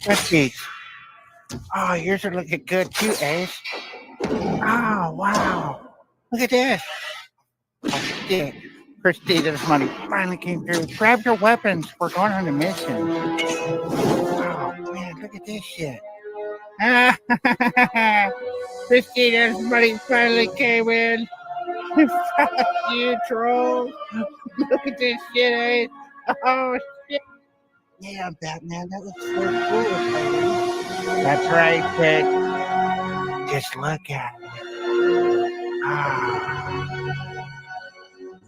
Let's see. Oh, yours are looking good too, Ace. Oh, wow. Look at this. Oh, shit. Christina's money finally came through. Grab your weapons. We're going on a mission. Oh, man, look at this shit. Christina's money finally came in. Fuck you, trolls. Look at this shit, Ace. Oh, shit. Yeah, Batman, that looks so cool, baby. That's right, kid. Just look at it. Ah.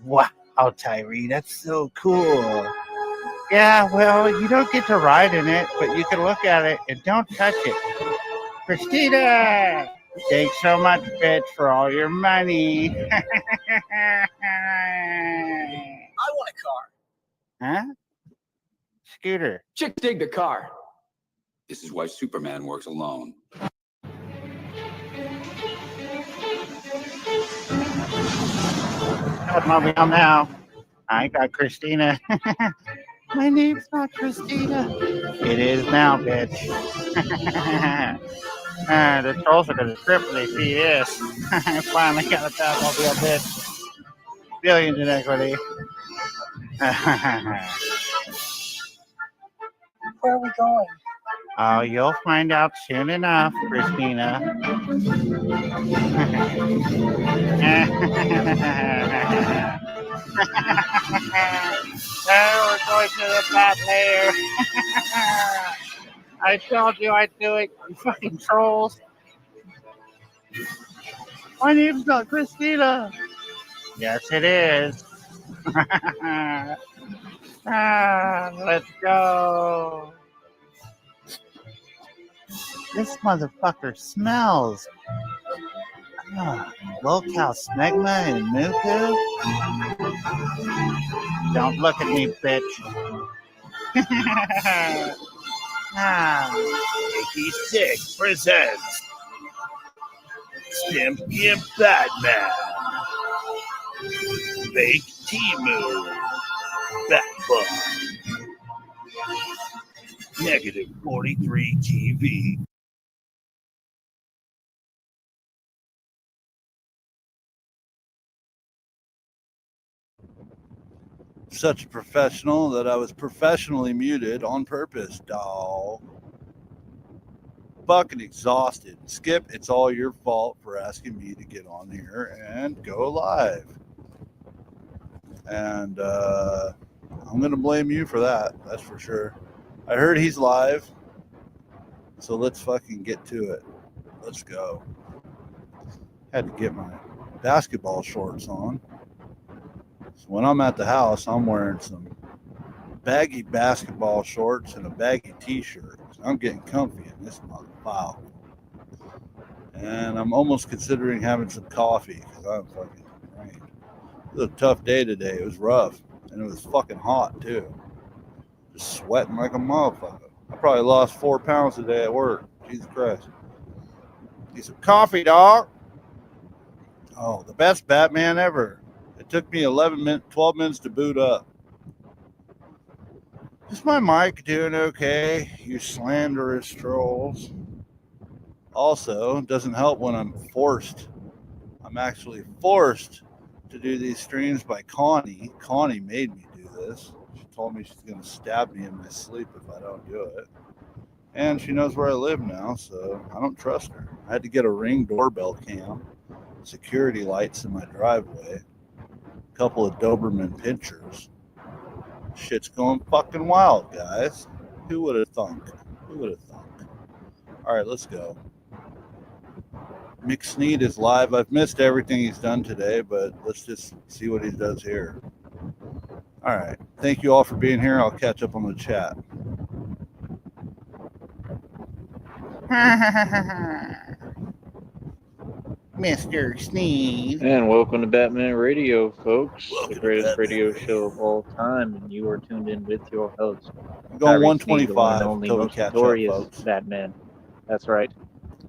Wow, Tyree, that's so cool. Yeah, well, you don't get to ride in it, but you can look at it and don't touch it. Christina! Thanks so much, bitch, for all your money. I want a car. Huh? Scooter. Chick dig the car. This is why Superman works alone. Mobile now. I got Christina. My name's not Christina. It is now, bitch. The trolls are gonna trip when they see this. I finally got a Batmobile, bitch. Billions in equity. Where are we going? Oh, you'll find out soon enough, Christina. Oh, we're going to the bat lair. I told you I'd do it, you fucking trolls. My name's not Christina. Yes, it is. Let's go. This motherfucker smells. Locale smegma and muku. Don't look at me, bitch. EP.16 presents Stimpy and Batman. Fake T-Move. Batbug. Negative 43 TV. Such a professional that I was professionally muted on purpose, dawg. Fucking exhausted. Skip, it's all your fault for asking me to get on here and go live. And I'm going to blame you for that. That's for sure. I heard he's live. So let's fucking get to it. Let's go. Had to get my basketball shorts on. So when I'm at the house, I'm wearing some baggy basketball shorts and a baggy t-shirt. So I'm getting comfy in this motherfucker. And I'm almost considering having some coffee because I'm fucking drained. It was a tough day today. It was rough. And it was fucking hot too. Just sweating like a motherfucker. I probably lost 4 pounds today at work. Jesus Christ. Need some coffee, dog. Oh, the best Batman ever. It took me 12 minutes to boot up. Is my mic doing okay, you slanderous trolls? Also, it doesn't help when I'm actually forced to do these streams by Connie. Connie made me do this. She told me she's going to stab me in my sleep if I don't do it. And she knows where I live now, so I don't trust her. I had to get a Ring doorbell cam, security lights in my driveway, a couple of Doberman pinchers. Shit's going fucking wild, guys. Who would have thunk? Who would have thunk? All right, let's go. Sneed is live. I've missed everything he's done today, but let's just see what he does here. All right. Thank you all for being here. I'll catch up on the chat. Mr. Sneed. And welcome to Batman Radio, folks. The greatest radio show of all time, and you are tuned in with your host. I'm going Tyree Sneed, 125 only until we most catch up, notorious folks. Batman. That's right.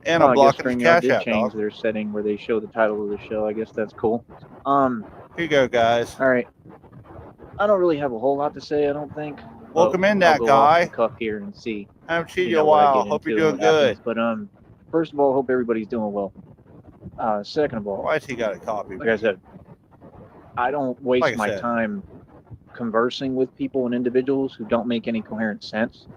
And I'm blocking his StreamYard cash did out, change dog. their setting where they show the title of the show. I guess that's cool. Here you go, guys. All right. I don't really have a whole lot to say, I don't think. Welcome in, I'll that go off guy. the cuff here and see. I haven't seen You you know a what I while. get Hope into you're and doing what good. happens. But first of all, hope everybody's doing well. Second of all, Why has he got a copy? like I said, I don't waste Like I my said. time conversing with people and individuals who don't make any coherent sense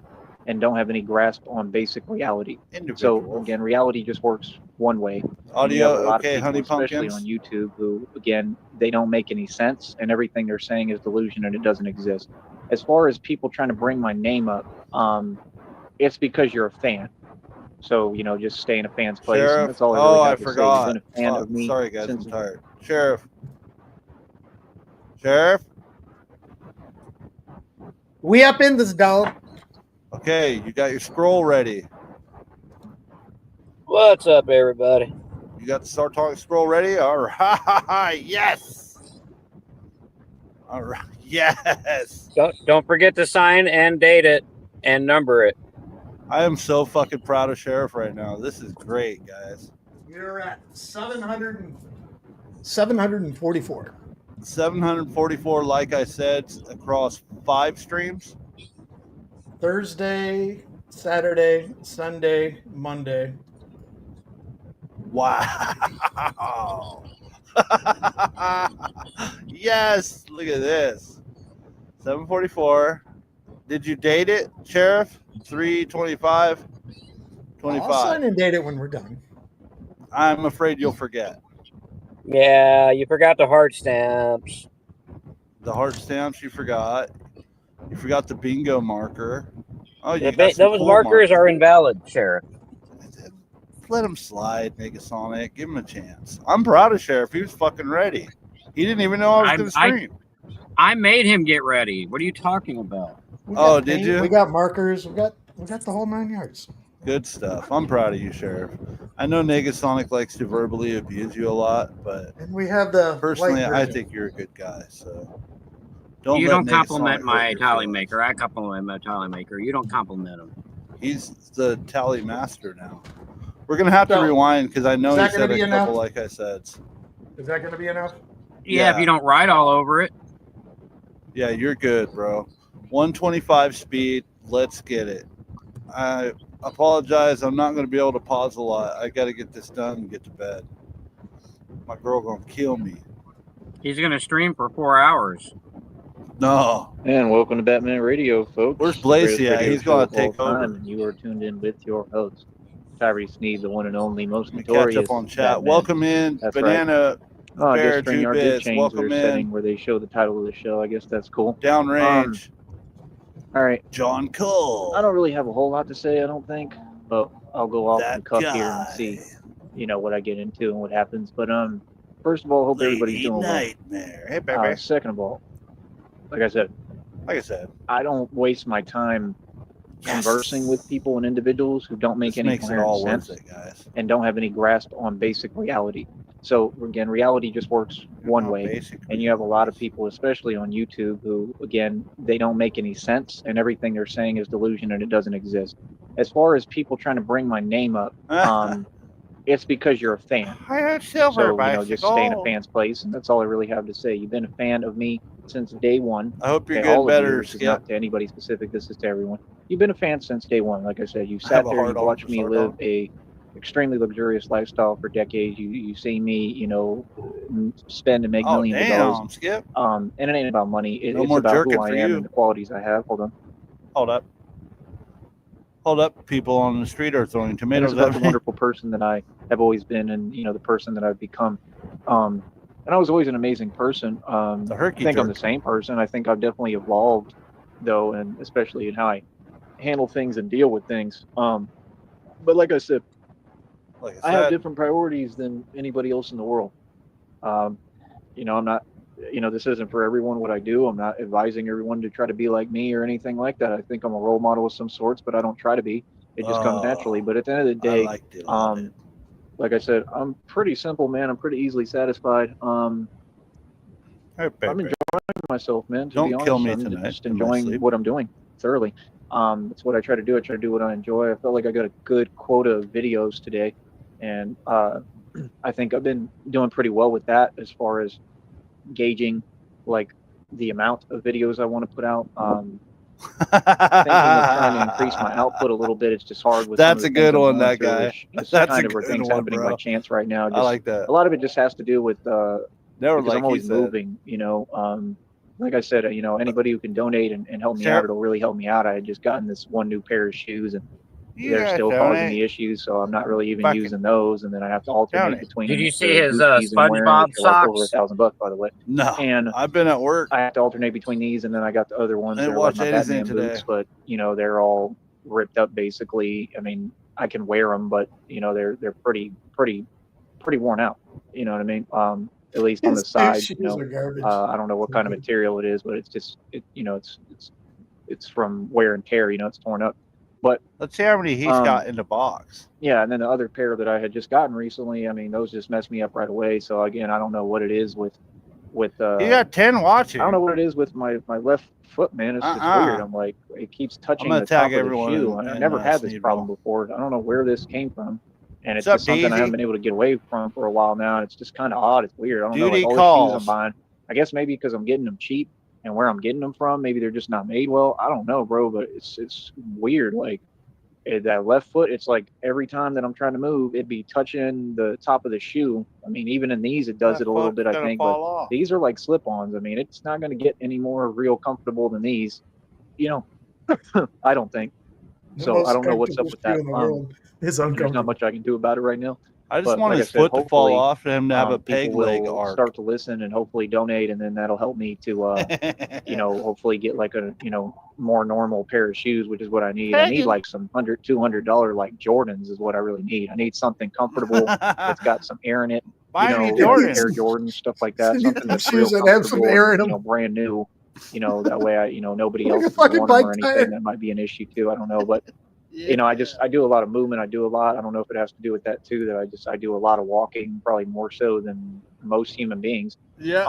and don't have any grasp on basic reality. So Individuals. again, reality just works one way. And you Audio, have a lot okay, of people, honey especially pumpkins. on YouTube, who again, they don't make any sense and everything they're saying is delusion and it doesn't exist. As far as people trying to bring my name up, it's because you're a fan. So, just stay in a fan's place. And Sheriff. that's all I Oh, really I have to say. You've forgot. been a fan Fuck. of me Sorry, guys. since I'm tired. Sheriff. Sheriff. We up in this dog. Okay, you got your scroll ready. What's up, everybody? You got the SARTONIC scroll ready? All right. Yes. All right. Yes. Don't forget to sign and date it and number it. I am so fucking proud of Sheriff right now. This is great, guys. You're at 744. 744, like I said, across 5 streams. Thursday, Saturday, Sunday, Monday. Wow. Yes, look at this. 744. Did you date it, Sheriff? 325. 25. I'll sign and date it when we're done. I'm afraid you'll forget. Yeah, you forgot the heart stamps. The heart stamps you forgot. You forgot the bingo marker. Oh, you got some Those cool markers are invalid, Sheriff. Let him slide, Negasonic. Give him a chance. I'm proud of Sheriff. He was fucking ready. He didn't even know I was going to stream. I made him get ready. What are you talking about? Oh, did you? We got markers. We got the whole 9 yards. Good stuff. I'm proud of you, Sheriff. I know Negasonic likes to verbally abuse you a lot, but And we have the personally, light I version. think you're a good guy. So You let don't Negasonic compliment hurt my your tally feelings. maker. I compliment my tally maker. You don't compliment him. He's the tally master now. We're gonna have to So, rewind because I know is he that gonna said a be couple enough? like I said. Is that going to be enough? Yeah, if you don't write all over it. Yeah, you're good, bro. 125 speed. Let's get it. I apologize. I'm not going to be able to pause a lot. I got to get this done and get to bed. My girl going to kill me. He's going to stream for 4 hours. No. And welcome to Batman Radio, folks. Where's The greatest Blasey at? radio He's show going of to take all time, over. and you are tuned in with your host, Tyree Sneed, the one and only, most Let me notorious catch up on chat. Batman. Welcome in, That's Banana I Bear guess 2 StreamYard did bits. change Welcome their setting in. where they show the title of the show. I guess that's cool. Downrange. All right. John Cole. I don't really have a whole lot to say, I don't think, but I'll go off That the cuff guy. here and see, what I get into and what happens. But first of all, hope everybody's Lady doing Nightmare. Hey, well. baby. Second of all, like I said, I don't waste my time conversing with people and individuals who don't make This any makes it coherent all sense worth it, guys. and don't have any grasp on basic reality. So again, reality just works one way, and you have a lot of people, especially on YouTube, who again, they don't make any sense and everything they're saying is delusion and it doesn't exist. As far as people trying to bring my name up, it's because you're a fan. I had silver So, just stay in a fan's place, and that's all I really have to say. You've been a fan of me since day one. I hope you're Okay, getting all of better, you. This is Skip. not to anybody specific. This is to everyone. You've been a fan since day one. Like I said, you I sat have a there, you hard on watched for me Sardon. live a extremely luxurious lifestyle for decades. You see me, spend and make Oh, millions of dollars. damn, Skip. And it ain't about money. No It's more about jerking who I for am you. and the qualities I have. Hold on. Hold up. Hold up. People on the street are throwing And tomatoes it's about at the me. wonderful person that I have always been, and the person that I've become. And I was always an amazing person. The I herky think I'm jerk. the same person. I think I've definitely evolved, though, and especially in how I handle things and deal with things. But like I said, Like I have different priorities than anybody else in the world. I'm not, this isn't for everyone what I do. I'm not advising everyone to try to be like me or anything like that. I think I'm a role model of some sorts, but I don't try to be. It just comes naturally. But at the end of the day, I liked it. Loved it. like I said, I'm pretty simple, man. I'm pretty easily satisfied. Hey, baby. I'm enjoying myself, man. To Don't be honest, kill me I'm tonight just in my enjoying sleep. what I'm doing thoroughly. That's what I try to do. I try to do what I enjoy. I felt like I got a good quota of videos today, and I think I've been doing pretty well with that as far as gauging like the amount of videos I want to put out. trying to increase my output a little bit. It's just hard with That's some a of the things good I'm one, going that through, guy. which just That's kind a of are good things one, happening bro. by chance right now. I like that. A lot of it just has to do with Never because like I'm always you said. moving, you know. Like I said, you know, anybody who can donate and help me out, it'll really help me out. I had just gotten this one new pair of shoes, and they're still causing me issues, so I'm not really even using those. And then I have to alternate between. Did you see the his Gucci's I'm wearing, SpongeBob which are like over socks? $1,000, by the way. No, and I've been at work. I have to alternate between these, and then I got the other ones I that didn't are like watch my anything Batman today. boots, but you know they're all ripped up basically. I mean, I can wear them, but you know they're pretty worn out. You know what I mean? At least on the side. You know, I don't know what kind of material it is, but it's just you know it's from wear and tear. You know, it's torn up. But let's see how many he's got in the box. Yeah, and then the other pair that I had just gotten recently, I mean, those just messed me up right away. So again, I don't know what it is with you got 10 watching. I don't know what it is with my left foot, man. It's weird. I'm like, it keeps touching the top of the shoe. I've never had this problem before. I don't know where this came from, and it's just something I haven't been able to get away from for a while now. And it's just kind of odd. It's weird. I don't know. Like all the shoes I'm buying, I guess maybe because I'm getting them cheap, and where I'm getting them from, maybe they're just not made well. I don't know, bro, but it's weird. Like that left foot, it's like every time that I'm trying to move, it'd be touching the top of the shoe. I mean, even in these, it does it a little bit, I think, but these are like slip-ons. I mean, it's not going to get any more real comfortable than these, you know. I don't think. So I don't know what's up with that. There's not much I can do about it right now. I just want his foot to fall off for him to have a peg leg arc. Start to listen and hopefully donate, and then that'll help me to, you know, hopefully get like a, you know, more normal pair of shoes, which is what I need. I need like some $100-$200 like Jordans is what I really need. I need something comfortable that's got some air in it. Buy you know, me Jordans. Air Jordans, stuff like that. Something that's real comfortable, have some air in them. You know, brand new. You know, that way you know, nobody else is worn them or anything. That might be an issue too. I don't know, but. Yeah. You know, I do a lot of movement. I do a lot. I don't know if it has to do with that too. That I do a lot of walking, probably more so than most human beings. Yeah,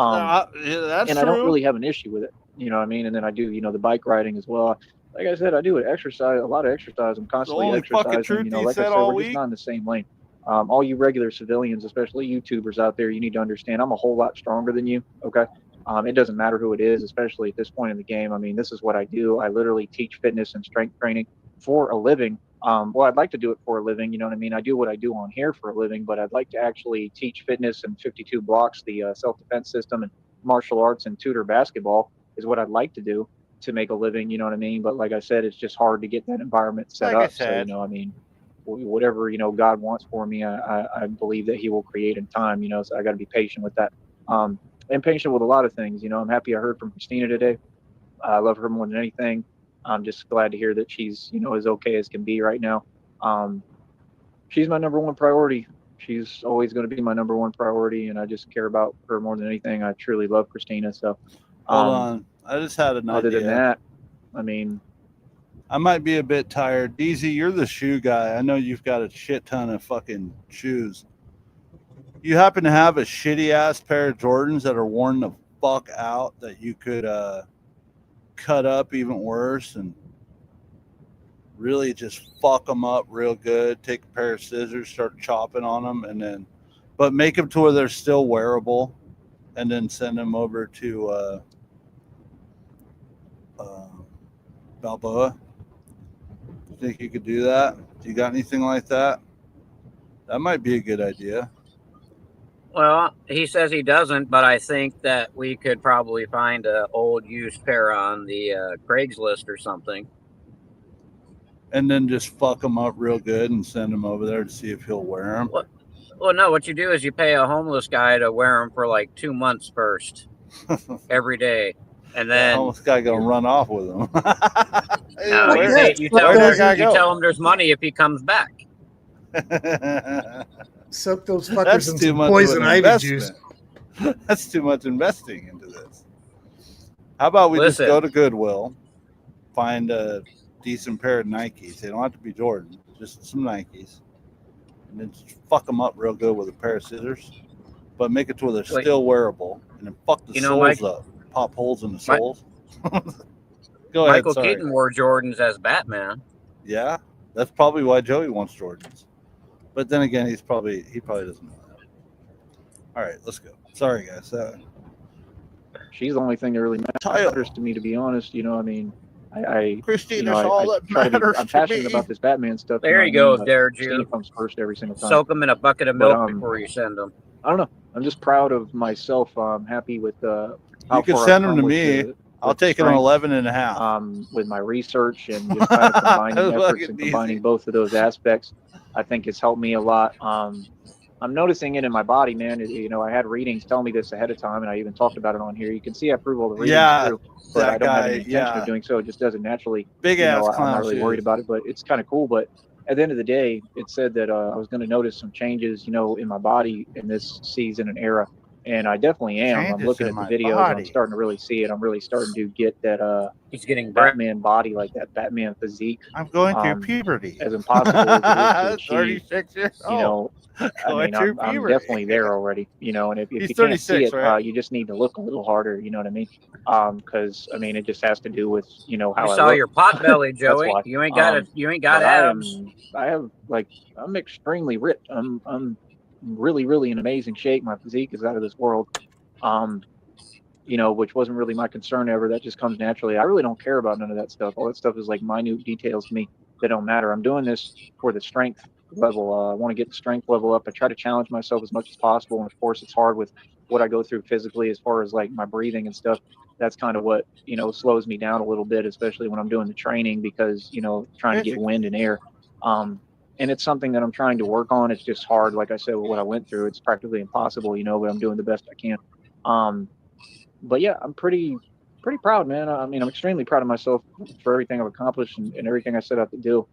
that's and true. I don't really have an issue with it. You know what I mean? And then I do, you know, the bike riding as well. Like I said, I do exercise, a lot of exercise. I'm constantly exercising. You know, like I said, we're just not in the same lane. All you regular civilians, especially YouTubers out there, you need to understand I'm a whole lot stronger than you. Okay. It doesn't matter who it is, especially at this point in the game. I mean, this is what I do. I literally teach fitness and strength training for a living. Well, I'd like to do it for a living. You know what I mean? I do what I do on here for a living, but I'd like to actually teach fitness and 52 blocks, the self-defense system, and martial arts and tutor basketball is what I'd like to do to make a living. You know what I mean? But like I said, it's just hard to get that environment set up. So, you know, I mean, whatever, you know, God wants for me, I believe that he will create in time, you know, so I got to be patient with that. And patient with a lot of things. You know, I'm happy I heard from Christina today. I love her more than anything. I'm just glad to hear that she's, you know, as okay as can be right now. She's my number one priority. She's always going to be my number one priority, and I just care about her more than anything. I truly love Christina. So, hold on, I just had an other idea. than that, I mean, I might be a bit tired. DZ, you're the shoe guy. I know you've got a shit ton of fucking shoes. You happen to have a shitty ass pair of Jordans that are worn the fuck out that you could cut up even worse and really just fuck them up real good? Take a pair of scissors, start chopping on them, and then but make them to where they're still wearable, and then send them over to Balboa. You think you could do that? Do you got anything like that? That might be a good idea. Well, he says he doesn't, but I think that we could probably find an old used pair on the Craigslist or something. And then just fuck them up real good and send them over there to see if he'll wear them. Well, no, what you do is you pay a homeless guy to wear them for like 2 months first, every day. And then the homeless guy gonna run off with them. No, you tell him there's money if he comes back. Soak those fuckers in some poison ivy juice. That's too much investing into this. How about we just go to Goodwill, find a decent pair of Nikes. They don't have to be Jordan, just some Nikes, and then just fuck them up real good with a pair of scissors, but make it to where they're still wearable, and then fuck the soles up, pop holes in the soles. Go ahead. Michael Keaton wore Jordans as Batman. Yeah, that's probably why Joey wants Jordans. But then again, he probably doesn't know that. All right, let's go. Sorry, guys. She's the only thing that really matters to me, to be honest. You know, I mean, Christina's all that matters I'm to passionate me. about this Batman stuff. There you go, Dare Christina Jew. comes first every single time. Soak them in a bucket of milk before you send them. I don't know. I'm just proud of myself. I'm happy with how You can far send I've them to come me. I'll take it on 11.5. with my research and just kind of combining efforts and combining both of those aspects. I think it's helped me a lot. I'm noticing it in my body, man. I had readings tell me this ahead of time, and I even talked about it on here. You can see I prove all the readings true, but I don't have any intention of doing so. It just doesn't naturally. Big ass clown. I'm not really worried about it, but it's kind of cool. But at the end of the day, it said that I was going to notice some changes, in my body in this season and era. And I definitely am. I'm looking at the videos. I'm starting to really see it. I'm really starting to get that he's getting Batman body, like that Batman physique. I'm going through puberty. As impossible as it is to 36 years old. I'm definitely there already. And if you can't see it, right? You just need to look a little harder. You know what I mean? Because it just has to do with how I saw look. your pot belly, Joey. You ain't got it. You ain't got abs. I'm extremely ripped. I'm really, really in amazing shape. My physique is out of this world. Which wasn't really my concern ever. That just comes naturally. I really don't care about none of that stuff. All that stuff is like minute details to me that don't matter. I'm doing this for the strength level. I want to get the strength level up. I try to challenge myself as much as possible. And of course, it's hard with what I go through physically as far as like my breathing and stuff. That's kind of what, slows me down a little bit, especially when I'm doing the training because, trying to get wind and air. And it's something that I'm trying to work on. It's just hard. Like I said, with what I went through, it's practically impossible, but I'm doing the best I can. But yeah, I'm pretty proud, man. I'm extremely proud of myself for everything I've accomplished and everything I set out to do.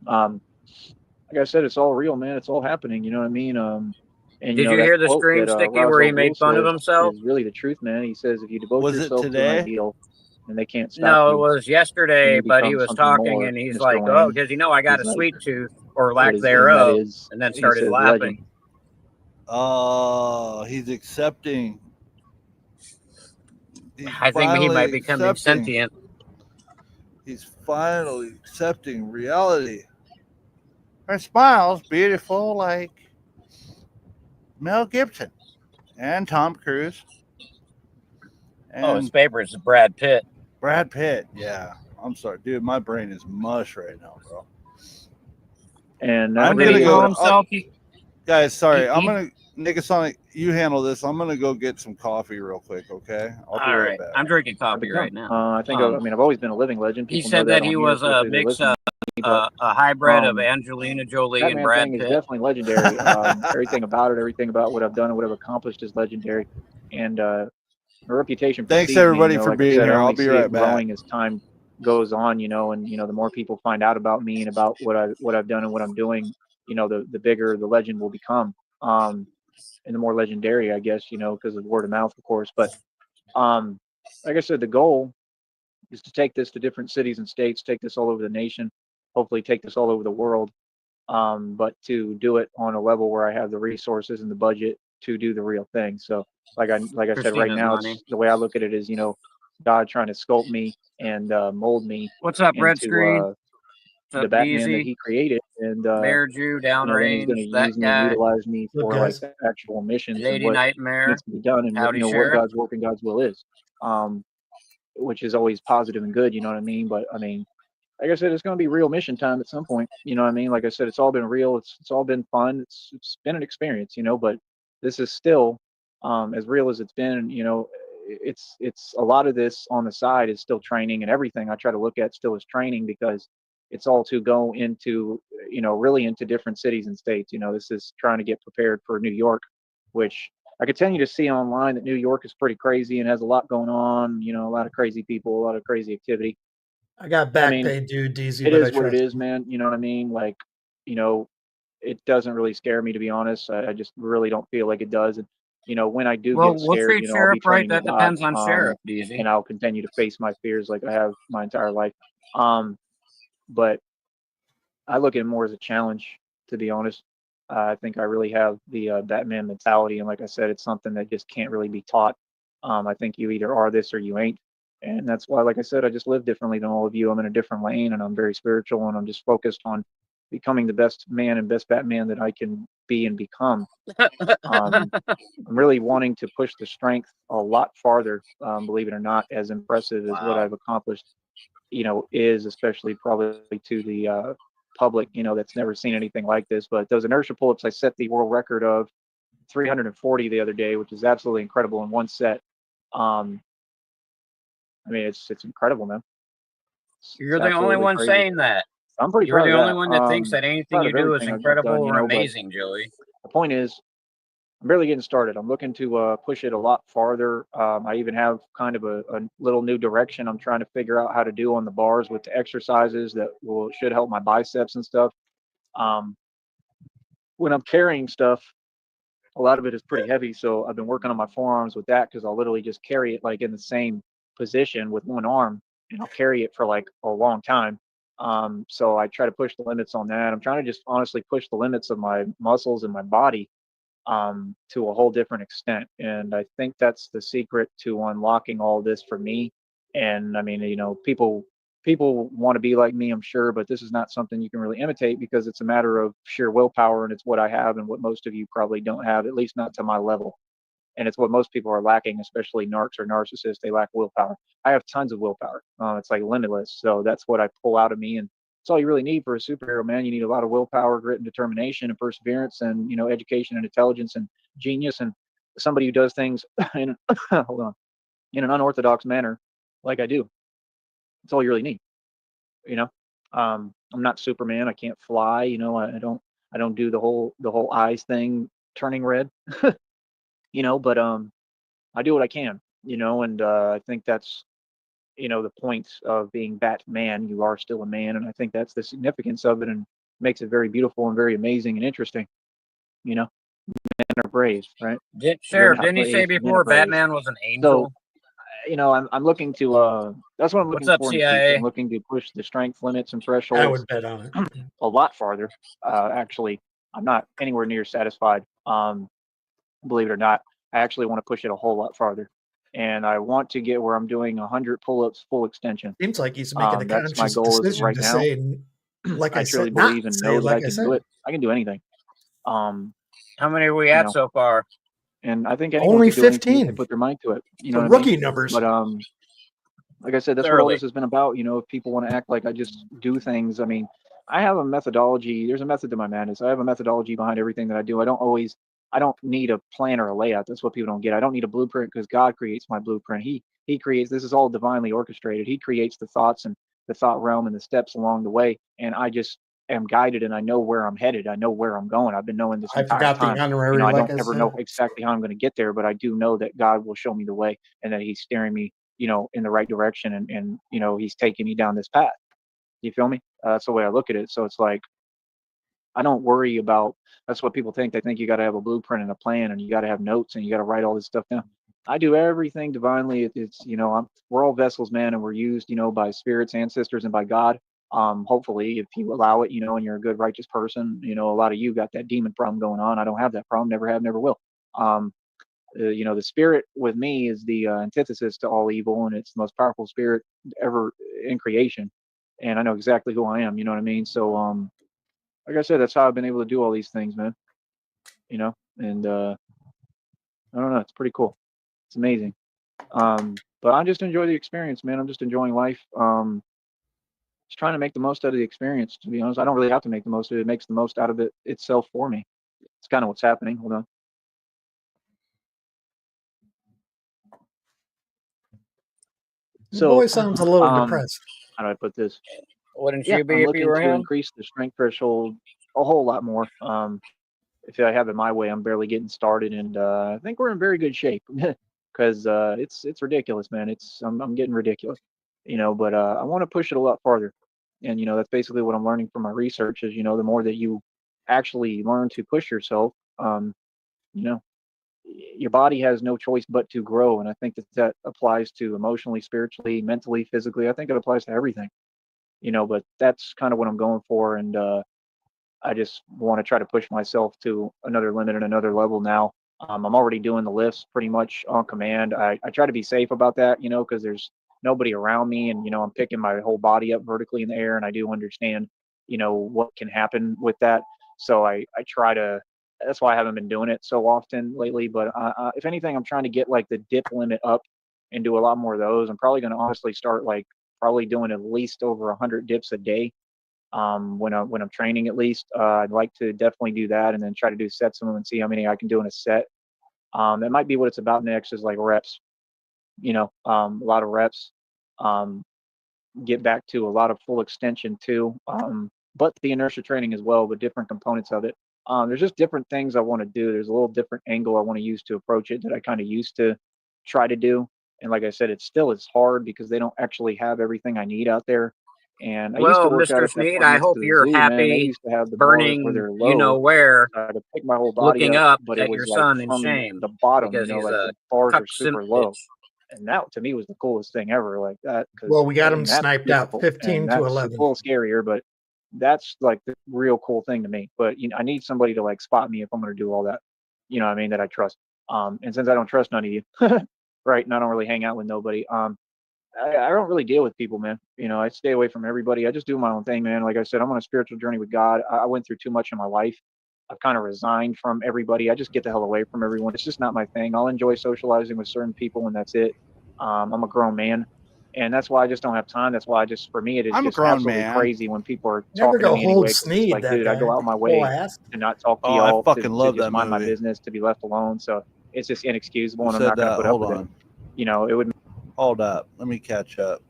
Like I said, it's all real, man. It's all happening. You know what I mean? And did you hear the stream, Sticky, where he made fun of himself? Is really the truth, man. He says if you devote yourself to an ideal, and they can't stop No, you, it was yesterday, but he was talking more, and he's Mr. like, Wayne. "Oh, because I got a sweet tooth or lack thereof," and then started laughing. Legend. Oh, he's accepting. I think he might be becoming sentient. He's finally accepting reality. Her smile's beautiful like Mel Gibson and Tom Cruise. And his favorite is Brad Pitt. Brad Pitt, yeah. I'm sorry, dude. My brain is mush right now, bro. And I'm gonna go. Guys, sorry. I'm gonna Nickasonic. You handle this. I'm gonna go get some coffee real quick. Okay. I'll be right back. I'm drinking coffee right now. I think. I've always been a living legend. He said that he was a mix of a hybrid of Angelina Jolie and Brad Pitt. Is definitely legendary. Everything about what I've done and what I've accomplished is legendary, and my reputation. Thanks everybody for being here. I'll be right back. Growing as time goes on, and the more people find out about me and about what I've done and what I'm doing, the bigger the legend will become, and the more legendary, I guess, because of word of mouth, of course. But like I said, the goal is to take this to different cities and states, take this all over the nation, hopefully take this all over the world, but to do it on a level where I have the resources and the budget to do the real thing. So like I said, right now, the way I look at it is, God trying to sculpt me and mold me. What's up, Red Screen? The Batman that he created, and Bear Jew, Downrange, he's going to use me and utilize me for like actual missions Lady and what Nightmare needs to be done, and what God's work and God's will is, which is always positive and good. You know what I mean? But like I said, it's going to be real mission time at some point. You know what I mean? Like I said, it's all been real. It's all been fun. It's been an experience, but this is still as real as it's been. It's a lot of this on the side is still training, and everything I try to look at still is training, because it's all to go into, really into different cities and states. This is trying to get prepared for New York, which I continue to see online that New York is pretty crazy and has a lot going on, a lot of crazy people, a lot of crazy activity. I got back pay due, DZ. It is what it is, man. You know what I mean? Like, it doesn't really scare me, to be honest. I just really don't feel like it does. And, when I do get scared, Sheriff, I'll be right? That depends on Sheriff, DZ. And I'll continue to face my fears like I have my entire life. But I look at it more as a challenge, to be honest. I think I really have the Batman mentality, and like I said, it's something that just can't really be taught. I think you either are this or you ain't, and that's why, like I said, I just live differently than all of you. I'm in a different lane, and I'm very spiritual, and I'm just focused on becoming the best man and best Batman that I can be and become. I'm really wanting to push the strength a lot farther, believe it or not, as impressive as what I've accomplished. is, especially probably to the public, that's never seen anything like this. But those inertia pull-ups, I set the world record of 340 the other day, which is absolutely incredible in one set. I mean, it's incredible, man. You're the only one crazy. saying that. I'm pretty You're proud the of only that. one that thinks that anything you do is incredible or amazing, Joey. The point is, I'm barely getting started. I'm looking to push it a lot farther. I even have kind of a little new direction I'm trying to figure out how to do on the bars with the exercises that should help my biceps and stuff. When I'm carrying stuff, a lot of it is pretty heavy, so I've been working on my forearms with that because I'll literally just carry it like in the same position with one arm, and I'll carry it for like a long time. So I try to push the limits on that. I'm trying to just honestly push the limits of my muscles and my body to a whole different extent. And I think that's the secret to unlocking all this for me. And I mean, people want to be like me, I'm sure, but this is not something you can really imitate because it's a matter of sheer willpower, and it's what I have and what most of you probably don't have, at least not to my level. And it's what most people are lacking, especially narcs or narcissists. They lack willpower. I have tons of willpower. It's like limitless. So that's what I pull out of me, and it's all you really need for a superhero, man. You need a lot of willpower, grit, and determination, and perseverance, and education and intelligence and genius, and somebody who does things in hold on, in an unorthodox manner, like I do. That's all you really need. I'm not Superman. I can't fly. I don't do the whole eyes thing turning red. But I do what I can. And I think that's the point of being Batman. You are still a man, and I think that's the significance of it, and makes it very beautiful and very amazing and interesting. Men are brave, right? Sheriff, didn't he say before Batman was an angel? So, I'm looking to that's what I'm looking for in the future. I'm looking to push the strength limits and thresholds. I would bet on it. A lot farther. Actually, I'm not anywhere near satisfied. Believe it or not, I actually want to push it a whole lot farther. And I want to get where I'm doing 100 pull-ups full extension. Seems like he's making a that's my conscious goal decision right to now. say, like I truly said, not believe and say know that like I can do it. I can do anything. How many are we at so far? And I think anyone only can do anything if 15. they put their mind to it. The rookie numbers. But like I said, that's what all this has been about. If people want to act like I just do things, I mean, I have a methodology. There's a method to my madness. I have a methodology behind everything that I do. I don't need a plan or a layout. That's what people don't get. I don't need a blueprint because God creates my blueprint. He creates, this is all divinely orchestrated. He creates the thoughts and the thought realm and the steps along the way. And I just am guided, and I know where I'm headed. I know where I'm going. I've been knowing this entire time. The honorary, I don't ever know exactly how I'm going to get there, but I do know that God will show me the way, and that He's steering me, in the right direction, and He's taking me down this path. You feel me? That's the way I look at it. So it's like, I don't worry about, that's what people think. They think you got to have a blueprint and a plan, and you got to have notes, and you got to write all this stuff down. I do everything divinely. We're all vessels, man, and we're used, by spirits, ancestors, and by God. Hopefully, if you allow it, and you're a good, righteous person, a lot of you got that demon problem going on. I don't have that problem. Never have, never will. The spirit with me is the antithesis to all evil, and it's the most powerful spirit ever in creation. And I know exactly who I am. You know what I mean? So, like I said, that's how I've been able to do all these things, man. And I don't know. It's pretty cool. It's amazing. But I just enjoy the experience, man. I'm just enjoying life. Just trying to make the most out of the experience, to be honest. I don't really have to make the most of it. It makes the most out of it itself for me. It's kind of what's happening. Hold on. So, boy sounds a little depressed. How do I put this? Wouldn't you be if you were him? Increase the strength threshold a whole lot more. If I have it my way, I'm barely getting started, and I think we're in very good shape because it's ridiculous, man. I'm getting ridiculous, But I want to push it a lot farther, and that's basically what I'm learning from my research. Is the more that you actually learn to push yourself, your body has no choice but to grow, and I think that applies to emotionally, spiritually, mentally, physically. I think it applies to everything, But that's kind of what I'm going for, and I just want to try to push myself to another limit and another level now. I'm already doing the lifts pretty much on command. I try to be safe about that, because there's nobody around me, and I'm picking my whole body up vertically in the air, and I do understand, what can happen with that. So I try to. That's why I haven't been doing it so often lately. But if anything, I'm trying to get like the dip limit up and do a lot more of those. I'm probably going to honestly start like probably doing at least over 100 dips a day. When I'm training, at least, I'd like to definitely do that, and then try to do sets of them and see how many I can do in a set. That might be what it's about next, is like reps, a lot of reps, get back to a lot of full extension too. But the inertia training as well, with different components of it. There's just different things I want to do. There's a little different angle I want to use to approach it that I kind of used to try to do. And like I said, it's hard because they don't actually have everything I need out there. And I used to Well, work out Mr. at that Sneed, farm I next hope to the you're zoo, man. They happy used to have the bars where burning, they're you know low. where, So I could pick my whole body looking up, up but it at was your like son in from shame the bottom, because he's like a the bars cuck are super simp low. bitch. And that to me was the coolest thing ever, like that. Well, we got him And that's sniped out difficult, 15 and to that's 11. a little scarier, but that's like the real cool thing to me. But I need somebody to like spot me if I'm going to do all that. You know what I mean? That I trust. And since I don't trust none of you, right? And I don't really hang out with nobody. I don't really deal with people, man. I stay away from everybody. I just do my own thing, man. Like I said, I'm on a spiritual journey with God. I went through too much in my life. I've kind of resigned from everybody. I just get the hell away from everyone. It's just not my thing. I'll enjoy socializing with certain people, and that's it. I'm a grown man, and that's why I just don't have time. That's why for me, it is I'm a just grown absolutely man. crazy when people are Never talking to go me hold anyway. 'Cause it's Sneed, like, that dude, I guy. go out my Whole way ass. to not talk to Oh, I y'all, fucking to love just that mind my movie. business, to be left alone. So it's just inexcusable, Who and I'm said not going to that? put Hold up with on. it. It would. Hold up. Let me catch up.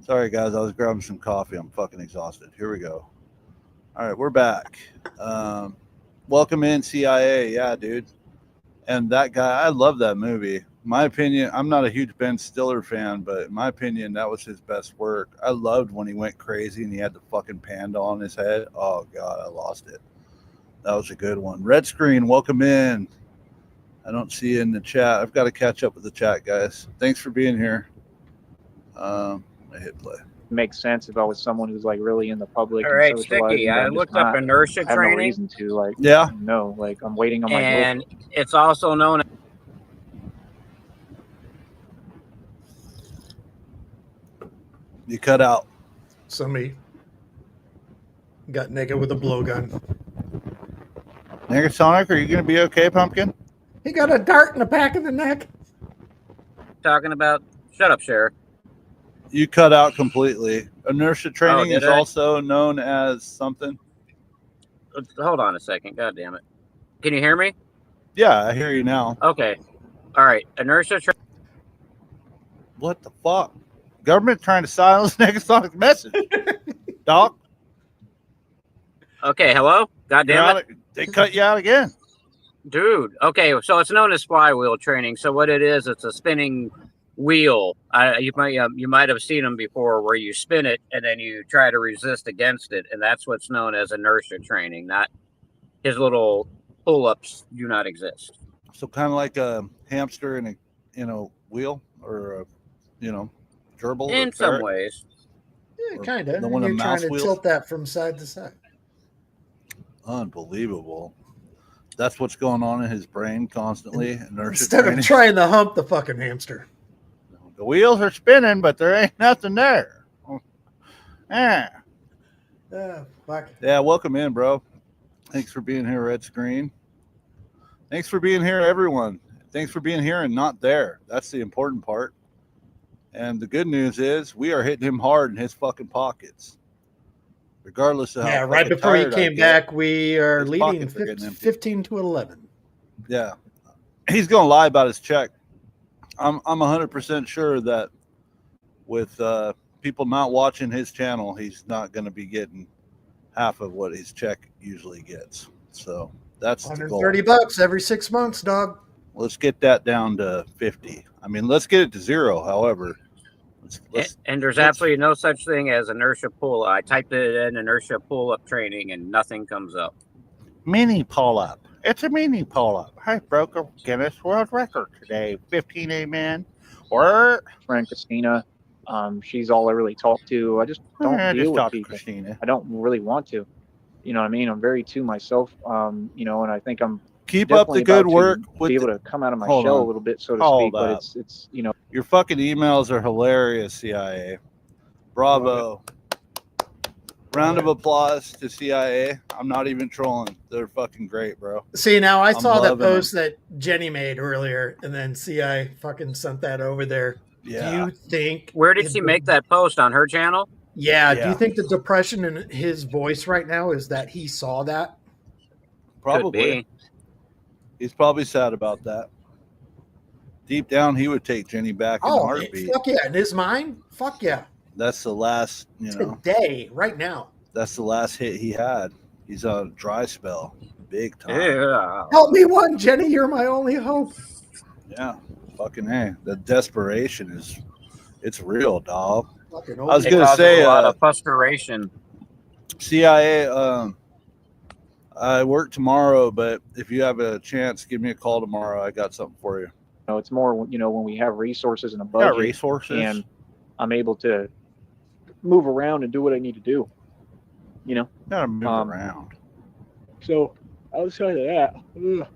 Sorry, guys. I was grabbing some coffee. I'm fucking exhausted. Here we go. All right, we're back. Welcome in, CIA. Yeah, dude. And that guy, I love that movie. My opinion, I'm not a huge Ben Stiller fan, but in my opinion, that was his best work. I loved when he went crazy and he had the fucking panda on his head. Oh, God, I lost it. That was a good one. Red Screen, welcome in. I don't see you in the chat. I've got to catch up with the chat, guys. Thanks for being here. I hit play. Makes sense if I was someone who's like really in the public All and right, Sticky, socializing, but I I'm just looked up not. inertia I have no training, reason to, like, Yeah. no, like I'm waiting on my goal. and it's also known as You cut out. Somebody got naked with a blowgun. Negasonic, are you going to be okay, Pumpkin? He got a dart in the back of the neck. talking about. Shut up, Sheriff. You cut out completely. Inertia training did is I? also known as something. Hold on a second. God damn it. Can you hear me? Yeah, I hear you now. Okay. All right. Inertia training. What the fuck? Government trying to silence Negasonic's message. Doc, Okay. Hello. God damn it. they cut you out again. Dude. Okay. So it's known as flywheel training. So what it is, it's a spinning wheel. You might have seen them before, where you spin it and then you try to resist against it, and that's what's known as inertia training. Not his little pull-ups do not exist. So kind of like a hamster in a wheel, or a gerbil. In some ways. Yeah, kind of. The one You're of trying mouse to wheels. tilt that from side to side. Unbelievable. That's what's going on in his brain constantly. Inertia Instead training. of trying to hump the fucking hamster. The wheels are spinning, but there ain't nothing there. Yeah. Fuck. Yeah, welcome in, bro. Thanks for being here, Red Screen. Thanks for being here, everyone. Thanks for being here and not there. That's the important part. And the good news is we are hitting him hard in his fucking pockets. Regardless of how Yeah, right before you came back, we are his leading pockets are getting empty. 15 to 11. Yeah. He's going to lie about his check. I'm 100% sure that with people not watching his channel, he's not going to be getting half of what his check usually gets. So that's the goal. $130 every 6 months, dog. Let's get that down to 50. I mean, let's get it to 0. However, and there's absolutely no such thing as inertia pull. I typed it in, inertia pull-up training, and nothing comes up. Mini pull-up. It's a mini pull-up. I broke a Guinness World Record today. 15 amen. Or friend Christina, she's all I really talk to. I just don't deal with people. Christina. I don't really want to. You know what I mean? I'm very to myself. And I think I'm keep up the good work. Be able to come out of my shell a little bit, so to speak. But it's your fucking emails are hilarious, CIA. Bravo. Round of applause to CIA. I'm not even trolling. They're fucking great, bro. See, now I saw that post that Jenny made earlier, and then CI fucking sent that over there. Yeah. Do you think? Where did she make that post? On her channel? Yeah. Do Yeah. you think the depression in his voice right now is that he saw that? Could Probably. be. He's probably sad about that. Deep down, he would take Jenny back in a heartbeat. Fuck yeah! In his mind, fuck yeah. That's the last, Today, right now. That's the last hit he had. He's on a dry spell, big time. Yeah. Help me, one Jenny. You're my only hope. Yeah, fucking A. The desperation it's real, dog. Fucking I was It gonna causes say, a lot of frustration. CIA. I work tomorrow, but if you have a chance, give me a call tomorrow. I got something for you. It's more, when we have resources and a Yeah, budget, resources. and I'm able to move around and do what I need to do. Gotta move around. So outside of that,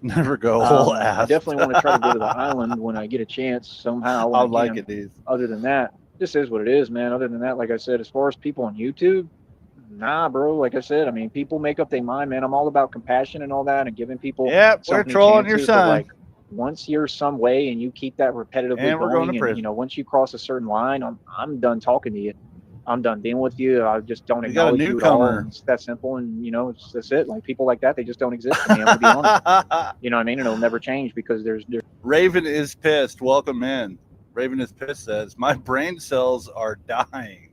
Never go whole I ass. definitely want to try to go to the island when I get a chance somehow. I like it, dude. Other than that, this is what it is, man. Other than that, like I said, as far as people on YouTube, nah, bro. Like I said, I mean, people make up their mind, man. I'm all about compassion and all that, and giving people. Yep, we're something trolling your chances, but, son. like, once you're some way and you keep that repetitively And we're going to going, prison. and once you cross a certain line, I'm done talking to you. I'm done being with you. I just don't You got a acknowledge you at all. newcomer. And it's that simple, and that's it. Like, people like that, they just don't exist to me. I'm gonna be honest. You know what I mean? And it'll never change because there's Raven is pissed. Welcome in. Raven is pissed says, my brain cells are dying.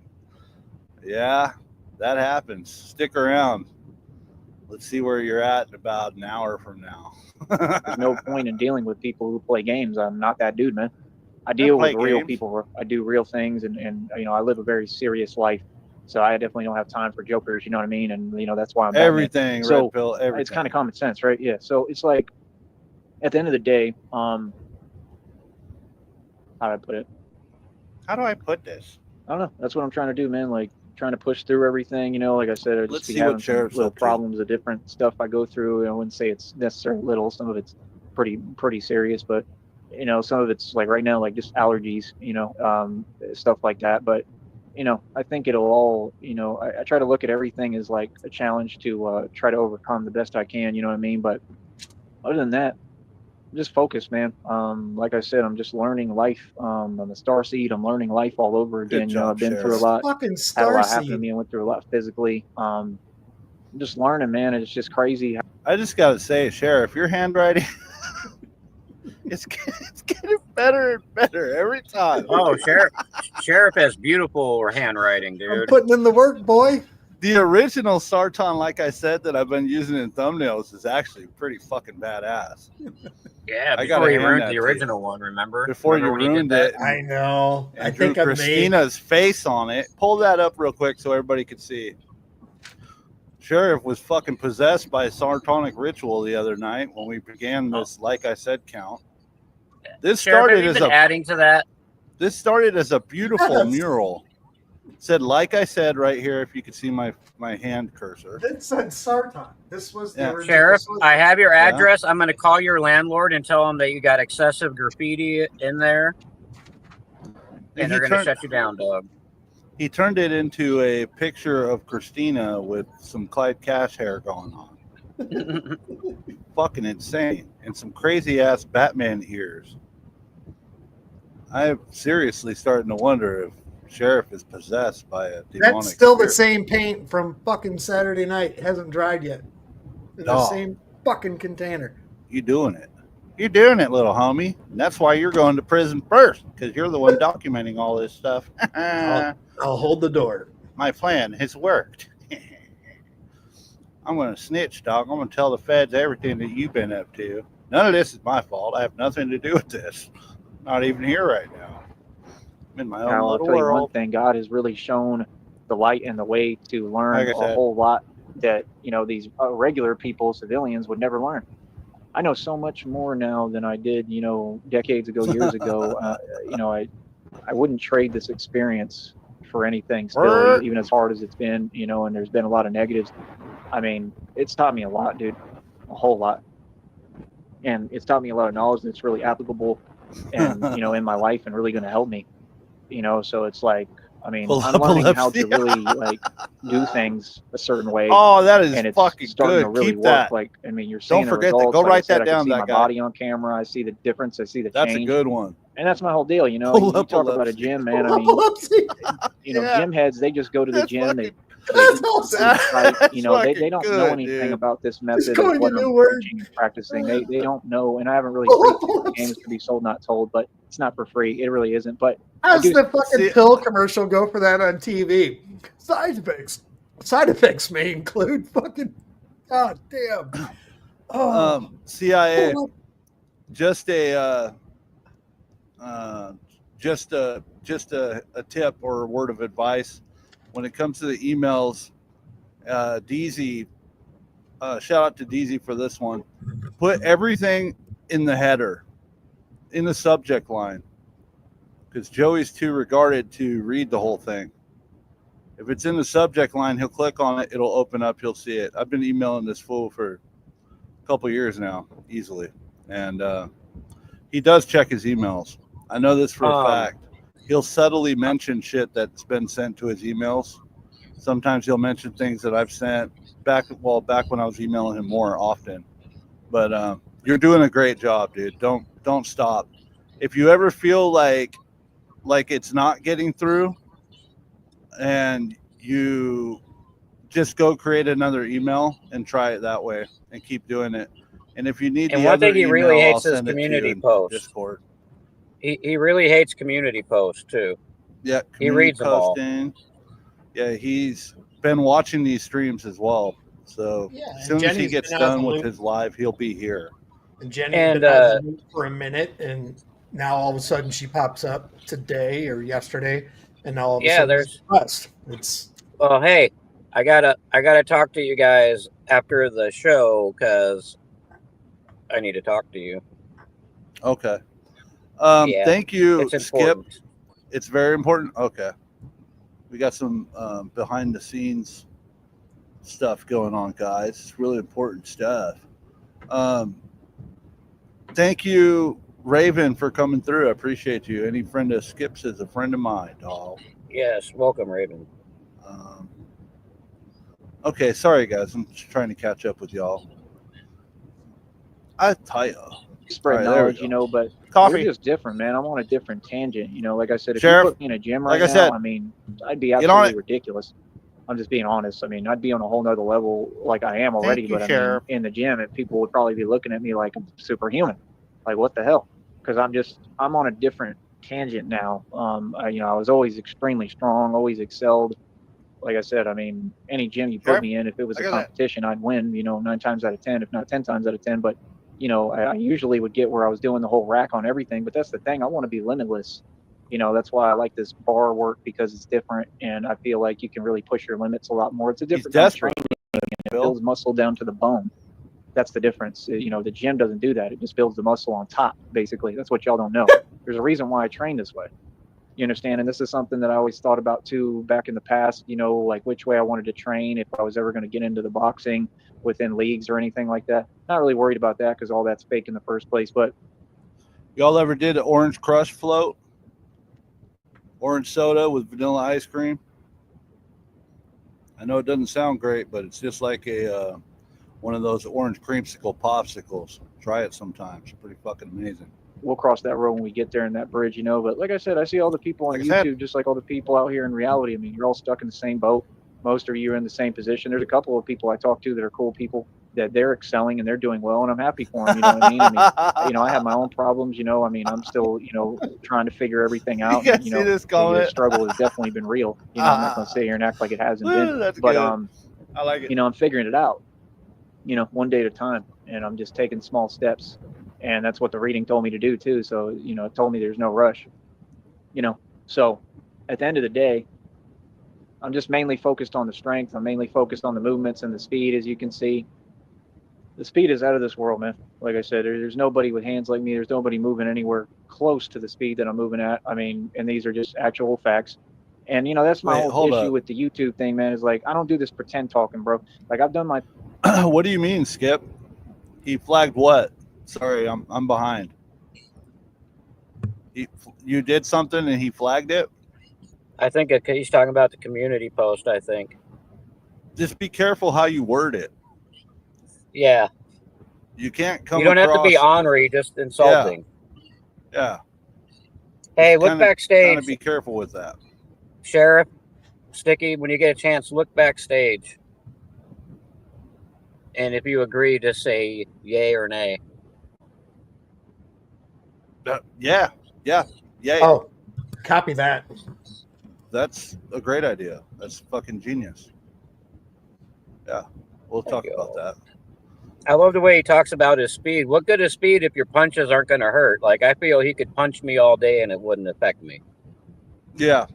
Yeah, that happens. Stick around. Let's see where you're at in about an hour from now. there's no point in dealing with people who play games. I'm not that dude, man. I deal with real games. people. I do real things, and I live a very serious life. So I definitely don't have time for jokers. You know what I mean? And that's why I'm Everything, so red pill, everything. it's kind of common sense, right? Yeah. So it's like, at the end of the day, how do I put it? How do I put this? I don't know. That's what I'm trying to do, man. Like, trying to push through everything. Like I said, I Let's just be see what having some Sheriff's little up to. problems of different stuff I go through. I wouldn't say it's necessarily little. Some of it's pretty serious, but some of it's like right now, like just allergies, stuff like that. But I think it'll all, I try to look at everything as like a challenge to try to overcome the best I can. You know what I mean? But other than that, I'm just focused, man. Like I said, I'm just learning life. I'm a starseed. I'm learning life all over again. Good job, I've been Sheriff. through a lot. Fucking Had a lot happen to starseed. me. I went through a lot physically. I'm just learning, man. It's just crazy. I just got to say, Sheriff, your handwriting, it's getting better and better every time. Oh, Sheriff has beautiful handwriting, I'm dude. putting in the work, boy. The original Sarton, like I said, that I've been using in thumbnails is actually pretty fucking badass. Yeah, I gotta before you hand ruined that the to you. original one, remember? Before Remember you when did ruined that? it. I know. And I drew think I made. Christina's face on it. Pull that up real quick so everybody could see. Sheriff was fucking possessed by a Sartonic ritual the other night when we began this, like I said, count. This Sheriff, have started you as been adding to that? This started as a beautiful Yes. mural. It said, like I said, right here, if you could see my hand cursor. It said Sarton. This was the Yeah. original. Sheriff, this was- I have your address. I'm going to call your landlord and tell him that you got excessive graffiti in there, and they're going to shut you down, dog. He turned it into a picture of Christina with some Clyde Cash hair going on. Fucking insane. And some crazy ass Batman ears. I'm seriously starting to wonder if Sheriff is possessed by a demonic That's still spirit. the same paint from fucking Saturday night. It hasn't dried yet. In the Oh. same fucking container. You doing it. You're doing it, little homie. And that's why you're going to prison first, because you're the one documenting all this stuff. I'll hold the door. My plan has worked. I'm going to snitch, dog. I'm going to tell the feds everything that you've been up to. None of this is my fault. I have nothing to do with this. Not even here right now. I'm in my own Now, I'll little tell you one world. thing: God has really shown the light and the way to learn Like I a said. whole lot that these regular people, civilians, would never learn. I know so much more now than I did, decades ago, years ago. I wouldn't trade this experience for anything. Still, even as hard as it's been, and there's been a lot of negatives. I mean, it's taught me a lot, dude, a whole lot, and it's taught me a lot of knowledge that's really applicable, and in my life, and really going to help me. So it's like, I mean, I'm learning how to really do things a certain way. Oh, that is and it's fucking starting good. to really Keep work. that. Like, I mean, you're seeing Don't forget the that. results. Go Like I write said, that I can down, see that my guy. body on camera. I see the difference. I see the That's change. a good one. And that's my whole deal, you know. You talk about a gym, man. I mean, you know, gym heads, they just go to the gym. They you know, they don't know anything about this method of what I'm teaching and practicing. They don't know, and I haven't really preached games to be sold, not told, but it's not for free. It really isn't. But how's the fucking pill commercial go for that on TV? Side effects may include fucking, god damn. Oh, CIA, just a tip or a word of advice when it comes to the emails. DZ, shout out to DZ for this one. Put everything in the header, in the subject line, because Joey's too regarded to read the whole thing. If it's in the subject line, he'll click on it, it'll open up, he'll see it. I've been emailing this fool for a couple years now, easily, and he does check his emails. I know this for a fact. He'll subtly mention shit that's been sent to his emails. Sometimes he'll mention things that I've sent back when I was emailing him more often. But you're doing a great job, dude. Don't stop. If you ever feel like it's not getting through, and you just go create another email and try it that way and keep doing it. And if you need and the one other thing he email, really I'll hates is send it to you community in posts. Discord. He really hates community posts too. Yeah, he reads posting. them all. Yeah, he's been watching these streams as well. So as soon as he gets done with his live, he'll be here. And Jenny's been out of the loop for a minute, and now all of a sudden she pops up today or yesterday, and now all of a sudden there's it's. Well, hey, I gotta talk to you guys after the show because I need to talk to you. Okay. Yeah, thank you, it's Skip. It's very important. Okay. We got some behind the scenes stuff going on, guys. It's really important stuff. Thank you, Raven, for coming through. I appreciate you. Any friend of Skip's is a friend of mine, dog. Yes, welcome, Raven. Okay, sorry, guys. I'm just trying to catch up with y'all. I tell you. Spread knowledge, you know, but we're just different, man. I'm on a different tangent, you know. Like I said, if you put me in a gym right now, I mean, I'd be absolutely ridiculous. I'm just being honest. I mean, I'd be on a whole nother level like I am already, but I mean, in the gym, and people would probably be looking at me like I'm superhuman. Like, what the hell? Because I'm on a different tangent now. I was always extremely strong, always excelled. Like I said, I mean, any gym you put me in, if it was a competition, I'd win, 9 times out of 10, if not 10 times out of 10. But, I usually would get where I was doing the whole rack on everything. But that's the thing. I want to be limitless. That's why I like this bar work, because it's different. And I feel like you can really push your limits a lot more. It's a different kind of training. It builds muscle down to the bone. That's the difference. The gym doesn't do that. It just builds the muscle on top, basically. That's what y'all don't know. There's a reason why I train this way. You understand? And this is something that I always thought about too back in the past, like which way I wanted to train, if I was ever going to get into the boxing within leagues or anything like that. Not really worried about that because all that's fake in the first place. But y'all ever did an orange crush float? Orange soda with vanilla ice cream? I know it doesn't sound great, but it's just like one of those orange creamsicle popsicles. Try it sometime. It's pretty fucking amazing. We'll cross that road when we get there in that bridge, But like I said, I see all the people on YouTube, just like all the people out here in reality. I mean, you're all stuck in the same boat. Most of you are in the same position. There's a couple of people I talk to that are cool people, that they're excelling and they're doing well, and I'm happy for them. You know what I mean? I have my own problems. I'm still, trying to figure everything out. The struggle has definitely been real. I'm not going to sit here and act like it hasn't been. But good. I like it. I'm figuring it out. One day at a time, and I'm just taking small steps. And that's what the reading told me to do too. So, it told me there's no rush, So at the end of the day, I'm just mainly focused on the strength. I'm mainly focused on the movements and the speed. As you can see, the speed is out of this world, man. Like I said, there's nobody with hands like me. There's nobody moving anywhere close to the speed that I'm moving at. I mean, and these are just actual facts. And, that's my whole issue with the YouTube thing, man, is like, I don't do this pretend talking, bro. Like, I've done my... What do you mean, Skip? He flagged what? Sorry, I'm behind. You did something and he flagged it? I think he's talking about the community post, I think. Just be careful how you word it. Yeah. You can't come You don't have to be ornery, just insulting. Yeah. Hey, look backstage. Kind of be careful with that. Sheriff, Sticky, when you get a chance, look backstage. And if you agree, just say yay or nay. Yeah. Oh, copy that. That's a great idea. That's fucking genius. Yeah, we'll talk about that. I love the way he talks about his speed. What good is speed if your punches aren't going to hurt? Like, I feel he could punch me all day and it wouldn't affect me. Yeah.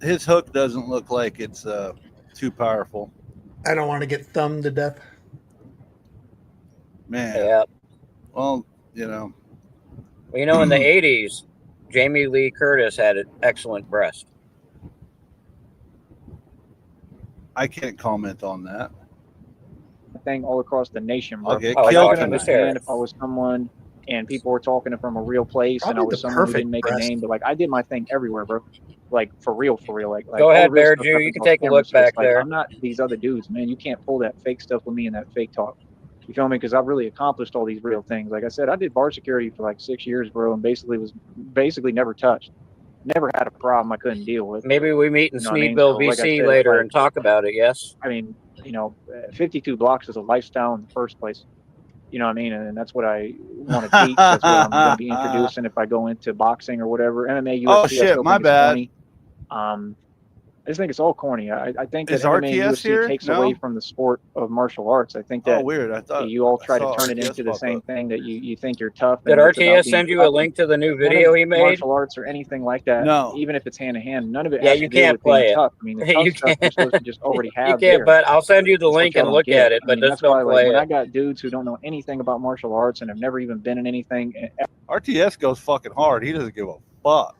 His hook doesn't look like it's too powerful. I don't want to get thumbed to death. Man. Yeah. Well, you know. Well, you know, in the 80s, Jamie Lee Curtis had an excellent breast. I can't comment on that. Thing all across the nation, bro. Okay, I kill can him. understand if I was someone and people were talking from a real place, Probably and I was the someone who perfect didn't make a breast. name, but like I did my thing everywhere, bro. Like for real. Like Go all ahead, the real Bear stuff Jew. happens You can off take a camera, look so it's back like, there. I'm not these other dudes, man. You can't pull that fake stuff with me and that fake talk. You feel me? Because I've really accomplished all these real things. Like I said, I did bar security for like 6 years, bro, and basically never touched. Never had a problem I couldn't deal with. Maybe we meet in You know what I mean? Sneedville, So, like I BC said, later like, and talk about it, yes? I mean, 52 blocks is a lifestyle in the first place. You know what I mean? And that's what I want to teach. That's what I'm going to be introducing if I go into boxing or whatever. MMA, UFC, Oh, I shit, still my think it's bad. corny. I just think it's all corny. I think that Is MMA and RTS UFC here? takes No? away from the sport of martial arts. I think that weird. I thought you all I try to saw turn it RTS into the pop same up. thing that you think you're tough. Did And it's about RTS being send you a tough. link to the new None video of he made? martial arts or anything like that. No. Even if it's hand to hand, none of it Yeah, has you to deal can't with being play it. tough. I mean, the tough You stuff you're can't. supposed to just already You have can't, there. but I'll send you the That's what link y'all and don't look get. at it, I but mean, just that's why, don't like, play when I it. got dudes who don't know anything about martial arts and have never even been in anything, RTS goes fucking hard. He doesn't give a fuck.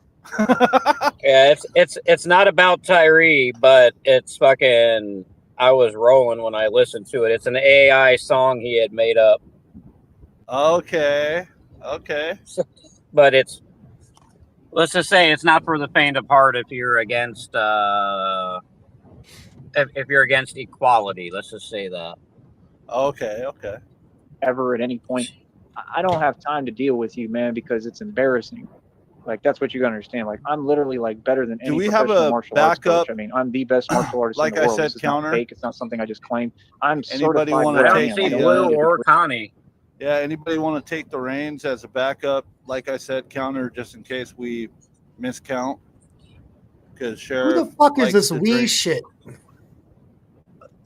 Yeah, it's not about Tyree, but it's fucking. I was rolling when I listened to it. It's an AI song he had made up. Okay. But it's, let's just say it's not for the faint of heart if you're against if you're against equality. Let's just say that. Okay. ever at any point, I don't have time to deal with you, man, because it's embarrassing. Like, that's what you gotta understand. Like, I'm literally like better than Do any we have professional a martial arts backup? coach. I mean, I'm the best martial artist Like in the I world. said, This is counter? not fake. It's not something I just claim. I'm Anybody certified wanna where I I don't take am. see I the, don't Blue need or to- Connie. Yeah, anybody want to take the reins as a backup? Like I said, counter just in case we miscount. Because Who Sheriff. the fuck is likes this to wee drink. shit?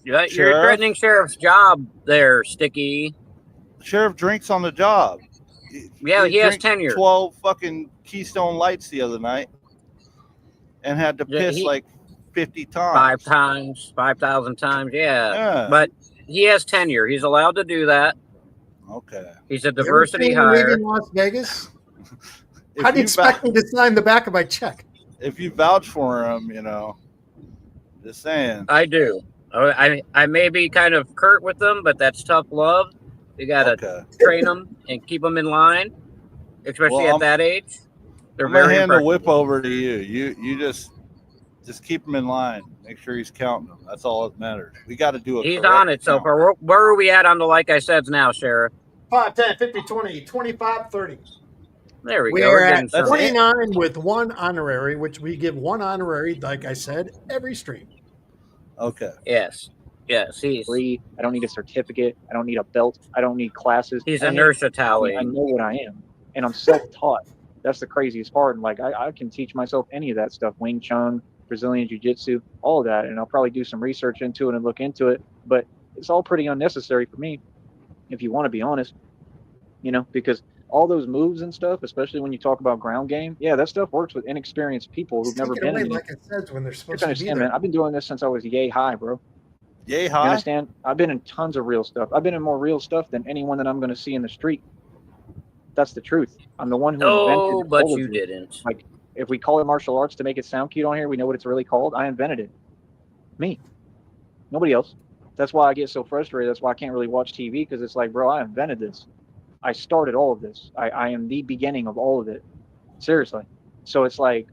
You're Sheriff? threatening Sheriff's job there, Sticky. Sheriff drinks on the job. Yeah, he has drank tenure. 12 fucking Keystone Lights the other night and had to Yeah, piss like 50 times. 5,000 times, yeah. Yeah. But he has tenure. He's allowed to do that. Okay. He's a You ever diversity seen me hire. leaving Las Vegas? If How do you you expect me to sign the back of my check? If you vouch for him, just saying. I do. I may be kind of curt with them, but that's tough love. You got to Okay. train them and keep them in line, especially Well, at that age. They're I'm gonna very hand the impressionable. whip over to you. You just keep him in line. Make sure he's counting them. That's all that matters. We got to do a He's correct on it so count. far. Where are we at on the like I said's now, Sheriff? 5, 10, 50, 20, 25, 30. There we go. We're We're at getting some. 29 with one honorary, which we give one honorary, like I said, every stream. Okay. Yes. He's free. I don't need a certificate. I don't need a belt. I don't need classes. He's I a mean, nurse I Italian. know what I am, and I'm self-taught. That's the craziest part. And like, I can teach myself any of that stuff: Wing Chun, Brazilian Jiu-Jitsu, all of that. And I'll probably do some research into it and look into it. But it's all pretty unnecessary for me, if you want to be honest. Because all those moves and stuff, especially when you talk about ground game, yeah, that stuff works with inexperienced people who've never Take it been away, in it. like I said, when they're You supposed to be understand, there. man. I've been doing this since I was yay high, bro. Yay You high. understand? I've been in tons of real stuff. I've been in more real stuff than anyone that I'm going to see in the street. That's the truth. I'm the one who Oh, invented but all of you it. didn't. Like, if we call it martial arts to make it sound cute on here, we know what it's really called. I invented it. Me. Nobody else. That's why I get so frustrated. That's why I can't really watch TV, because it's like, bro, I invented this. I started all of this. I am the beginning of all of it. Seriously. So it's like,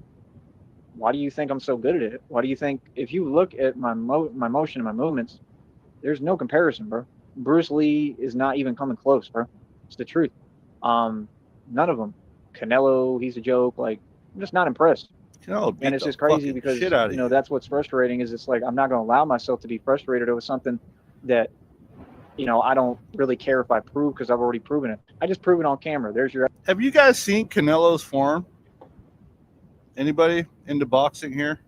why do you think I'm so good at it? Why do you think, if you look at my motion and my movements, there's no comparison, bro. Bruce Lee is not even coming close, bro. It's the truth. None of them Canelo, he's a joke. Like, I'm just not impressed. Canelo beat And it's the just crazy fucking because, shit out of you know, you. that's what's frustrating is it's like, I'm not going to allow myself to be frustrated over something that, you know, I don't really care if I prove because I've already proven it. I just prove it on camera. There's your. Have you guys seen Canelo's form? Anybody into boxing here?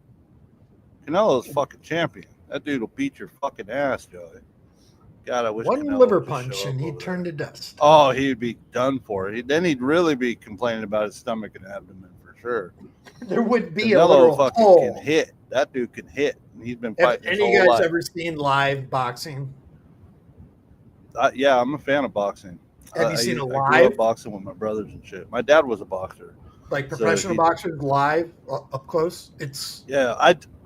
Canelo's fucking champion. That dude will beat your fucking ass, Joey. God, I wish One Canelo liver would just punch show and up he'd over turn there. to dust. Oh, he'd be done for. Then he'd really be complaining about his stomach and abdomen for sure. There would be a Canelo literal fucking hole. can hit. That dude can hit. And he's been Have fighting his any whole guys life. ever seen live boxing? Yeah, I'm a fan of boxing. Have you seen a I grew live? up boxing with my brothers and shit. My dad was a boxer. Like professional boxers live up close? It's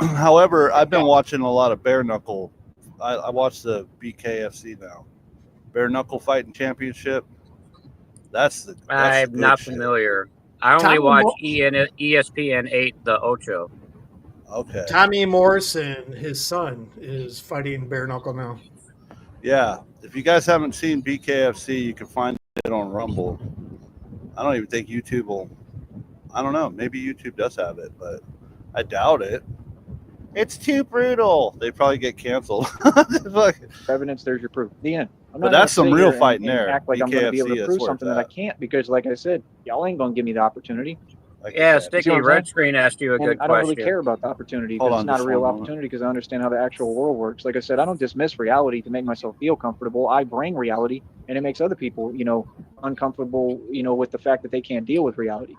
However, I've been watching a lot of bare knuckle. I watch the BKFC now. Bare knuckle fighting championship. That's the I'm not shit. familiar. I only watch ESPN 8, the Ocho. Okay. Tommy Morrison, his son, is fighting bare knuckle now. Yeah. If you guys haven't seen BKFC, you can find it on Rumble. I don't even think YouTube will. I don't know. Maybe YouTube does have it, but I doubt it. It's too brutal. They probably get canceled. Evidence, there's your proof. The end. But that's some real fighting there. Act like I'm going to be able to BKFC, prove that's where something it's that I at. can't because, like I said, y'all ain't going to give me the opportunity. Like Yeah, You see Sticky what I'm Red saying? Screen asked you a And good I don't question. really care about the opportunity Hold because on it's not a just real one moment. opportunity because I understand how the actual world works. Like I said, I don't dismiss reality to make myself feel comfortable. I bring reality, and it makes other people, you know, uncomfortable, you know, with the fact that they can't deal with reality.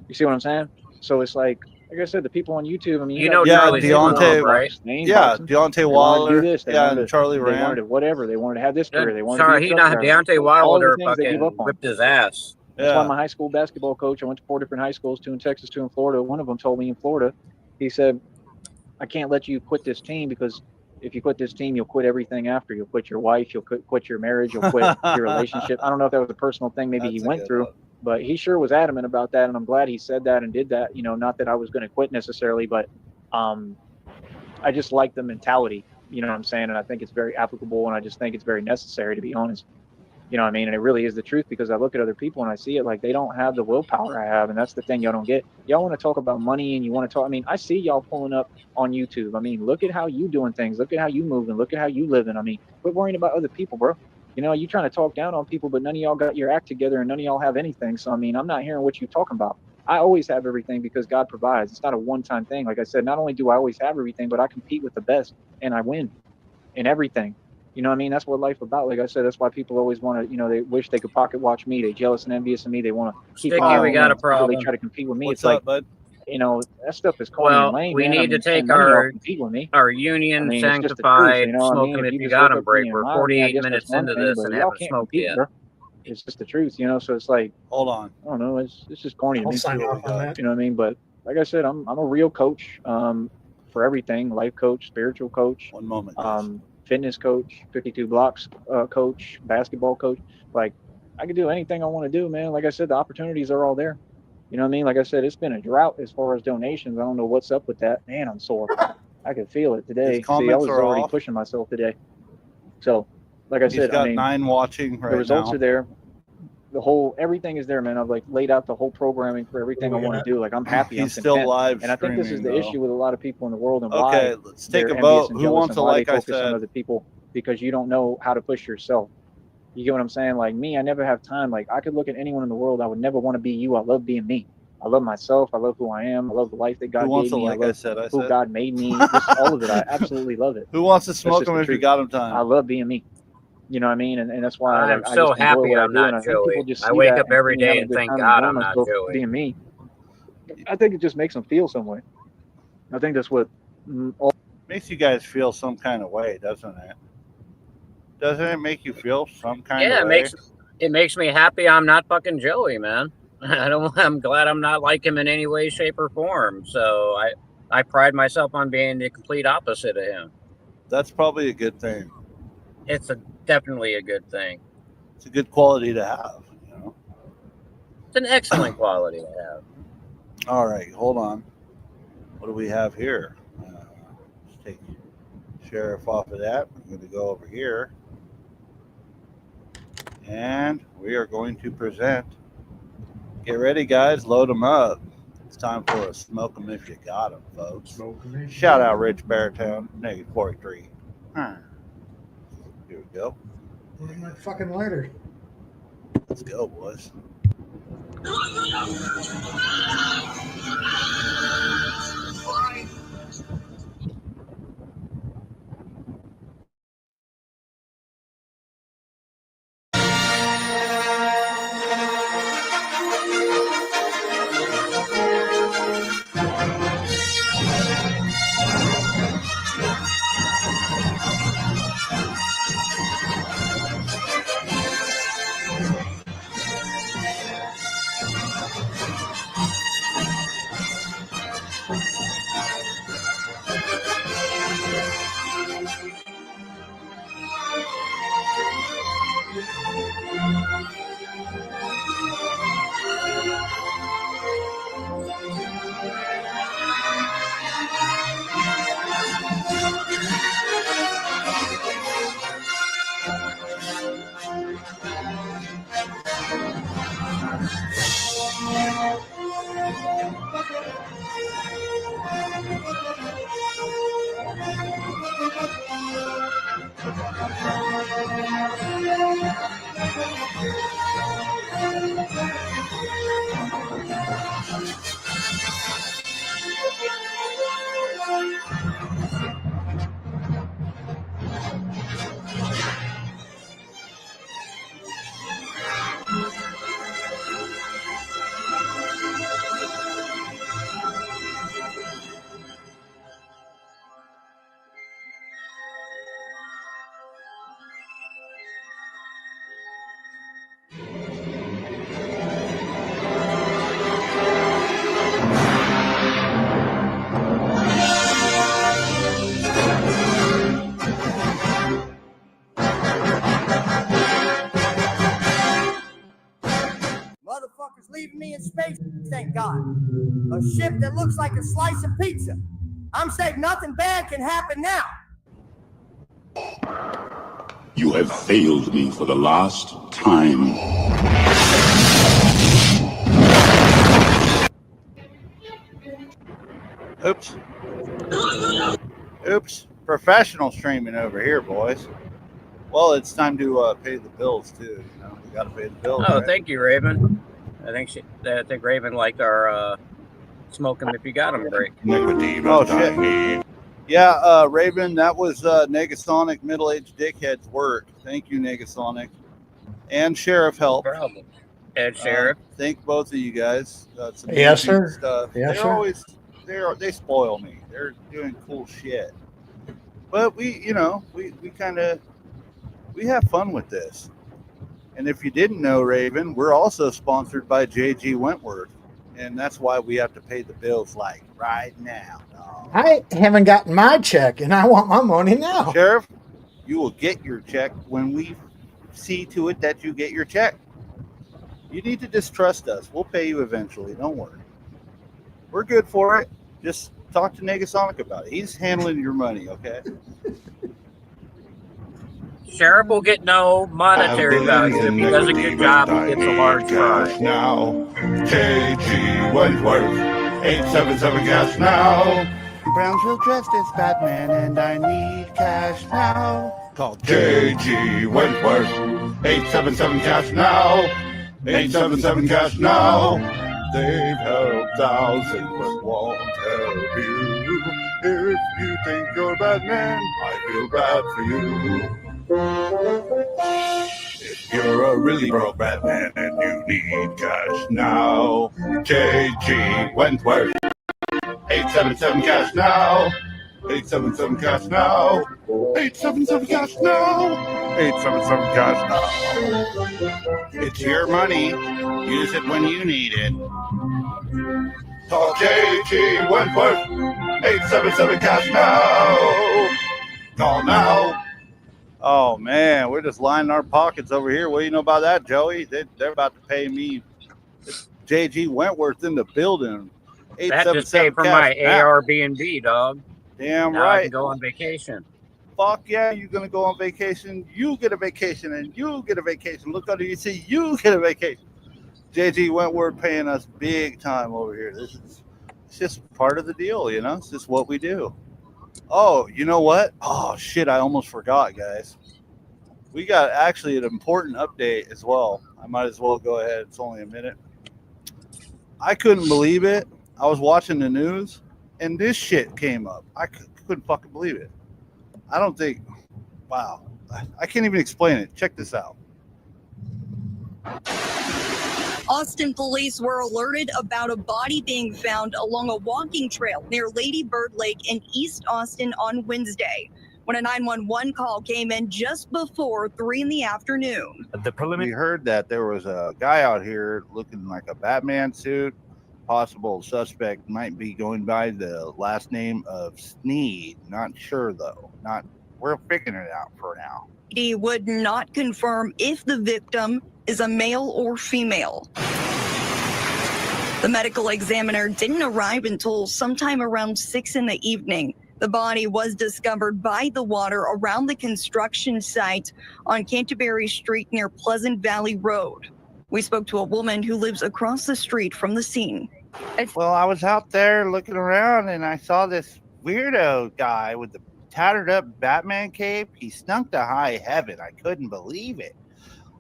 You see what I'm saying? So it's like I said, the people on YouTube. I mean, You know Yeah, Charlie Delusional, right? Deontay Wilder. And Charlie They Rand. wanted whatever. They wanted to have this career. They wanted to Sorry, be a he truck not driver. Deontay All of the Wilder things they give up fucking on. whipped his ass. That's why my high school basketball coach, I went to 4 different high schools, 2 in Texas, 2 in Florida. One of them told me in Florida, he said, I can't let you quit this team because if you quit this team, you'll quit everything after. You'll quit your wife, you'll quit your marriage, you'll quit your relationship. I don't know if that was a personal thing maybe he went through, but he sure was adamant about that. And I'm glad he said that and did that. You know, not that I was going to quit necessarily, but I just like the mentality, you know what I'm saying? And I think it's very applicable and I just think it's very necessary, to be honest. You know what I mean? And it really is the truth because I look at other people and I see it like they don't have the willpower I have. And that's the thing y'all don't get. Y'all want to talk about money and you want to talk. I mean, I see y'all pulling up on YouTube. I mean, look at how you doing things. Look at how you moving. Look at how you living. I mean, quit worrying about other people, bro. You know, you trying to talk down on people, but none of y'all got your act together and none of y'all have anything. So, I mean, I'm not hearing what you're talking about. I always have everything because God provides. It's not a one-time thing. Like I said, not only do I always have everything, but I compete with the best and I win in everything. You know what I mean? That's what life about. Like I said, that's why people always want to, you know, they wish they could pocket watch me. They jealous and envious of me. They want to keep Sticky, we got a really problem. try to compete with me. What's it's like, up, bud? you know, that stuff is corny and Well, lame, we man. need I mean, to take none of y'all our compete with me. union I mean, it's just the truth, sanctified you know what I smoke mean? them if you just got woke them up break. being We're admire me, I 48 guess minutes that's one into thing, this but and y'all haven't can't smoked compete, yet. bro. It's just the truth, you know. So it's like, Hold on. I don't know. It's just corny to I'll me. sign off on that. You know what I mean? But like I said, I'm a real coach for everything: life coach, spiritual coach, One moment. fitness coach, 52 blocks coach, basketball coach. Like I can do anything I want to do, man. Like I said, the opportunities are all there. You know what I mean? Like I said, it's been a drought as far as donations. I don't know what's up with that. Man, I'm sore. I can feel it today. His See, I comments was are already off. pushing myself today. So, like I He's said, got I mean, 9 watching right now. the results are there. Everything is there, man. I've like laid out the whole programming for everything I want to do. Like I'm happy. He's I'm still content. live And I think this is the streaming, though. issue with a lot of people in the world and Okay, why let's take they're a envious vote. and Who jealous wants and to, why like they I focus on said, other people because you don't know how to push yourself. You get what I'm saying? Like me, I never have time. Like I could look at anyone in the world. I would never want to be you. I love being me. I love myself. I love who I am. I love the life that God who wants gave to, me. like I said, who God made me. Just all of it. I absolutely love it. Who wants to That's smoke just him the if you truth. got him time? I love being me. You know what I mean? And that's why I'm like I so just enjoy happy what I I'm do. And not I think people Joey. just I see wake that up and every see me day having a and good thank time God enjoying I'm not myself Joey. being me. I think it just makes them feel some way. I think that's what Makes you guys feel some kind of way, doesn't it? Doesn't it make you feel some kind Yeah, of way? it makes me happy I'm not fucking Joey, man. I'm glad I'm not like him in any way, shape, or form. So I pride myself on being the complete opposite of him. That's probably a good thing. It's definitely a good thing. It's a good quality to have, you know. It's an excellent quality to have. All right, hold on. What do we have here? Let's take Sheriff off of that. I'm going to go over here. And we are going to present Get ready, guys. Load them up. It's time for a smoke 'em if you got 'em, folks. Shout out Rich Beartown, -43. Here we go. Where's my fucking lighter? Let's go, boys. Motherfuckers leaving me in space, thank God. A ship that looks like a slice of pizza. I'm saying nothing bad can happen now. You have failed me for the last time. Oops. Oops. Professional streaming over here, boys. Well, it's time to pay the bills, too. You know, we got to pay the bills. Oh, right? thank you, Raven. I think Raven liked our smoke 'em if you got 'em break. Oh, shit. Yeah, Raven, that was Negasonic middle-aged dickhead's work. Thank you, Negasonic. And Sheriff helped. No problem. And Sheriff. Thank both of you guys. Some Yes, amazing sir. Stuff. Yes, They're sir. always they spoil me. They're doing cool shit. But we have fun with this. And if you didn't know, Raven, we're also sponsored by JG Wentworth. And that's why we have to pay the bills like right now. I haven't gotten my check, and I want my money now. Sheriff, you will get your check when we see to it that you get your check. You need to distrust us. We'll pay you eventually. Don't worry. We're good for it. Just talk to Negasonic about it. He's handling your money, okay? Sheriff will get no monetary value. If he does a good job, he gets a large prize. Now, JG Wentworth, 877 cash now. Brownsville dressed as Batman, and I need cash now. Call JG Wentworth, 877 cash now. 877 cash now. They've helped thousands but won't help you. If you think you're a bad man, I feel bad for you. If you're a really broke bad man and you need cash now, JG Wentworth, 877 cash now. 877 cash now. 877 cash now. 877 cash now. It's your money. Use it when you need it. Call JG Wentworth, 877 cash now. Call now. Oh, man, we're just lining our pockets over here. What do you know about that, Joey? They're about to pay me. JG Wentworth in the building. That just paid for my Airbnb, dog. Damn now right. I can go on vacation. Fuck yeah, you're going to go on vacation. You get a vacation, and you get a vacation. Look under you, see, you get a vacation. JG Wentworth paying us big time over here. It's just part of the deal, you know? It's just what we do. Oh, you know what? Oh, shit, I almost forgot, guys. We got actually an important update as well. I might as well go ahead. It's only a minute. I couldn't believe it. I was watching the news, and this shit came up. I couldn't fucking believe it. I don't think... Wow. I can't even explain it. Check this out. Austin police were alerted about a body being found along a walking trail near Lady Bird Lake in East Austin on Wednesday, when a 911 call came in just before 3 in the afternoon. We heard that there was a guy out here looking like a Batman suit. Possible suspect might be going by the last name of Sneed. Not sure, though. We're figuring it out for now. He would not confirm if the victim is a male or female. The medical examiner didn't arrive until sometime around 6 in the evening. The body was discovered by the water around the construction site on Canterbury Street near Pleasant Valley Road. We spoke to a woman who lives across the street from the scene. Well, I was out there looking around and I saw this weirdo guy with the tattered up Batman cape. He stunk to high heaven. I couldn't believe it.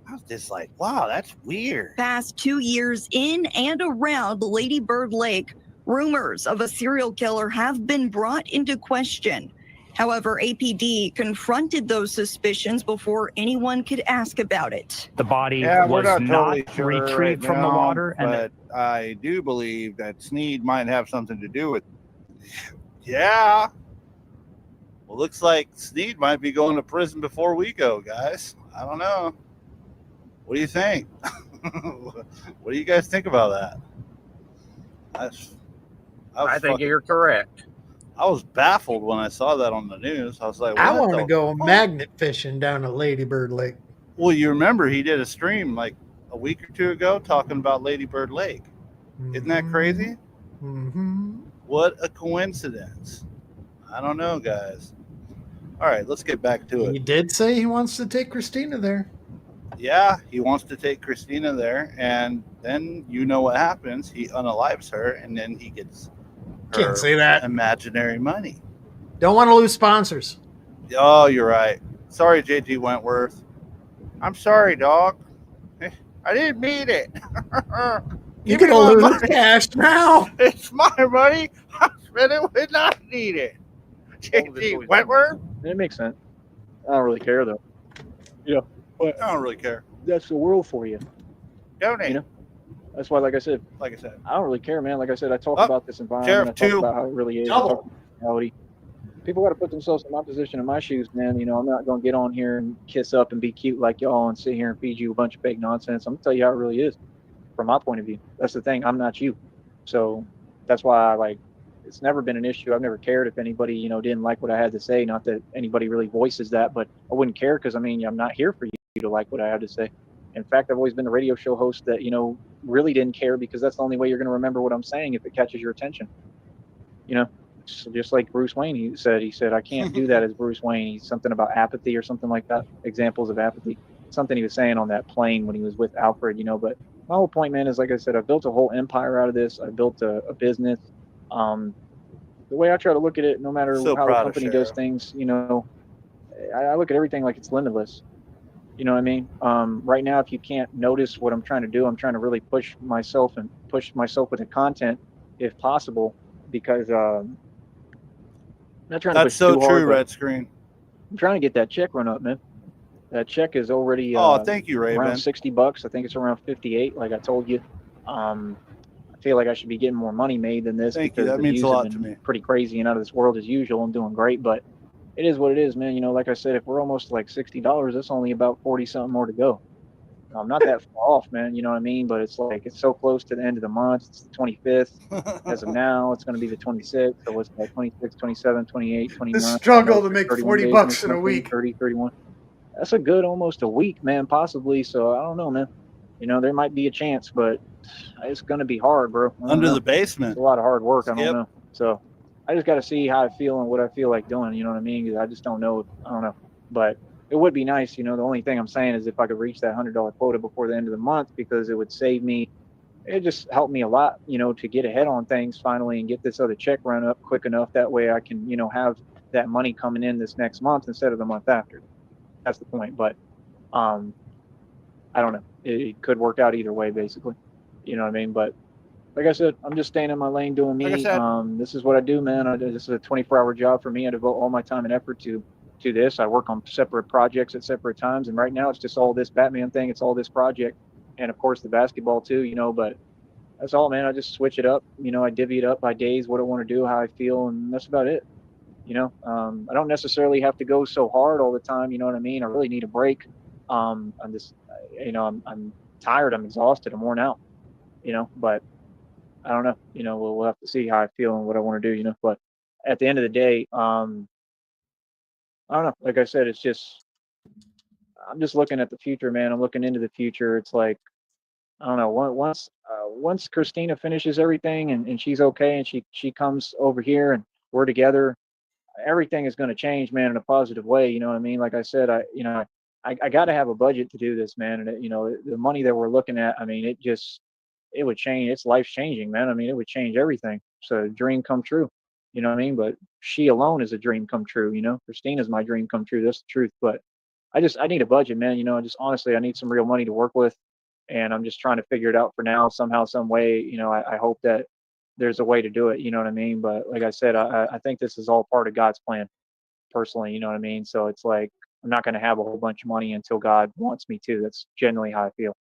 I was just like, wow, that's weird. Past 2 years in and around Lady Bird Lake, rumors of a serial killer have been brought into question. However, APD confronted those suspicions before anyone could ask about it. The body was not totally sure retrieved right from the now, water. But I do believe that Sneed might have something to do with it. Yeah. Well, looks like Sneed might be going to prison before we go, guys. I don't know. What do you think? What do you guys think about that? I think you're correct. I was baffled when I saw that on the news. I was like, I what want to the go fuck? magnet fishing down to Lady Bird Lake. Well, you remember he did a stream like a week or two ago talking about Lady Bird Lake. Isn't that crazy? Mm-hmm. What a coincidence. I don't know, guys. All right, let's get back to it. He did say he wants to take Christina there. Yeah, he wants to take Christina there, and then you know what happens. He unalives her, and then he gets her Can't say that. imaginary money. Don't want to lose sponsors. Oh, you're right. Sorry, JG Wentworth. I'm sorry, dog. I didn't mean it. You can lose cash now. It's my money. I spent it when I need it. JG Wentworth? It makes sense. I don't really care, though. Yeah. But I don't really care. That's the world for you. Donate. You know? That's why, like I said, I don't really care, man. Like I said, I talk about this environment. I talk about how it really is. I talk about reality. People got to put themselves in my position, in my shoes, man. You know, I'm not going to get on here and kiss up and be cute like y'all and sit here and feed you a bunch of fake nonsense. I'm going to tell you how it really is from my point of view. That's the thing. I'm not you. So that's why it's never been an issue. I've never cared if anybody, you know, didn't like what I had to say. Not that anybody really voices that, but I wouldn't care because, I mean, I'm not here for you to like what I have to say. In fact, I've always been a radio show host that, you know, really didn't care because that's the only way you're going to remember what I'm saying if it catches your attention. You know, just like Bruce Wayne, he said, I can't do that as Bruce Wayne. He's something about apathy or something like that. Examples of apathy. Something he was saying on that plane when he was with Alfred, you know. But my whole point, man, is like I said, I built a whole empire out of this. I built a business. The way I try to look at it, no matter how the company does things, you know, I look at everything like it's limitless. You know what I mean? Right now, if you can't notice what I'm trying to do, I'm trying to really push myself with the content, if possible, because I'm not trying to push too hard. That's so true, Red Screen. I'm trying to get that check run up, man. That check is already thank you, Ray, around man. $60. I think it's around 58, like I told you. I feel like I should be getting more money made than this. Thank you. Because That means a lot to me. Pretty crazy and out of this world as usual. I'm doing great, but it is what it is, man. You know, like I said, if we're almost like $60, that's only about 40 something more to go. I'm not that far off, man. You know what I mean? But it's like, it's so close to the end of the month. It's the 25th. As of now, it's going to be the 26th. So it's like 26, 27, 28, 29. The struggle to make $40 in a week. 30, 31. That's a good almost a week, man, possibly. So I don't know, man. You know, there might be a chance, but it's going to be hard, bro. Under the basement. It's a lot of hard work. I don't know. So I just got to see how I feel and what I feel like doing. You know what I mean? 'Cause I just don't know. I don't know. But it would be nice. You know, the only thing I'm saying is if I could reach that $100 quota before the end of the month, because it would save me it just helped me a lot, to get ahead on things finally and get this other check run up quick enough. That way I can, have that money coming in this next month instead of the month after. That's the point. But I don't know. It could work out either way, basically. You know what I mean? But like I said, I'm just staying in my lane doing me. This is what I do, man. This is a 24-hour job for me. I devote all my time and effort to this. I work on separate projects at separate times, and right now it's just all this Batman thing. It's all this project, and of course the basketball too. But that's all, man. I just switch it up. I divvy it up by days, what I want to do, how I feel, and that's about it. I don't necessarily have to go so hard all the time. You know what I mean? I really need a break. I'm just, I'm tired. I'm exhausted. I'm worn out. But I don't know. We'll have to see how I feel and what I want to do. But at the end of the day, I don't know. Like I said, it's just I'm just looking at the future, man. I'm looking into the future. It's like I don't know. Once Christina finishes everything and she's okay and she comes over here and we're together, everything is going to change, man, in a positive way. You know what I mean? Like I said, I got to have a budget to do this, man. And the money that we're looking at, I mean, it would change. It's life changing, man. I mean, it would change everything. So dream come true. You know what I mean? But she alone is a dream come true. Christina's my dream come true. That's the truth. But I need a budget, man. Honestly, I need some real money to work with. And I'm just trying to figure it out for now, somehow, some way. I hope that there's a way to do it. You know what I mean? But like I said, I think this is all part of God's plan, personally. You know what I mean? So it's like I'm not going to have a whole bunch of money until God wants me to. That's generally how I feel.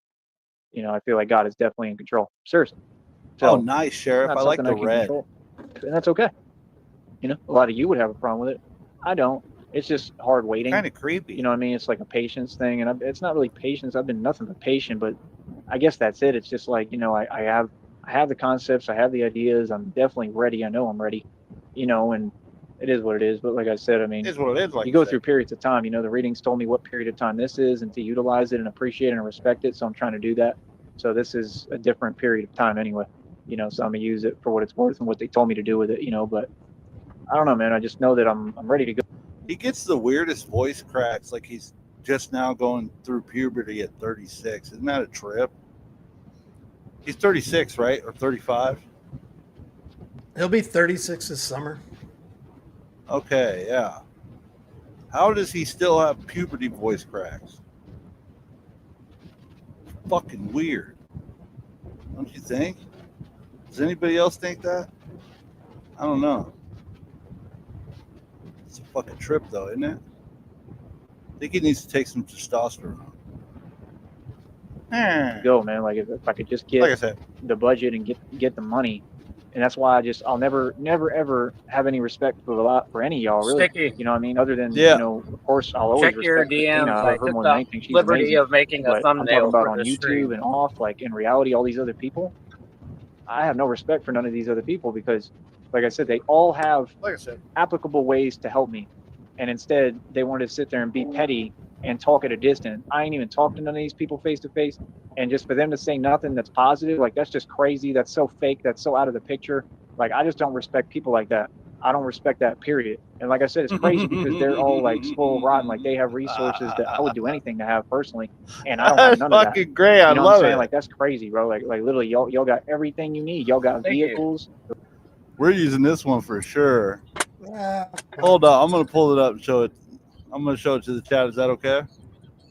I feel like God is definitely in control. Seriously. So, nice, Sheriff. I like the red. Control, and that's okay. A lot of you would have a problem with it. I don't. It's just hard waiting. Kind of creepy. You know what I mean? It's like a patience thing, and it's not really patience. I've been nothing but patient, but I guess that's it. It's just like I have the concepts, I have the ideas. I'm definitely ready. I know I'm ready. And it is what it is. But like I said, I mean, it is what it is. Like you go through periods of time. The readings told me what period of time this is, and to utilize it and appreciate it and respect it. So I'm trying to do that. So this is a different period of time anyway. So I'm gonna use it for what it's worth and what they told me to do with it. But I don't know, man. I just know that I'm ready to go. He gets the weirdest voice cracks, like he's just now going through puberty at 36. Isn't that a trip? He's 36, right? Or 35? He'll be 36 this summer. Okay, yeah. How does he still have puberty voice cracks? Fucking weird. Don't you think? Does anybody else think that? I don't know. It's a fucking trip, though, isn't it? I think he needs to take some testosterone. Go, man. Like if I could just get like I said, the budget and get the money, and that's why I'll never ever have any respect for any of y'all, really. Sticky. You know what I mean? Other than of course I'll always check your respect DMs. Christina. I love her more than anything. She's liberty amazing. of making a But I'm thumbnail talking about for on the YouTube stream. and off. Like in reality, all these other people, I have no respect for none of these other people because, like I said, they all have applicable ways to help me, and instead they wanted to sit there and be petty and talk at a distance. I ain't even talked to none of these people face to face, and just for them to say nothing that's positive, like that's just crazy. That's so fake. That's so out of the picture. Like I just don't respect people like that. I don't respect that, period. And like I said, it's crazy because they're all like spoiled rotten. Like they have resources that I would do anything to have personally, and I don't have none of that. fucking great. I You know love what I'm saying? it. Like that's crazy, bro. Like literally, y'all got everything you need. Y'all got vehicles. We're using this one for sure. Hold on, I'm gonna pull it up and show it. I'm gonna show it to the chat. Is that okay?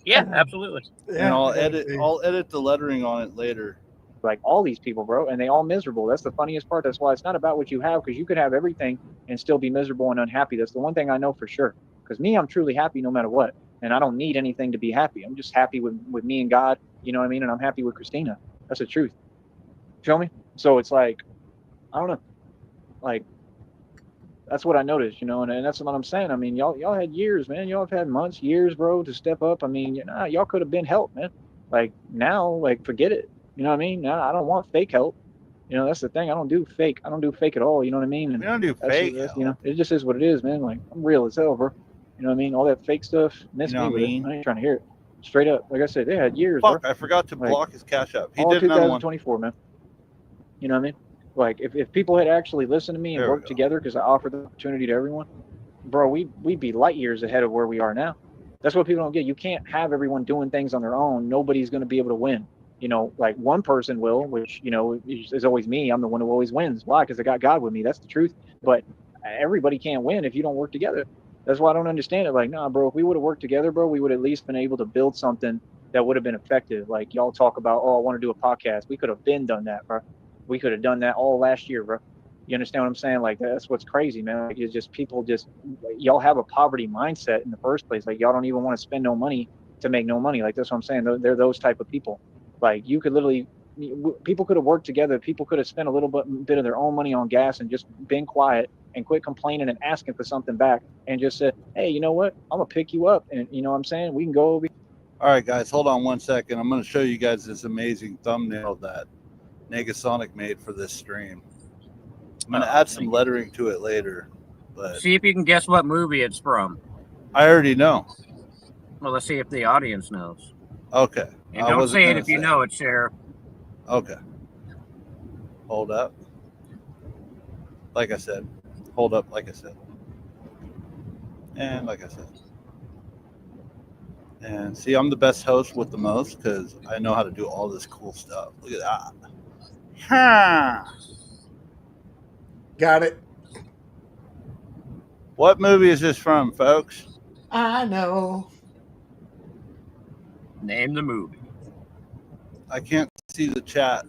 Yeah, absolutely. And I'll edit the lettering on it later. Like all these people, bro, and they all miserable. That's the funniest part. That's why it's not about what you have, because you could have everything and still be miserable and unhappy. That's the one thing I know for sure. Because me, I'm truly happy no matter what, and I don't need anything to be happy. I'm just happy with me and God. You know what I mean? And I'm happy with Christina. That's the truth. Feel me? So it's like, I don't know, like that's what I noticed, and that's what I'm saying. I mean, y'all had years, man. Y'all have had months, years, bro, to step up. I mean, y'all could have been helped, man. Like now, like forget it. You know what I mean? Now I don't want fake help. That's the thing. I don't do fake. I don't do fake at all. You know what I mean? And we don't do fake. It just is what it is, man. Like I'm real as hell, bro. You know what I mean? All that fake stuff. Miss me with it. I ain't trying to hear it. Straight up. Like I said, they had years. Fuck, bro. I forgot to block his cash up. He all did another one. 2024, man. You know what I mean? Like if people had actually listened to me and worked together, because I offered the opportunity to everyone, bro, we'd be light years ahead of where we are now. That's what people don't get. You can't have everyone doing things on their own. Nobody's going to be able to win. like one person will, which, is always me. I'm the one who always wins. Why? Because I got God with me. That's the truth. But everybody can't win if you don't work together. That's why I don't understand it. Like, nah, bro, if we would have worked together, bro, we would at least been able to build something that would have been effective. Like y'all talk about, oh, I want to do a podcast. We could have been done that, bro. We could have done that all last year, bro. You understand what I'm saying? Like, that's what's crazy, man. Like, it's just y'all have a poverty mindset in the first place. Like, y'all don't even want to spend no money to make no money. Like, that's what I'm saying. They're those type of people. Like, you could literally, people could have worked together. People could have spent a little bit of their own money on gas and just been quiet and quit complaining and asking for something back and just said, hey, you know what? I'm going to pick you up. And you know what I'm saying? We can go over. All right, guys, hold on 1 second. I'm going to show you guys this amazing thumbnail that Negasonic made for this stream. I'm going to add some lettering to it later. But see if you can guess what movie it's from. I already know. Well, let's see if the audience knows. Okay. And don't say it if you know it, Sheriff. Okay. Hold up. Like I said. Hold up, like I said. And like I said. And see, I'm the best host with the most because I know how to do all this cool stuff. Look at that. Huh. Got it. What movie is this from, folks? I know. Name the movie. I can't see the chat,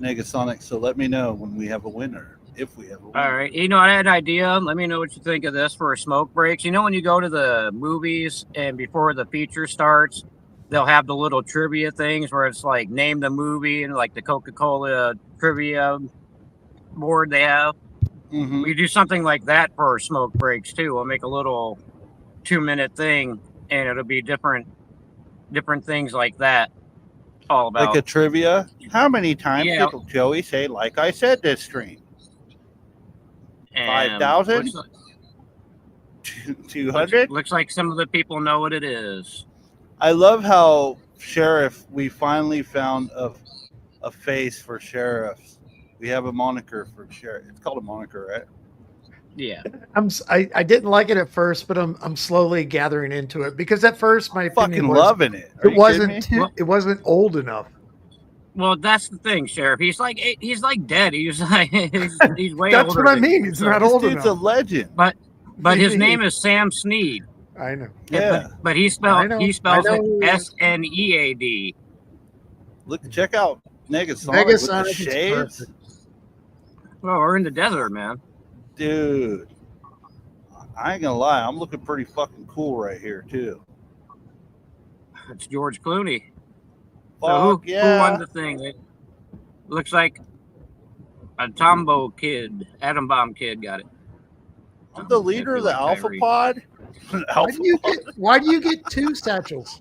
Negasonic, so let me know when we have a winner. If we have a winner. All right. I had an idea. Let me know what you think of this for smoke breaks. When you go to the movies and before the feature starts, they'll have the little trivia things where it's like name the movie and like the Coca-Cola trivia board they have. Mm-hmm. We do something like that for smoke breaks too. We'll make a little 2-minute thing and it'll be different things like that. All about like a trivia. How many times Yeah. did Joey say like I said this stream? 5,000? 200? Looks like some of the people know what it is. I love how Sheriff, we finally found a face for sheriffs. We have a moniker for sheriff. It's called a moniker, right? Yeah. I didn't like it at first, but I'm slowly gathering into it because at first my opinion Fucking was loving it. Are it you wasn't kidding me? it wasn't old enough. Well, that's the thing, Sheriff. He's like dead. He's like he's way That's older. what I than mean. you, It's so- not This old dude's enough. a legend. But his name is Sam Sneed. I know. Yeah. But he I spells know. it I know. SNEAD. Look, check out Negasonic with Negasonic the is shades. perfect. Well, we're in the desert, man. Dude. I ain't gonna lie, I'm looking pretty fucking cool right here too. It's George Clooney. Fuck So who yeah. won the thing? It looks like a Tombo kid, Atom Bomb kid got it. I'm the leader of the Like Alpha Tyree. Pod. Why do you get two satchels?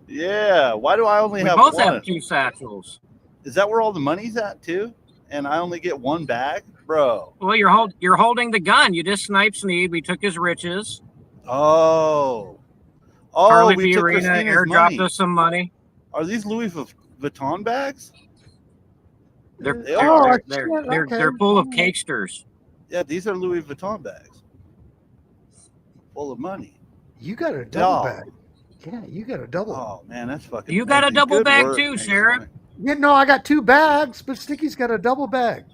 Yeah. Why do I only We have both one? have 2 satchels. Is that where all the money's at too? And I only get one bag, bro. Well, you're holding the gun. You just sniped Sneed. We took his riches. Oh, Harley we took Fiorina Christina's airdropped money. us some money. Are these Louis Vuitton bags? They're They are. they're full of cakesters. Yeah, these are Louis Vuitton bags. Full of money. You got a double Yeah. bag. Yeah, you got a double. Oh man, that's fucking. You got a amazing. double Good bag work, too, Negasonic. Sheriff. Yeah, no, I got 2 bags, but Sticky's got a double bag.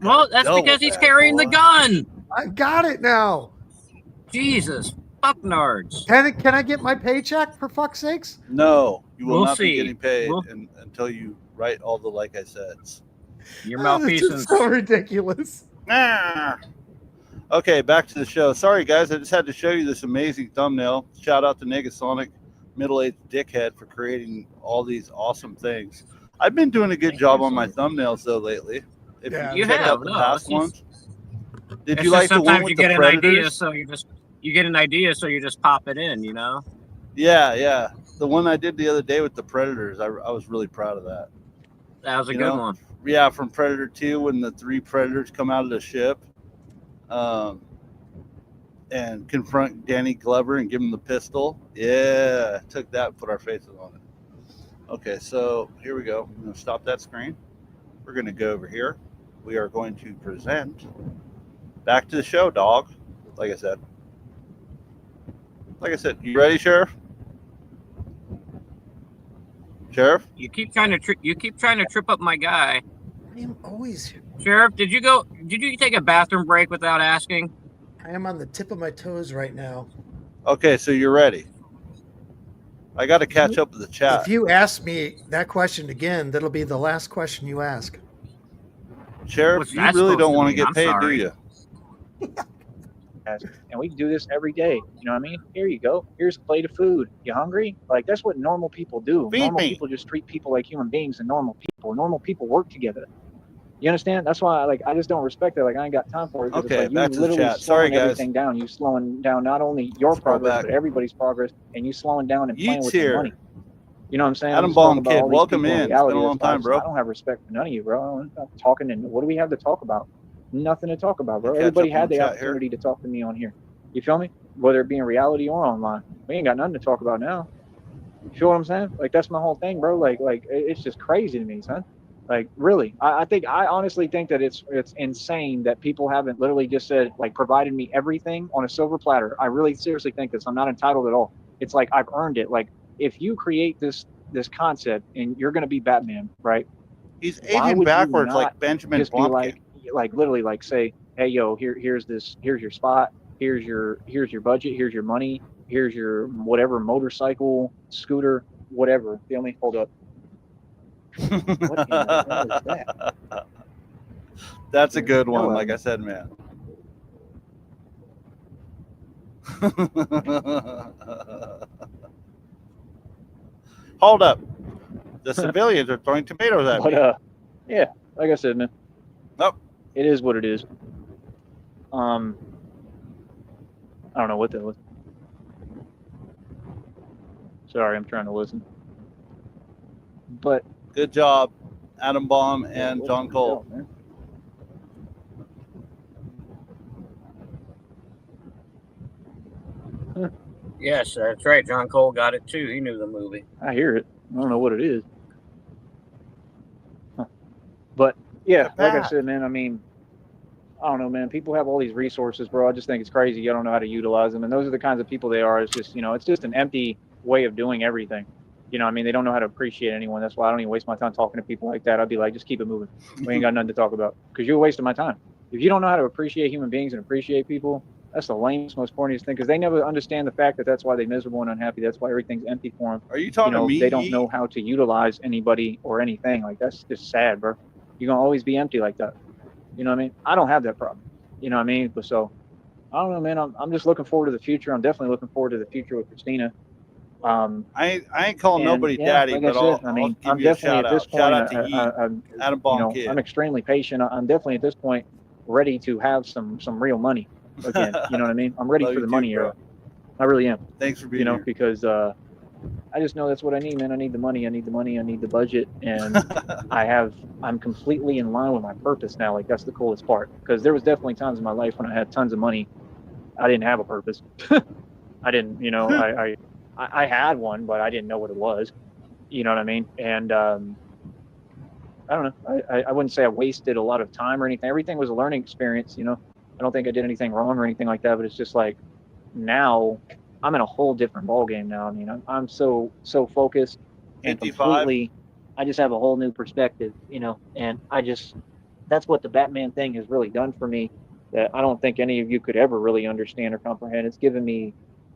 Well, that's Double because he's bag, carrying the boy. gun. I got it now. Jesus, fuck nards. Can I get my paycheck for fuck's sakes? No, you will We'll not see. be getting paid We'll- until you write all the like I said's. Your Oh, this malfeasance. is so ridiculous. Okay, back to the show. Sorry, guys. I just had to show you this amazing thumbnail. Shout out to Negasonic, middle-aged dickhead, for creating all these awesome things. I've been doing a good job on my thumbnails, though, lately. If Yeah, you you check have, out the no, past it's just- ones. Did It's you just like the one sometimes with you the get an Predators? idea, so you get an idea, so you just pop it in, you know. Yeah. The one I did the other day with the Predators, I was really proud of that. That was a You good know? one. Yeah, from Predator 2 when the 3 Predators come out of the ship and confront Danny Glover and give him the pistol. Yeah, took that and put our faces on it. Okay, so here we go. I'm going to stop that screen. We're going to go over here. We are going to present back to the show, dog. Like I said. You ready, Sheriff? Sheriff? You keep trying to trip up my guy. I am always. Sheriff, did you take a bathroom break without asking? I am on the tip of my toes right now. Okay, so you're ready. I got to catch up with the chat. If you ask me that question again, that'll be the last question you ask. Sheriff, you really don't want to get paid, do you? And we do this every day. You know what I mean? Here you go. Here's a plate of food. You hungry? Like, that's what normal people do. Normal people just treat people like human beings and normal people. Normal people work together. You understand? That's why I just don't respect it. Like, I ain't got time for it. Okay, it's like back you to the literally chat. Sorry, slowing guys. everything down. You slowing down not only your progress, but everybody's progress, and you slowing down and playing with your money. You know what I'm saying? Adam Bomb Kid, welcome in. It's been a long time, bro. I don't have respect for none of you, bro. I'm not talking, and what do we have to talk about? Nothing to talk about, bro. Everybody had the opportunity to talk to me on here. You feel me? Whether it be in reality or online. We ain't got nothing to talk about now. You feel what I'm saying? Like, that's my whole thing, bro. Like it's just crazy to me, son. Like, really. I honestly think that it's insane that people haven't literally just said, like, provided me everything on a silver platter. I really seriously think this. I'm not entitled at all. It's like I've earned it. Like, if you create this concept and you're gonna be Batman, right? He's aging backwards like Benjamin Blomkamp. Like literally, like, say, hey, yo, here's your spot. Here's your budget. Here's your money. Here's your whatever motorcycle, scooter, whatever. Feel me? Hold up. What in the hell is that? That's a good one. Like I said, man. Hold up. The civilians are throwing tomatoes at me. Yeah, like I said, man. Nope. It is what it is. I don't know what that was. Sorry, I'm trying to listen. But good job, Adam Bomb and John Cole. Yes, that's right. John Cole got it too. He knew the movie. I hear it. I don't know what it is. Huh. But yeah, like I said, man, I mean, I don't know, man. People have all these resources, bro. I just think it's crazy. You don't know how to utilize them. And those are the kinds of people they are. It's just, it's just an empty way of doing everything. You know, I mean, they don't know how to appreciate anyone. That's why I don't even waste my time talking to people like that. I'd be like, just keep it moving. We ain't got nothing to talk about because you're wasting my time. If you don't know how to appreciate human beings and appreciate people, that's the lamest, most corniest thing because they never understand the fact that that's why they're miserable and unhappy. That's why everything's empty for them. Are you talking to me? They don't know how to utilize anybody or anything. Like, that's just sad, bro. You're going to always be empty like that. You know what I mean? I don't have that problem. You know what I mean? But so, I don't know, man. I'm just looking forward to the future. I'm definitely looking forward to the future with Christina. I ain't calling nobody daddy, like but I'll give you a shout out. Shout out to Adam Bomb Kid. I'm extremely patient. I'm definitely at this point ready to have some real money again. You know what I mean? I'm ready for the money era. I really am. Thanks for being here. Because I just know that's what I need, man. I need the money. I need the money. I need the budget, and I'm completely in line with my purpose now. Like, that's the coolest part. Because there was definitely times in my life when I had tons of money, I didn't have a purpose. I didn't, I had one, but I didn't know what it was. You know what I mean? And I don't know. I wouldn't say I wasted a lot of time or anything. Everything was a learning experience. I don't think I did anything wrong or anything like that. But it's just like now I'm in a whole different ballgame now. I mean, I'm so focused and 55. completely. I just have a whole new perspective, and that's what the Batman thing has really done for me. That I don't think any of you could ever really understand or comprehend. It's given me.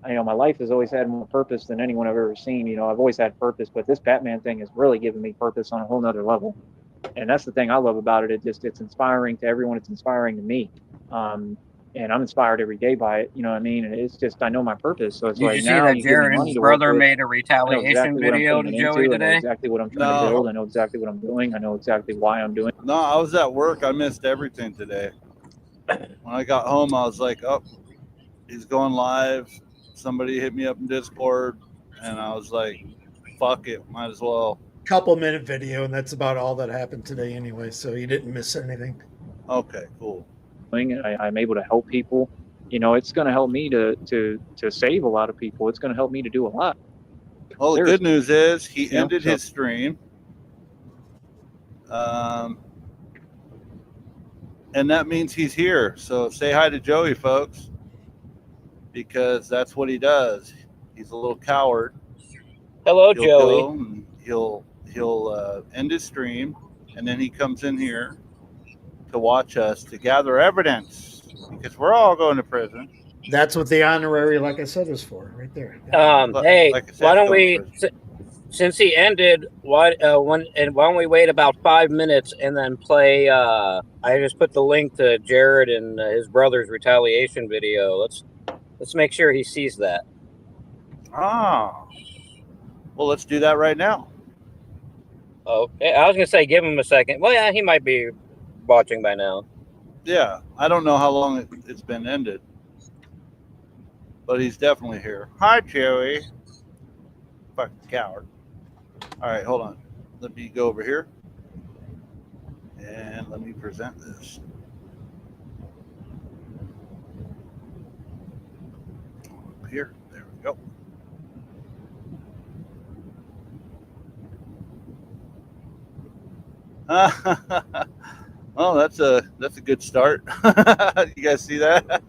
My life has always had more purpose than anyone I've ever seen. I've always had purpose, but this Batman thing has really given me purpose on a whole nother level. And that's the thing I love about it. It's inspiring to everyone. It's inspiring to me. And I'm inspired every day by it. You know what I mean? And it's just, I know my purpose. So it's Did like, you see now that Jared and his brother made a retaliation exactly video to Joey today? I know exactly what I'm trying to build. I know exactly what I'm doing. I know exactly why I'm doing it. No, I was at work. I missed everything today. When I got home, I was like, oh, he's going live. Somebody hit me up in Discord, and I was like, fuck it, might as well. Couple-minute video, and that's about all that happened today anyway, so you didn't miss anything. Okay, cool. I'm able to help people. It's going to help me to save a lot of people. It's going to help me to do a lot. Well, the good news is he ended his stream. And that means he's here. So say hi to Joey, folks. Because that's what he does. He's a little coward. Hello, Joey. he'll end his stream, and then he comes in here to watch us to gather evidence because we're all going to prison. That's what the honorary, like I said, is for, right there. Hey, like I said, why don't going to we? prison. Since he ended, why don't we wait about 5 minutes and then play? I just put the link to Jared and his brother's retaliation video. Let's make sure he sees that. Ah, well, let's do that right now. Okay, I was gonna say give him a second. Well, yeah, he might be watching by now. Yeah, I don't know how long it's been ended, but he's definitely here. Hi, Joey. Fucking coward. All right, hold on. Let me go over here and let me present this. Up here. There we go. Well, that's a good start. You guys see that?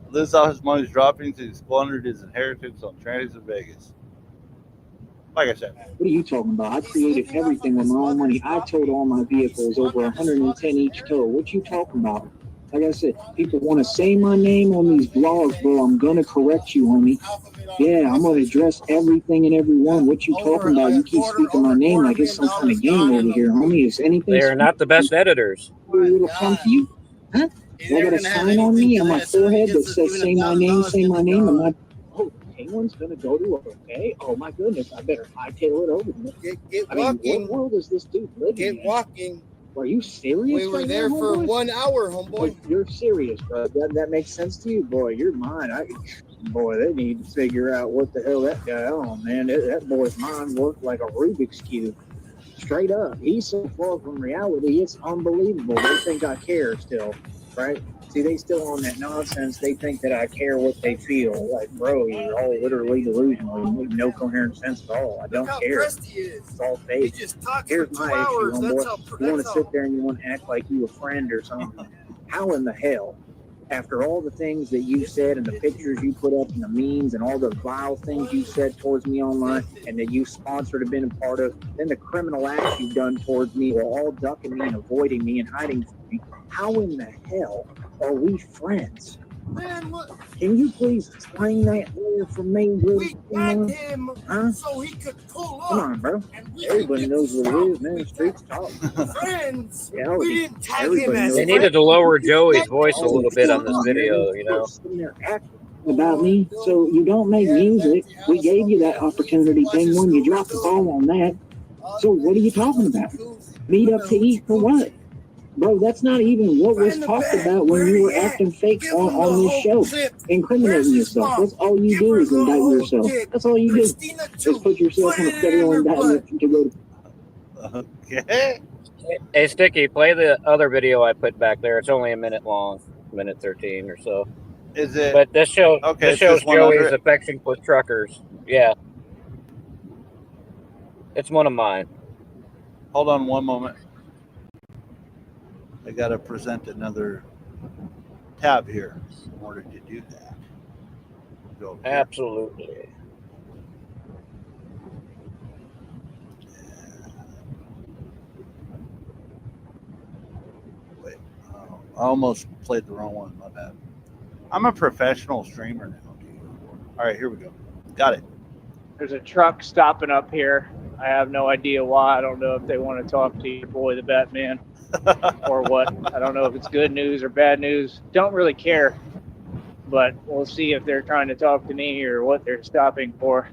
Lives off his money's droppings. He squandered his inheritance on trannies in Vegas. Like I said. What are you talking about? I created everything with my own money. I towed all my vehicles over 110 each tow. What you talking about? Like I said, people want to say my name on these blogs, bro. I'm going to correct you, homie. Yeah, I'm going to address everything and everyone. What you talking about? You keep speaking my name like it's some kind of game over here, homie. Is anything? They're not the best editors. It'll come to you? Huh? I got a sign on me on my forehead that says say my name, say my name. And my, oh, Penguin's going to go to it, okay? Oh, my goodness. I better hightail it over. Get walking. What world is this dude living Get in? walking. Are you serious? We were there for 1 hour, homeboy. You're serious, bro. That makes sense to you, boy. You're mine. Boy, they need to figure out what the hell that guy on, man. That boy's mind worked like a Rubik's Cube. Straight up. He's so far from reality, it's unbelievable. They think I care still, right? See, they still on that nonsense. They think that I care what they feel. Like, bro, you're all literally delusional. You make no coherent sense at all. I don't care. It's all fake. Here's my issue, homeboy. You want to sit there and you want to act like you a friend or something. How in the hell, after all the things that you said and the pictures you put up and the memes and all the vile things you said towards me online and that you sponsored and been a part of, then the criminal acts you've done towards me were all ducking me and avoiding me and hiding from me. How in the hell are we friends? Man, look. Can you please explain that here for me? We got him so he could pull up. Come on, bro. Everybody knows what it is, man. Streets talk. Friends. Yeah, we didn't tag him as They needed to lower Joey's voice a little bit on this video, you know. About me, so you don't make music. We gave you that opportunity, Penguin. You dropped the ball on that. So what are you talking about? Meet up to eat for what? Bro, that's not even what was talked about when you were acting fake on this show, incriminating yourself. That's all you do is indict yourself. That's all you do. Just put yourself in a federal indictment to go to. Okay. Hey, Sticky, play the other video I put back there. It's only a minute long, minute 13 or so. Is it? But this shows just one Joey's under it? affection for truckers. Yeah. It's one of mine. Hold on one moment. I got to present another tab here in order to do that. Go here. Absolutely. Wait, I almost played the wrong one. My bad. I'm a professional streamer now, dude. All right, here we go. Got it. There's a truck stopping up here. I have no idea why. I don't know if they want to talk to your boy, the Batman, or what. I don't know if it's good news or bad news. Don't really care. But we'll see if they're trying to talk to me or what they're stopping for.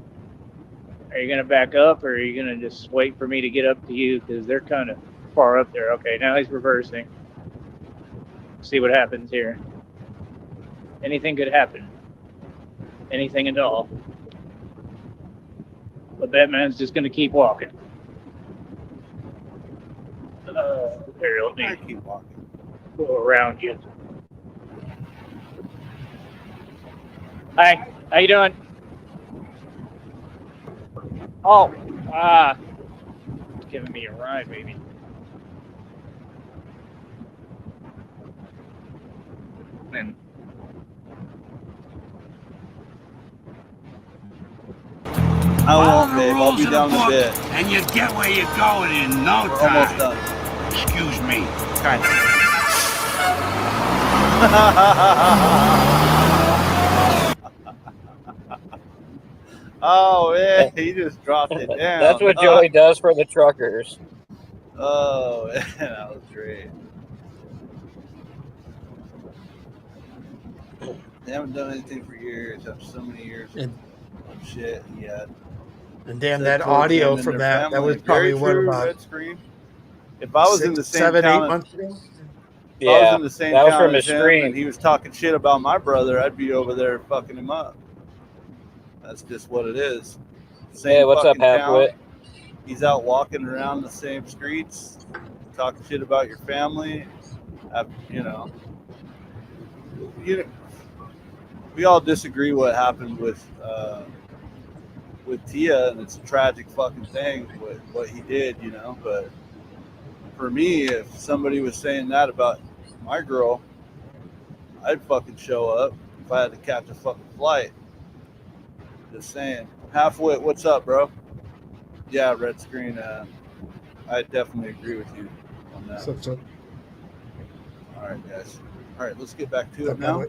Are you going to back up or are you going to just wait for me to get up to you? Because they're kind of far up there. Okay, now he's reversing. See what happens here. Anything could happen. Anything at all. But Batman's just going to keep walking. Here, let me keep walking. Go around you. Hi, how you doing? Oh, giving me a ride, baby. And I won't, babe. I'll be down in a bit. And you get where you're going in no We're time. almost done. Excuse me. Kind of. Oh man, he just dropped it down. That's what Joey does for the truckers. Oh man, that was great. They haven't done anything for years. After so many years of shit, yeah. And damn, that audio from that was probably what, about Red Screen. If I was in the same 7, 8 town, months ago. if I was in the same that was town from as his him screen. and he was talking shit about my brother, I'd be over there fucking him up. That's just what it is. Same Hey, what's up, fucking town. Halfwit? He's out walking around the same streets, talking shit about your family. You know, we all disagree what happened with Tia, and it's a tragic fucking thing what he did, you know. But for me, if somebody was saying that about my girl, I'd fucking show up if I had to catch a fucking flight. Just saying. Halfwit, what's up, bro? Yeah, Red Screen. I definitely agree with you on that. So. All right, guys. All right, let's get back to it now.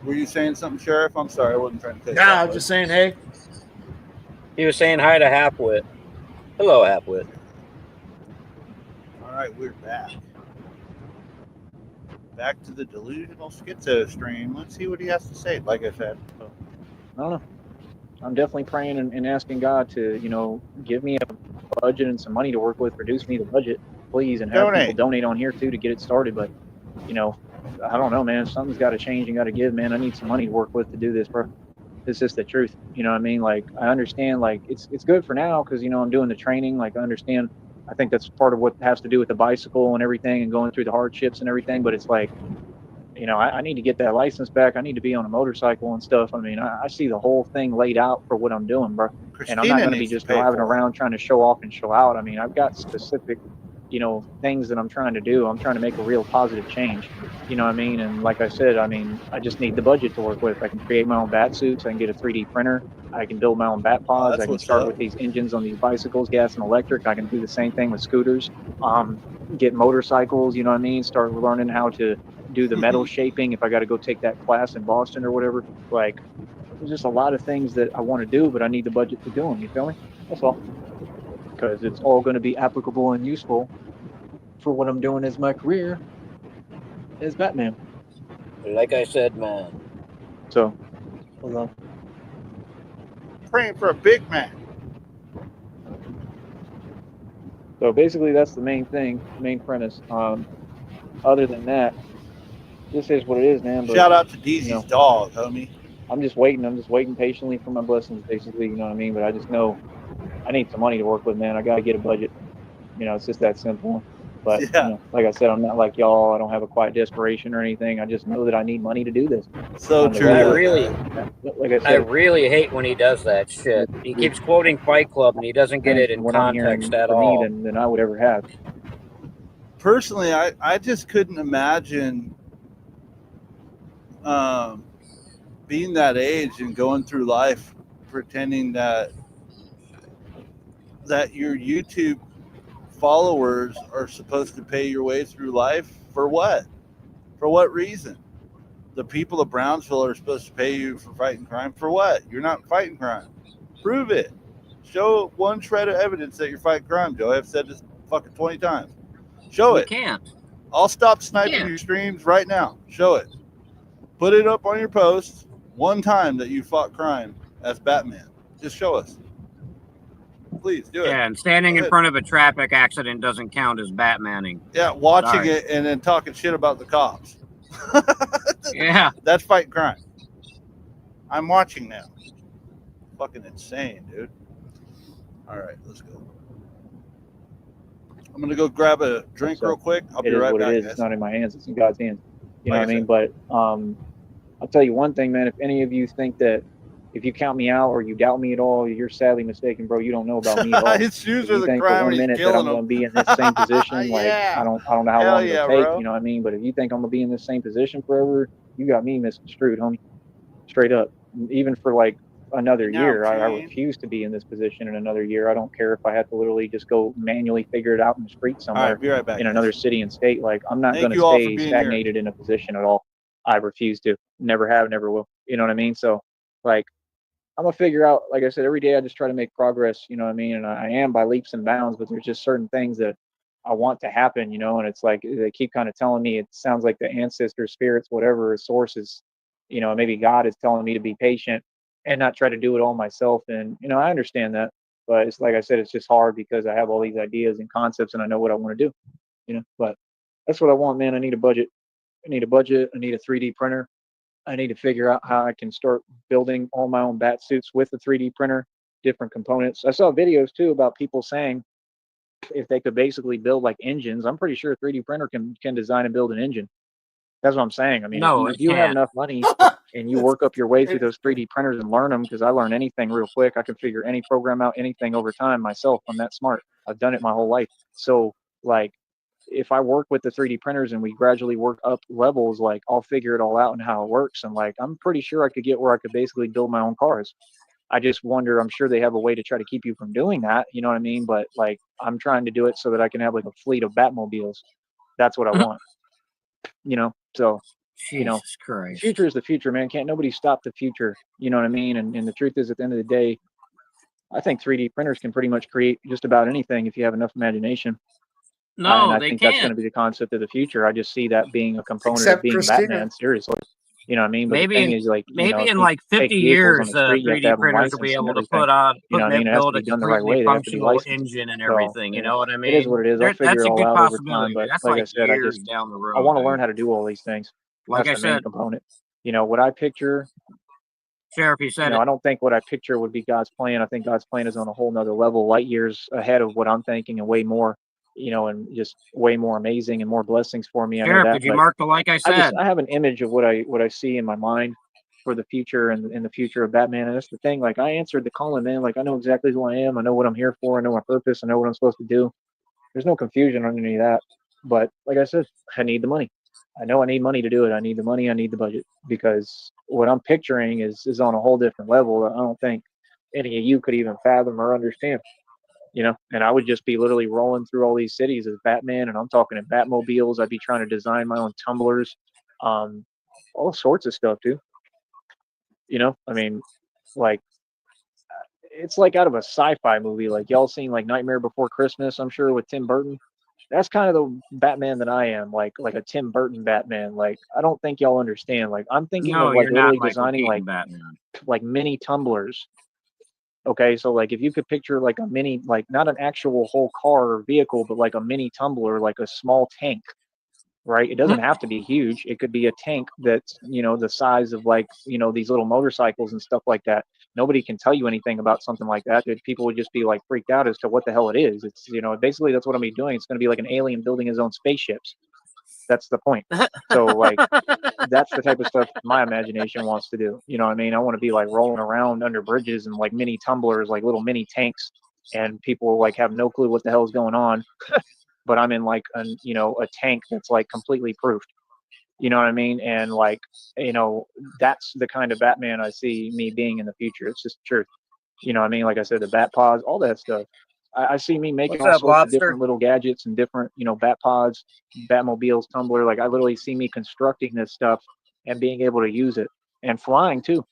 Were you saying something, Sheriff? I'm sorry, I wasn't trying to cut you off. Nah, I was just saying, hey. He was saying hi to Halfwit. Hello, Halfwit. All right, we're back. Back to the delusional schizo stream. Let's see what he has to say. Like I said, I don't know. I'm definitely praying and asking God to, you know, give me a budget and some money to work with, reduce me the budget, please, and have people donate on here too to get it started. But, you know, I don't know, man. Something's got to change and got to give, man. I need some money to work with to do this, bro. It's just the truth. You know what I mean? Like, I understand, like, it's good for now because, you know, I'm doing the training. Like, I understand. I think that's part of what has to do with the bicycle and everything and going through the hardships and everything. But it's like, you know, I need to get that license back. I need to be on a motorcycle and stuff. I mean, I see the whole thing laid out for what I'm doing, bro. Christina, and I'm not going to be just driving around trying to show off and show out. I mean, I've got specific, you know, things that I'm trying to do. I'm trying to make a real positive change. You know what I mean? And like I said, I mean, I just need the budget to work with. I can create my own bat suits. I can get a 3D printer. I can build my own bat pods. I can start with these engines on these bicycles, gas and electric. I can do the same thing with scooters. Get motorcycles, you know what I mean? Start learning how to do the metal shaping if I got to go take that class in Boston or whatever. Like, there's just a lot of things that I want to do, but I need the budget to do them. You feel me? That's all. Because it's all going to be applicable and useful for what I'm doing as my career as Batman. Like I said, man. So, hold on. Praying for a big man. So basically, that's the main thing, main premise. Other than that, this is what it is, man. But, shout out to DZ's dog, homie. I'm just waiting patiently for my blessings, basically, you know what I mean? But I just know I need some money to work with, man. I got to get a budget. You know, it's just that simple. But, you know, like I said, I'm not like y'all. I don't have a quiet desperation or anything. I just know that I need money to do this. So true. I really, like I said, I really hate when he does that shit. He keeps quoting Fight Club and he doesn't get it in context at all. Than I would ever have. Personally, I just couldn't imagine being that age and going through life pretending that your YouTube followers are supposed to pay your way through life. For what? For what reason? The people of Brownsville are supposed to pay you for fighting crime. For what? You're not fighting crime. Prove it. Show one shred of evidence that you're fighting crime, Joe. I've said this fucking 20 times. Show it. You can't. I'll stop sniping your streams right now. Show it. Put it up on your post one time that you fought crime as Batman. Just show us. Please do it. Yeah, and standing in front of a traffic accident doesn't count as Batmaning. Yeah, watching it and then talking shit about the cops. Yeah. That's fighting crime. I'm watching now. Fucking insane, dude. All right, let's go. I'm going to go grab a drink real quick. I'll be right back, guys. It's not in my hands. It's in God's hands. You know what I mean? But I'll tell you one thing, man. If any of you think that if you count me out or you doubt me at all, you're sadly mistaken, bro. You don't know about me at all. His shoes are the think crime for 1 minute that I'm going to be in this same position, like I don't know how long it'll take. Bro. You know what I mean? But if you think I'm going to be in this same position forever, you got me misconstrued, homie. Straight up. Even for like another Now, year. I Jane. refuse to be in this position in another year. I don't care if I have to literally just go manually figure it out in the street All somewhere right, be right back. in guys. another city and state. Like, I'm not Thank going to you all for stay being here. stagnated in a position at all. I refuse to. Never have, never will. You know what I mean? So, like, I'm gonna figure out, like I said, every day I just try to make progress, you know what I mean? And I am by leaps and bounds, but there's just certain things that I want to happen, you know, and it's like they keep kind of telling me, it sounds like the ancestors, spirits, whatever sources, you know, maybe God is telling me to be patient and not try to do it all myself. And, you know, I understand that, but it's like I said, it's just hard because I have all these ideas and concepts and I know what I want to do, you know, but that's what I want, man. I need a budget. I need a budget. I need a 3D printer. I need to figure out how I can start building all my own bat suits with the 3D printer, different components. I saw videos too about people saying if they could basically build like engines. I'm pretty sure a 3D printer can design and build an engine. That's what I'm saying. I mean, No, if it you have can't. enough money and you work up your way through those 3D printers and learn them, because I learn anything real quick. I can figure any program out, anything over time myself. I'm that smart. I've done it my whole life. So like, if I work with the 3D printers and we gradually work up levels, like I'll figure it all out and how it works. And like, I'm pretty sure I could get where I could basically build my own cars. I just wonder, I'm sure they have a way to try to keep you from doing that. You know what I mean? But like, I'm trying to do it so that I can have like a fleet of Batmobiles. That's what I want, you know? So, you know, Jesus Christ. the future is the future, man. Can't nobody stop the future. You know what I mean? And the truth is, at the end of the day, I think 3D printers can pretty much create just about anything if you have enough imagination. And No, I they think that's going can't. to be the concept of the future. I just see that being a component of Except being Christina. Batman. Seriously, you know what I mean? But Maybe the thing in is, like, you know, maybe if in you like take 50 vehicles on years, the street, you have to 3D have them printers will be licensed and able to everything. put You know what I mean? It has to build a be done the right completely way. They have to be functional licensed. engine and So, everything. You you know, know what I it is mean? what it is. I'll figure That's it a all good out over time. possibility. But That's like like I said, years down the I road, want to dude. learn how to do all these things. Like That's I the main said, component. You know, what I picture, Sheriff, you you said know, it. I don't think what I picture would be God's plan. I think God's plan is on a whole nother level, light years ahead of what I'm thinking, and way more, you know, and just way more amazing and more blessings for me. I know Sheriff, that, did you but mark the like I said? I have an image of what I see in my mind for the future and in the future of Batman. And that's the thing. Like, I answered the calling, man. Like, I know exactly who I am. I know what I'm here for. I know my purpose. I know what I'm supposed to do. There's no confusion on any of that. But like I said, I need the money. I know I need money to do it. I need the money. I need the budget, because what I'm picturing is on a whole different level that I don't think any of you could even fathom or understand. You know, and I would just be literally rolling through all these cities as Batman, and I'm talking in Batmobiles. I'd be trying to design my own tumblers, um, all sorts of stuff, too. You know, I mean, like, it's like out of a sci-fi movie. Like, y'all seen like Nightmare Before Christmas, I'm sure, with Tim Burton. That's kind of the Batman that I am, like a Tim Burton Batman. Like, I don't think y'all understand. Like, I'm thinking No, of like you're not literally Michael designing Keaton Batman. like mini tumblers. Okay, so like if you could picture like a mini, like not an actual whole car or vehicle, but like a mini tumbler, like a small tank, right? It doesn't have to be huge. It could be a tank that's, you know, the size of like, you know, these little motorcycles and stuff like that. Nobody can tell you anything about something like that. People would just be like freaked out as to what the hell it is. It's, you know, basically that's what I'm gonna be doing. It's going to be like an alien building his own spaceships. That's the point. So like, that's the type of stuff my imagination wants to do. You know what I mean? I want to be like rolling around under bridges and like mini tumblers, like little mini tanks, and people like have no clue what the hell is going on. But I'm in like you know, a tank that's like completely proofed. You know what I mean? And like, you know, that's the kind of Batman I see me being in the future. It's just the truth. You know what I mean? Like I said, the bat pods, all that stuff. I see me making What's all up, sorts of Lobster? different little gadgets and different, you know, bat pods, Batmobiles, Tumbler. Like, I literally see me constructing this stuff and being able to use it, and flying too.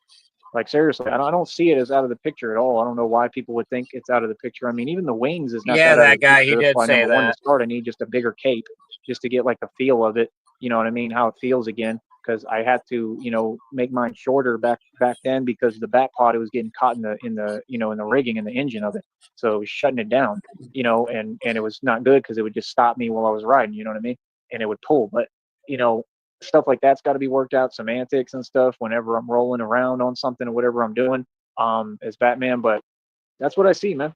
Like, seriously, I don't see it as out of the picture at all. I don't know why people would think it's out of the picture. I mean, even the wings is not Yeah, that out of that the guy, picture. he That's did why, say number one, to that. start, I need just a bigger cape just to get like the feel of it. You know what I mean? How it feels again. Because I had to, you know, make mine shorter back then, because the bat pod, it was getting caught in the you know, in the rigging and the engine of it, so it was shutting it down. You know, and it was not good because it would just stop me while I was riding. You know what I mean? And it would pull. But you know, stuff like that's got to be worked out, semantics and stuff. Whenever I'm rolling around on something or whatever I'm doing, as Batman. But that's what I see, man.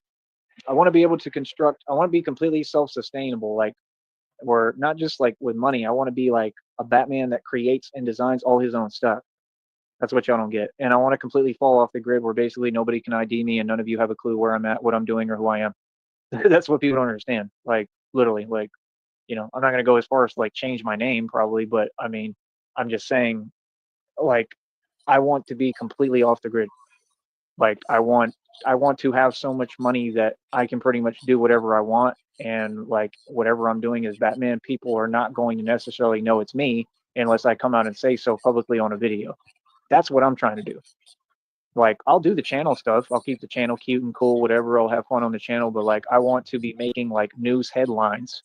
I want to be able to construct. I want to be completely self-sustainable. Like, or not just like with money. I want to be like a Batman that creates and designs all his own stuff. That's what y'all don't get. And I want to completely fall off the grid where basically nobody can ID me and none of you have a clue where I'm at, what I'm doing, or who I am. That's what people don't understand. Like, literally, like, you know, I'm not going to go as far as like change my name probably, but I mean, I'm just saying, like, I want to be completely off the grid. Like I want to have so much money that I can pretty much do whatever I want, and like whatever I'm doing as Batman, people are not going to necessarily know it's me unless I come out and say so publicly on a video. That's what I'm trying to do. Like I'll do the channel stuff. I'll keep the channel cute and cool, whatever. I'll have fun on the channel, but like I want to be making like news headlines,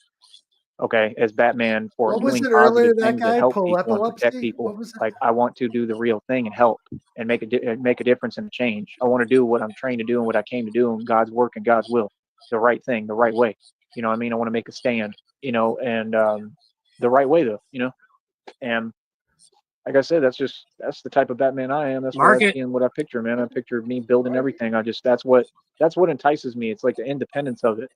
okay, as Batman for What was doing it earlier? positive That things that guy, help people and protect epilepsy. people. What was that? Like I want to do the real thing and help and make a difference and change. I want to do what I'm trained to do and what I came to do in God's work and God's will, the right thing, the right way. You know what I mean? I want to make a stand, you know, and the right way though, you know, and like I said, that's the type of Batman I am. That's what I Market. see and what I picture, man. I picture me building everything. That's what entices me. It's like the independence of it.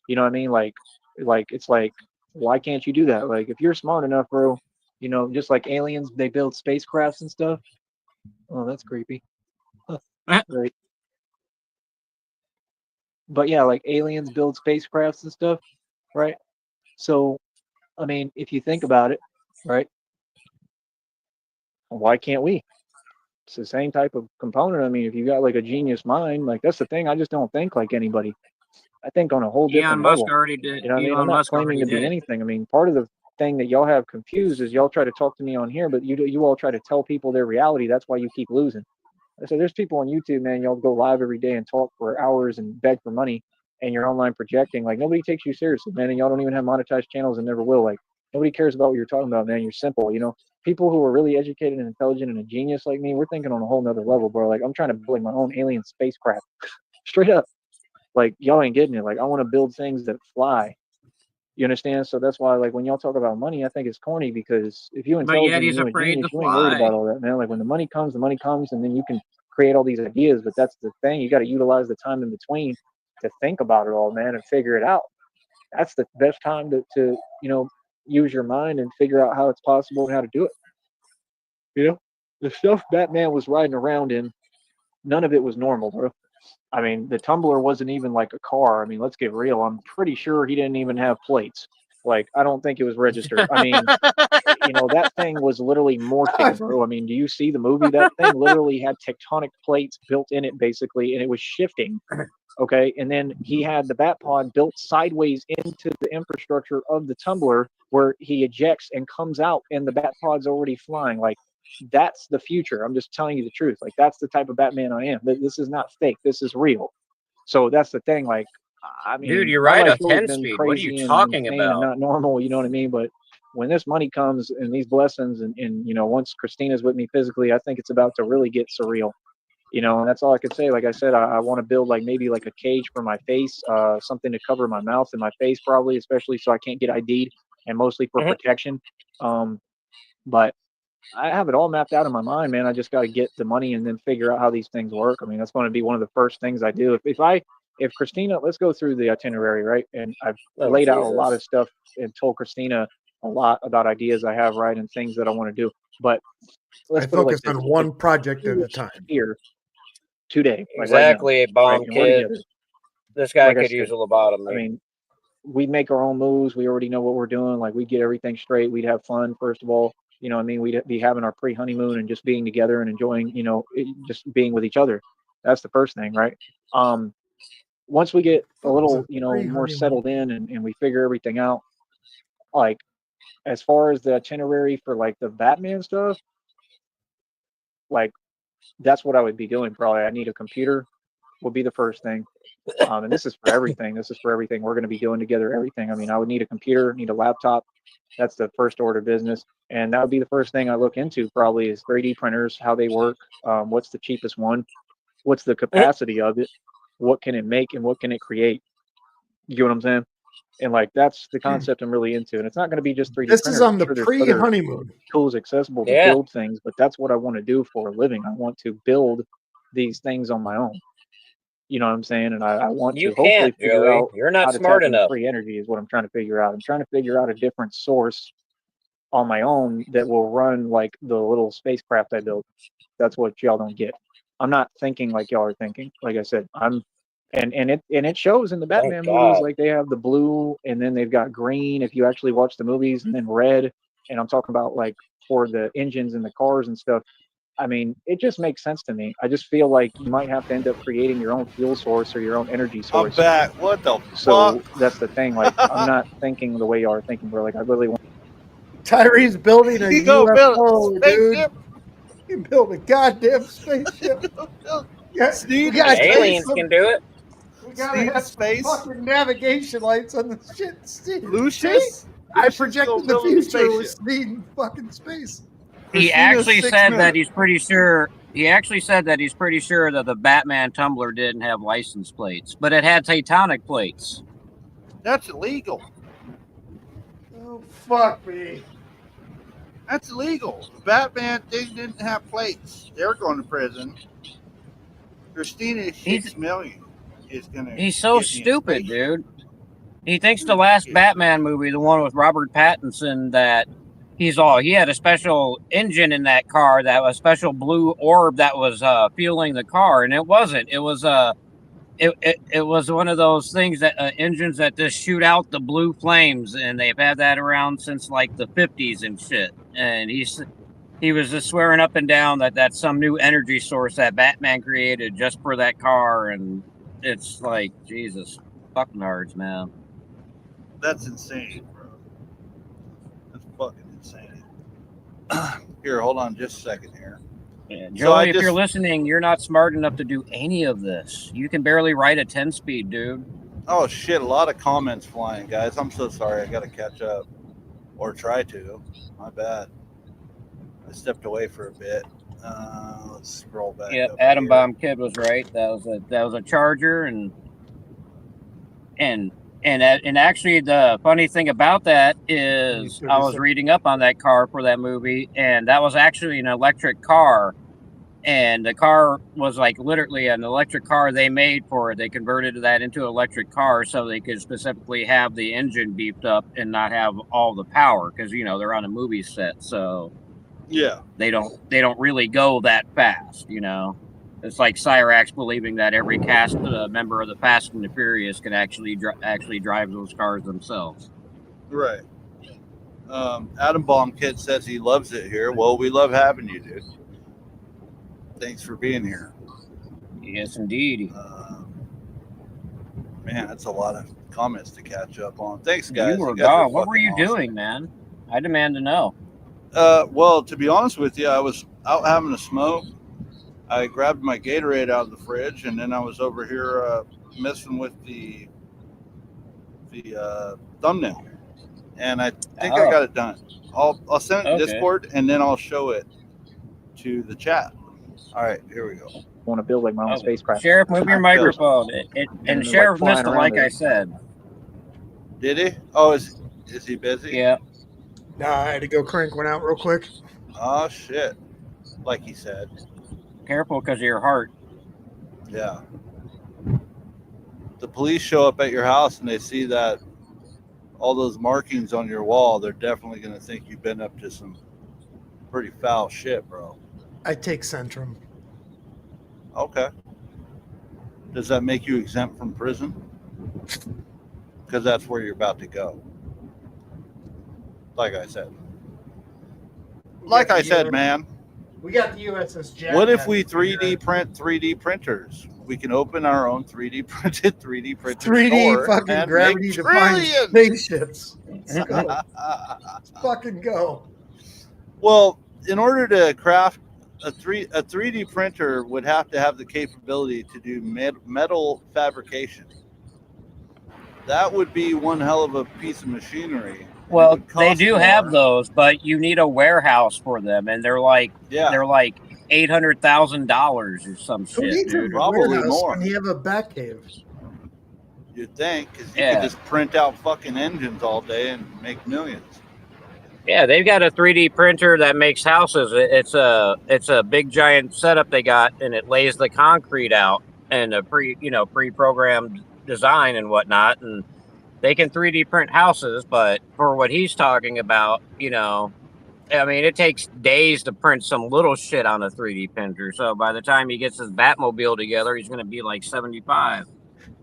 You know what I mean? Like it's like, why can't you do that? Like if you're smart enough, bro, you know, just like aliens, they build spacecrafts and stuff. Oh, that's creepy. Huh. Right. But yeah, like aliens build spacecrafts and stuff, right? So, I mean, if you think about it, right? Why can't we? It's the same type of component. I mean, if you got like a genius mind, like that's the thing. I just don't think like anybody. I think on a whole different Elon Musk level. already did. You know what I mean? I'm Elon not Musk claiming already to did be it. anything. I mean, part of the thing that y'all have confused is y'all try to talk to me on here, but you all try to tell people their reality. That's why you keep losing. So there's people on YouTube, man, y'all go live every day and talk for hours and beg for money, and you're online projecting. Like nobody takes you seriously, man, and y'all don't even have monetized channels and never will. Like nobody cares about what you're talking about, man. You're simple, you know. People who are really educated and intelligent and a genius like me, we're thinking on a whole nother level, bro. Like I'm trying to build my own alien spacecraft, straight up. Like y'all ain't getting it. Like I want to build things that fly. You understand? So that's why, like, when y'all talk about money, I think it's corny because if you're But yet intelligent and he's you're a afraid genius, to you ain't worried fly. about all that, man. Like when the money comes, and then you can create all these ideas. But that's the thing. You got to utilize the time in between to think about it all, man, and figure it out. That's the best time to you know, use your mind and figure out how it's possible and how to do it. You know, the stuff Batman was riding around in, none of it was normal, bro. I mean, the tumbler wasn't even like a car. I mean, let's get real. I'm pretty sure he didn't even have plates. Like, I don't think it was registered. I mean, you know, that thing was literally morphing, bro. I mean, do you see the movie? That thing literally had tectonic plates built in it, basically, and it was shifting. Okay. And then he had the bat pod built sideways into the infrastructure of the tumbler where he ejects and comes out, and the bat pod's already flying. Like, that's the future. I'm just telling you the truth. Like, that's the type of Batman I am. This is not fake. This is real. So that's the thing. Like, I Dude, mean, you my ride a life's always 10 been speed. What are you crazy and talking insane and about? not normal. You know what I mean? But when this money comes and these blessings, and you know, once Christina's with me physically, I think it's about to really get surreal. You know, and that's all I could say. Like I said, I want to build like maybe like a cage for my face, something to cover my mouth and my face, probably, especially so I can't get ID'd, and mostly for protection. But I have it all mapped out in my mind, man. I just got to get the money and then figure out how these things work. I mean, that's going to be one of the first things I do. If Christina, let's go through the itinerary, right? And I've laid out a lot of stuff and told Christina a lot about ideas I have, right, and things that I want to do. But let's I put it like focus this: on one project at a time. Here today, like Exactly, right now, bomb right? And we're kid. together. This guy Like I could said, use a lobotomy. I mean, we make our own moves. We already know what we're doing. Like we get everything straight. We'd have fun, first of all. You know what I mean? We'd be having our pre-honeymoon and just being together and enjoying, you know, just being with each other. That's the first thing, right? Once we get a little, you know, more settled in and we figure everything out, like as far as the itinerary for like the Batman stuff, like that's what I would be doing probably. I need a computer would be the first thing. And this is for everything. This is for everything we're going to be doing together, everything. I mean, I would need a computer, need a laptop. That's the first order of business. And that would be the first thing I look into probably is 3D printers, how they work, what's the cheapest one, what's the capacity of it, what can it make, and what can it create? You get what I'm saying? And like that's the concept I'm really into. And it's not going to be just 3D This printers. is on I'm the sure there's other pre-honeymoon. tools accessible to build things, but that's what I want to do for a living. I want to build these things on my own. You know what I'm saying? And I want You to hopefully can't, figure Joey. out You're not how to smart tap into enough. free energy is what I'm trying to figure out. I'm trying to figure out a different source on my own that will run like the little spacecraft I built. That's what y'all don't get. I'm not thinking like y'all are thinking. Like I said, and it shows in the Batman movies. Like they have the blue and then they've got green if you actually watch the movies, and then red. And I'm talking about like for the engines and the cars and stuff. I mean, it just makes sense to me. I just feel like you might have to end up creating your own fuel source or your own energy I'm source. back. What the So fuck? that's the thing. Like, I'm not thinking the way you are thinking, bro. Like, I really want. Tyree's building a You go build a UFO, dude. spaceship. He built a goddamn spaceship. Yeah, Sneed we gotta Aliens can do it. We gotta Sneed have some space. fucking navigation lights on the shit. See, Lucius? I Lucius projected go the build a future with spaceship. Sneed in fucking space. He Christina's actually 6 said that minutes. he's pretty sure. He actually said that he's pretty sure that the Batman tumbler didn't have license plates, but it had Titanic plates. That's illegal. Oh fuck me. That's illegal. Batman thing didn't have plates. They're going to prison. Christina 6 million is gonna. He's so get me a stupid, spaceship. dude. He thinks the last Batman movie, the one with Robert Pattinson, that he had a special engine in that car, that was a special blue orb that was fueling the car, and it wasn't. It was it was one of those things that engines that just shoot out the blue flames, and they've had that around since like the 50s and shit. And he was just swearing up and down that that's some new energy source that Batman created just for that car, and it's like, Jesus fucking hards, man. That's insane, bro. That's fucking insane. Here, hold on just a second here. Yeah, So Joey, if you're listening, you're not smart enough to do any of this. You can barely ride a 10-speed, dude. Oh shit, a lot of comments flying, guys. I'm so sorry. I gotta catch up. Or try to. My bad. I stepped away for a bit. Let's scroll back. Yeah, up Atom here. Bomb Kid was right. That was a Charger, and actually the funny thing about that is I was reading up on that car for that movie, and that was actually an electric car, and the car was like literally an electric car they made for it. They converted that into an electric car so they could specifically have the engine beefed up and not have all the power, because they're on a movie set, so yeah, they don't really go that fast. It's like Cyrax believing that every cast member of the Fast and the Furious can actually drive those cars themselves. Right. Atom Bomb Kid says he loves it here. Well, we love having you, dude. Thanks for being here. Yes, indeed. Man, that's a lot of comments to catch up on. Thanks, guys. You were guys gone. What were you fucking awesome. doing, man? I demand to know. Well, to be honest with you, I was out having a smoke. I grabbed my Gatorade out of the fridge, and then I was over here messing with the thumbnail, and I think I got it done. I'll send it to Discord, and then I'll show it to the chat. All right, here we go. I want to build like my own spacecraft. Sheriff, move your microphone. And Sheriff like missed it, flying like around I said. Did he? Oh, is he busy? Yeah. Nah, I had to go crank one out real quick. Oh shit! Like he said. Careful, because of your heart. Yeah. The police show up at your house and they see that all those markings on your wall. They're definitely going to think you've been up to some pretty foul shit, bro. I take Centrum. Okay. Does that make you exempt from prison? Because that's where you're about to go. Like I said. Like I said, man. We got the USS Jack. What if we 3D print 3D printers? We can open our own 3D printed 3D printer 3D fucking gravity defying spaceships. Let's go. Let's fucking go. Well, in order to craft a 3D printer would have to have the capability to do metal fabrication. That would be one hell of a piece of machinery. Well, they do have those, but you need a warehouse for them, and they're like $800,000 or some shit, dude. Probably more. When you have a bat cave. You'd think, because you could just print out fucking engines all day and make millions. Yeah, they've got a 3D printer that makes houses. It's a big giant setup they got, and it lays the concrete out and a pre-programmed design and whatnot, and they can 3D print houses. But for what he's talking about, I mean, it takes days to print some little shit on a 3D printer. So by the time he gets his Batmobile together, he's going to be like 75.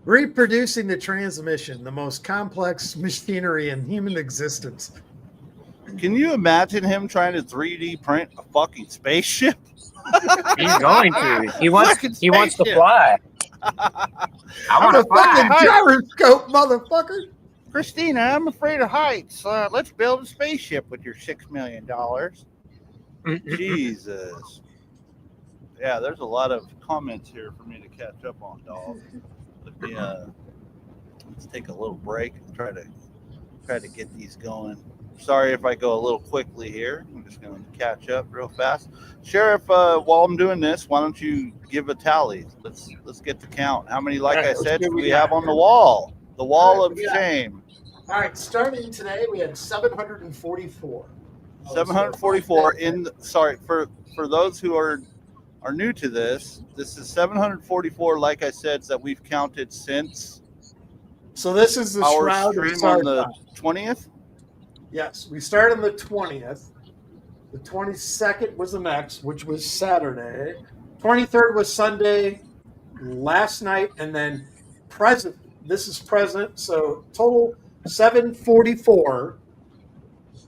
Reproducing the transmission, the most complex machinery in human existence. Can you imagine him trying to 3D print a fucking spaceship? He's going to. He wants to fly. I want want to a fucking fly. gyroscope, motherfucker. Christina, I'm afraid of heights. Let's build a spaceship with your $6 million. Jesus. Yeah, there's a lot of comments here for me to catch up on, dog. Let me, let's take a little break and try to get these going. Sorry if I go a little quickly here. I'm just going to catch up real fast. Sheriff, while I'm doing this, why don't you give a tally? Let's get the count. How many, like I said, do we have on the wall? The wall of shame. All right, starting today, we had 744. 744 sorry, for those who are new to this is 744, like I said, that we've counted since. So this is the our Shroud of stream on the Sarton. 20th? Yes, we started on the 20th. The 22nd was the next, which was Saturday. 23rd was Sunday, last night, and then present. This is present, so total 744.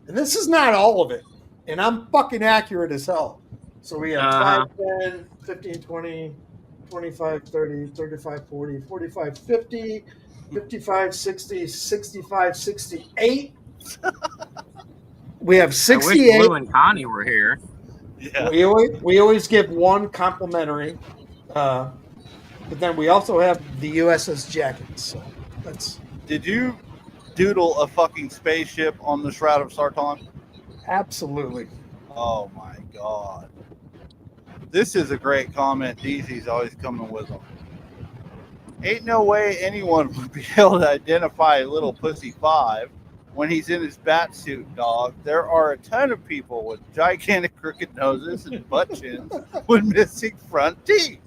And this is not all of it. And I'm fucking accurate as hell. So we have 5, 10, 15, 20, 25, 30, 35, 40, 45, 50, 55, 60, 65, 68. We have 68. I wish Blue and Connie were here. Yeah. We always give one complimentary. But then we also have the USS Jacket. So that's. Did you doodle a fucking spaceship on the Shroud of Sarton? Absolutely. Oh my God. This is a great comment. DZ's always coming with them. Ain't no way anyone would be able to identify little Pussy 5 when he's in his bat suit, dog. There are a ton of people with gigantic crooked noses and butt chins with missing front teeth.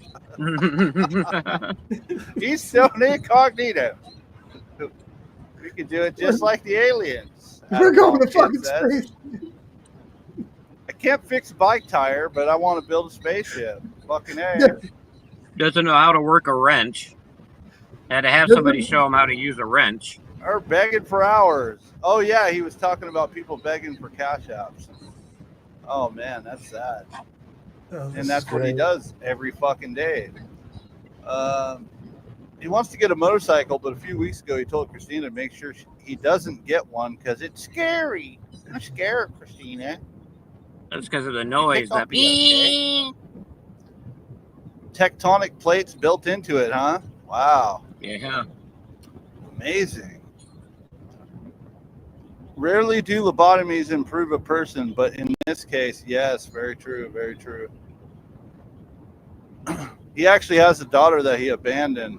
He's still incognito. We could do it just like the aliens. We're going to fucking space. I can't fix a bike tire, but I want to build a spaceship. Fucking A. Doesn't know how to work a wrench. Had to have somebody show him how to use a wrench. Or begging for hours. Oh yeah, he was talking about people begging for cash apps. Oh man, that's sad. And that's what he does every fucking day. He wants to get a motorcycle, but a few weeks ago he told Christina to make sure he doesn't get one because it's scary. I'm scared, Christina. That's because of the noise. That okay. Tectonic plates built into it, huh? Wow. Yeah. Amazing. Rarely do lobotomies improve a person, but in this case, yes, very true, very true. He actually has a daughter that he abandoned,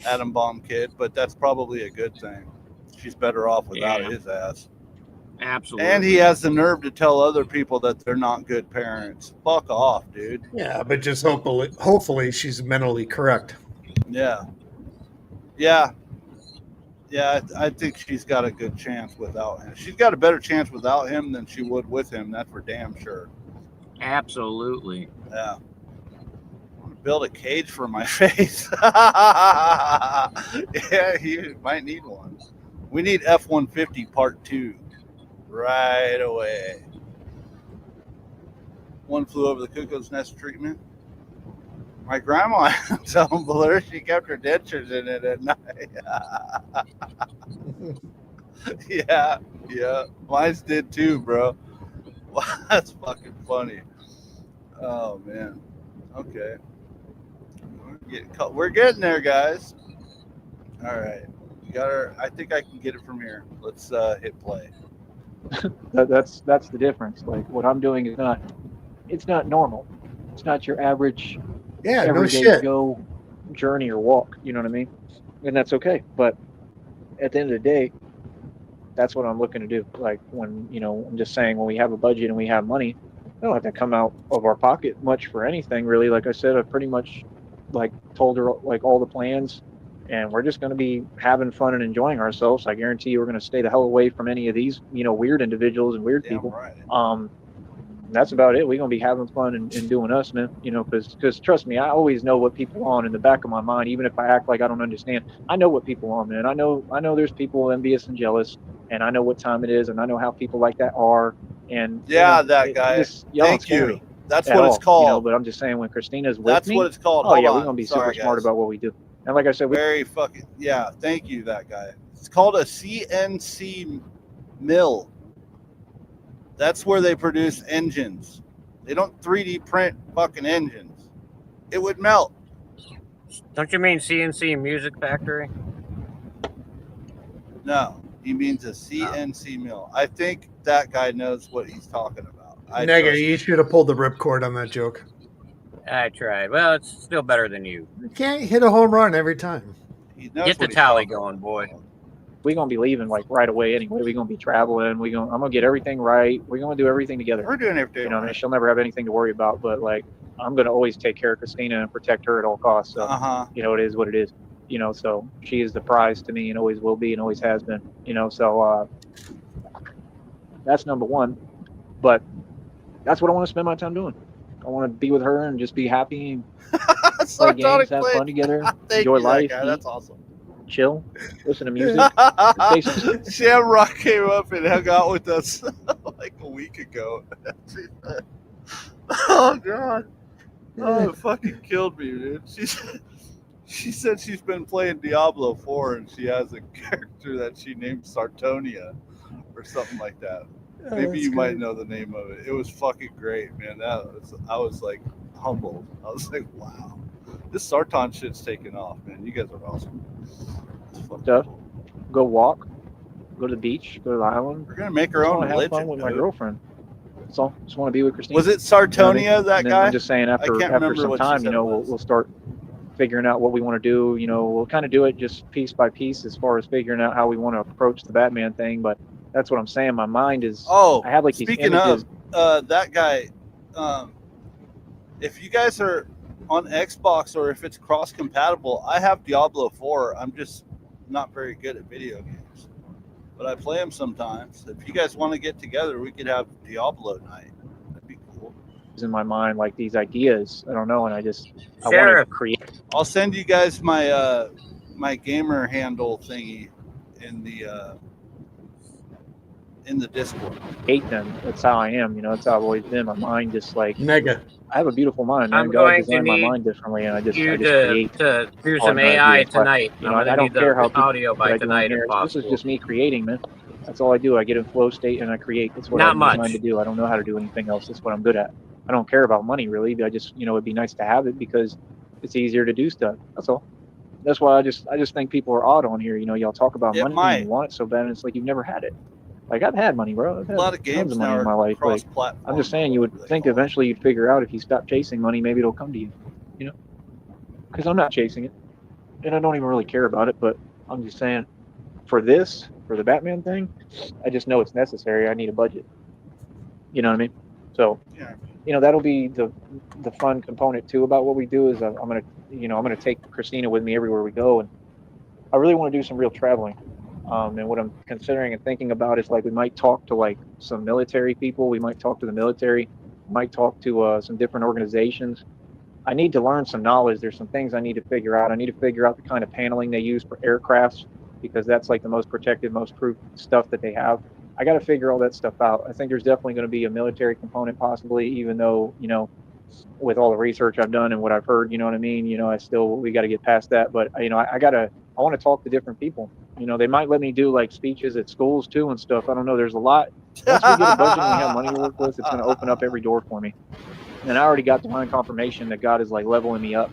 Atom Bomb Kid, but that's probably a good thing. She's better off without his ass. Absolutely. And he has the nerve to tell other people that they're not good parents. Fuck off, dude. Yeah, but just hopefully she's mentally correct. Yeah. Yeah. Yeah, I think she's got a good chance without him. She's got a better chance without him than she would with him. That's for damn sure. Absolutely. Yeah. I want to build a cage for my face. Yeah, you might need one. We need F-150 Part 2 right away. One flew over the cuckoo's nest treatment. My grandma had tumbler. She kept her dentures in it at night. Yeah. Mine did too, bro. That's fucking funny. Oh, man. Okay. We're getting there, guys. All right. We got our. I think I can get it from here. Let's hit play. That's the difference. Like what I'm doing is not. It's not normal. It's not your average. Yeah, everyday no shit. Go journey or walk. You know what I mean? And that's okay. But at the end of the day, that's what I'm looking to do. Like when I'm just saying when we have a budget and we have money, I don't have to come out of our pocket much for anything really. Like I said, I've pretty much told her like all the plans, and we're just going to be having fun and enjoying ourselves. I guarantee you, we're going to stay the hell away from any of these weird individuals and weird people. Right. That's about it. We're going to be having fun and doing us, man. Because trust me, I always know what people are on in the back of my mind, even if I act like I don't understand. I know what people are, man. I know there's people envious and jealous. and I know what time it is, and I know how people like that are. And Yeah, that guy. Thank you. That's what it's called. You know, but I'm just saying, when Christina's with That's me, what it's called. oh Hold yeah, on. we're gonna be Sorry, super smart guys. about what we do. And like I said, Very fucking yeah. Thank you, that guy. It's called a CNC mill. That's where they produce engines. They don't 3D print fucking engines. It would melt. Don't you mean CNC Music Factory? No, he means a CNC mill. I think that guy knows what he's talking about. Nega, you should have pulled the ripcord on that joke. I tried. Well, it's still better than you. You can't hit a home run every time. Get the tally going, boy. We're gonna be leaving like right away anyway. We're gonna be traveling. I'm gonna get everything right. We're gonna do everything together. We're doing everything. You know, I mean, she'll never have anything to worry about. But like, I'm gonna always take care of Christina and protect her at all costs. So you know, it is what it is. You know, so she is the prize to me and always will be and always has been. You know, so that's number one. But that's what I want to spend my time doing. I want to be with her and just be happy and play games, have fun together, enjoy life. That's awesome. Chill, listen to music. Shamrock came up and hung out with us like a week ago. Oh god. Oh, it fucking killed me, dude. She said she's been playing Diablo 4 and she has a character that she named Sartonia or something like that. Maybe you might know the name of it. It was fucking great, man. I was like humbled. I was like, wow. This Sarton shit's taking off, man. You guys are awesome. Stuff. Go walk. Go to the beach. Go to the island. We're gonna make our own religion. Have fun with my girlfriend. That's all. Just want to be with Christina. Was it Sartonia, that guy? I'm just saying, after some time, you know, we'll start figuring out what we want to do. You know, we'll kind of do it just piece by piece as far as figuring out how we want to approach the Batman thing. But that's what I'm saying. My mind is. Oh, I have like these speaking images. of that guy, if you guys are on Xbox or if it's cross compatible, I have Diablo 4. I'm just not very good at video games, but I play them sometimes. If you guys want to get together, we could have Diablo night. That'd be cool. In my mind, like these ideas, I don't know, and I want to create. I'll send you guys my my gamer handle thingy in the Discord. Hate them. That's how I am. You know, that's how I've always been. My mind just like Nega. I have a beautiful mind. Man. I'm God going to designed my need mind differently, and I just you create. to do all some my AI ideas. But, tonight. you know, I don't care how audio what I by do in tonight here. if possible. This is just me creating, man. That's all I do. I get in flow state and I create. That's what Not I'm much. designed to do. I don't know how to do anything else. That's what I'm good at. I don't care about money really. I just, you know, it'd be nice to have it because it's easier to do stuff. That's all. That's why I just think people are odd on here. You know, y'all talk about money and you want it so bad, and it's like you've never had it. Like I've had money, bro. I've had A lot of games tons of money now in my life. Like, I'm just saying, you would think eventually you'd figure out if you stop chasing money, maybe it'll come to you. You know, because I'm not chasing it, and I don't even really care about it. But I'm just saying, for the Batman thing, I just know it's necessary. I need a budget. You know what I mean? So, you know, that'll be the fun component too about what we do is I'm gonna take Christina with me everywhere we go, and I really want to do some real traveling. And what I'm considering and thinking about is like we might talk to like some military people. We might talk to the military. We might talk to some different organizations. I need to learn some knowledge. There's some things I need to figure out. I need to figure out the kind of paneling they use for aircrafts because that's like the most protected, most proof stuff that they have. I got to figure all that stuff out. I think there's definitely going to be a military component possibly, even though, you know, with all the research I've done and what I've heard, you know what I mean? You know, we got to get past that. But, you know, I want to talk to different people. You know, they might let me do like speeches at schools too and stuff. I don't know. There's a lot. Once we get a budget and we have money to work with, it's going to open up every door for me. And I already got divine confirmation that God is like leveling me up.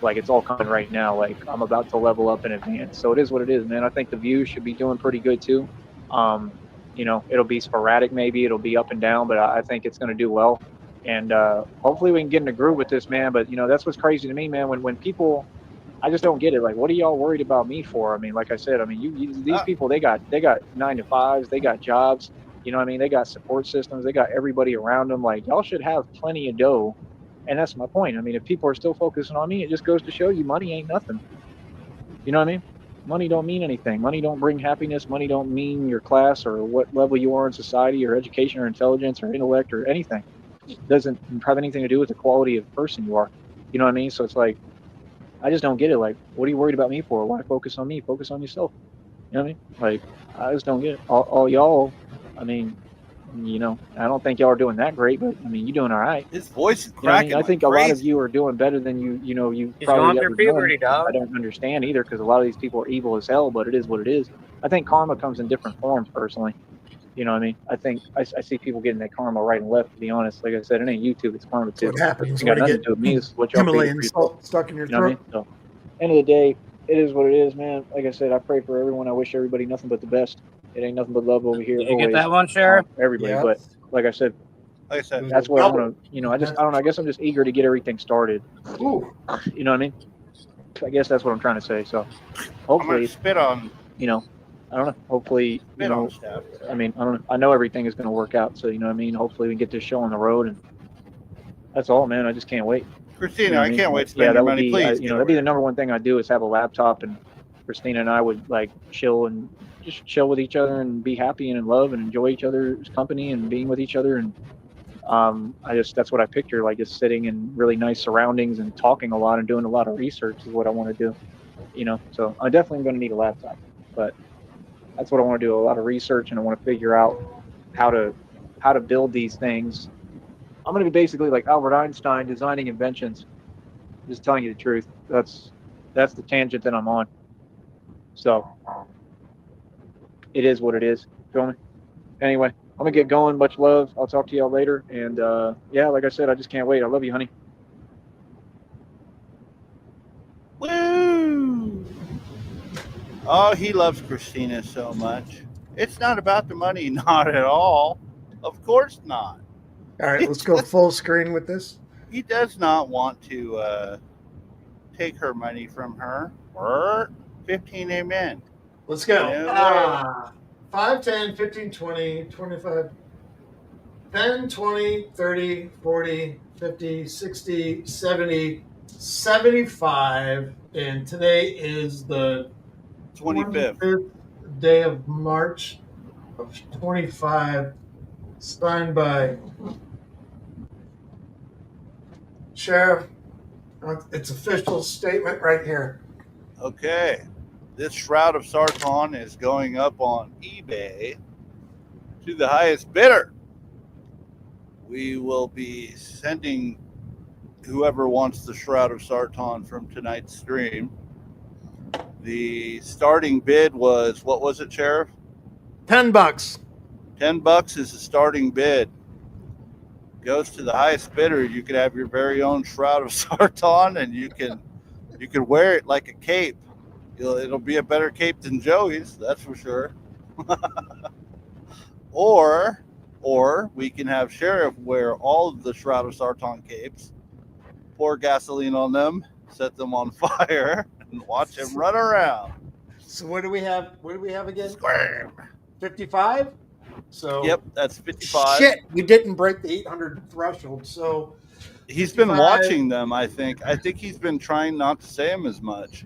Like it's all coming right now. Like I'm about to level up in advance. So it is what it is, man. I think the views should be doing pretty good too. You know, it'll be sporadic maybe. It'll be up and down, but I think it's going to do well. And hopefully we can get in a groove with this, man. But, you know, that's what's crazy to me, man. When people, I just don't get it. Like, what are y'all worried about me for? I mean, like I said, I mean, these people, they got 9-to-5s, they got jobs. You know what I mean? They got support systems. They got everybody around them. Like, y'all should have plenty of dough. And that's my point. I mean, if people are still focusing on me, it just goes to show you money ain't nothing. You know what I mean? Money don't mean anything. Money don't bring happiness. Money don't mean your class or what level you are in society or education or intelligence or intellect or anything. It doesn't have anything to do with the quality of person you are. You know what I mean? So it's like, I just don't get it. Like, what are you worried about me for? Why focus on me? Focus on yourself. You know what I mean? Like, I just don't get it. All y'all, I mean, you know, I don't think y'all are doing that great, but I mean, you're doing all right. His voice is You know what I mean? cracking I like think a lot of crazy. you are doing better than you He's probably going ever through puberty, done. dog. I don't understand either because a lot of these people are evil as hell, but it is what it is. I think karma comes in different forms, personally. You know what I mean? I think I see people getting that karma right and left, to be honest. Like I said, it ain't YouTube, it's karma That's too. what happens It got when you nothing get to do with me. It's what y'all created Himalayan for yourself. salt stuck in your You know what I mean? throat. So, end of the day, it is what it is, man. Like I said, I pray for everyone. I wish everybody nothing but the best. It ain't nothing but love over here. Did you always, get that one, Sheriff? for everybody. Yeah. But like I said, that's what I want to. You know, I don't know. I guess I'm just eager to get everything started. Ooh. You know what I mean? I guess that's what I'm trying to say. So, I'm gonna hopefully, spit on. you know, I don't know. Hopefully, you Spit on know, staff. I mean, I don't know. I know everything is going to work out. So, you know what I mean? Hopefully, we can get this show on the road, and that's all, man. I just can't wait. Christina, You know what I mean? can't wait to Yeah, spend that your would money. be, Please, you know, that'd be the number one thing I'd do is have a laptop, and Christina and I would like chill and just chill with each other and be happy and in love and enjoy each other's company and being with each other. And that's what I picture, like just sitting in really nice surroundings and talking a lot and doing a lot of research is what I want to do. You know, so I'm definitely going to need a laptop, but that's what I want to do, a lot of research, and I want to figure out how to build these things. I'm going to be basically like Albert Einstein, designing inventions. Just telling you the truth. That's the tangent that I'm on. So it is what it is. Feel me? Anyway, I'm gonna get going. Much love. I'll talk to y'all later. And yeah, like I said, I just can't wait. I love you, honey. Woo! Oh, he loves Christina so much. It's not about the money, not at all. Of course not. All right, let's go full screen with this. He does not want to take her money from her. 15 amen. Let's go. No 5, 10, 15, 20, 25, 10, 20, 30, 40, 50, 60, 70, 75. And today is the 25th day of March of 25. Signed by Sheriff. It's official statement right here. Okay. This Shroud of Sarton is going up on eBay to the highest bidder. We will be sending whoever wants the Shroud of Sarton from tonight's stream. The starting bid was, what was it, Sheriff? $10. $10 is the starting bid. Goes to the highest bidder. You can have your very own Shroud of Sarton, and you can wear it like a cape. It'll be a better cape than Joey's, that's for sure. Or we can have Sheriff wear all of the Shroud of Sarton capes, pour gasoline on them, set them on fire, and watch him run around. So what do we have? What do we have again? Squirm. 55. So yep, that's 55. Shit, we didn't break the 800 threshold. So he's been watching them. I think he's been trying not to say them as much.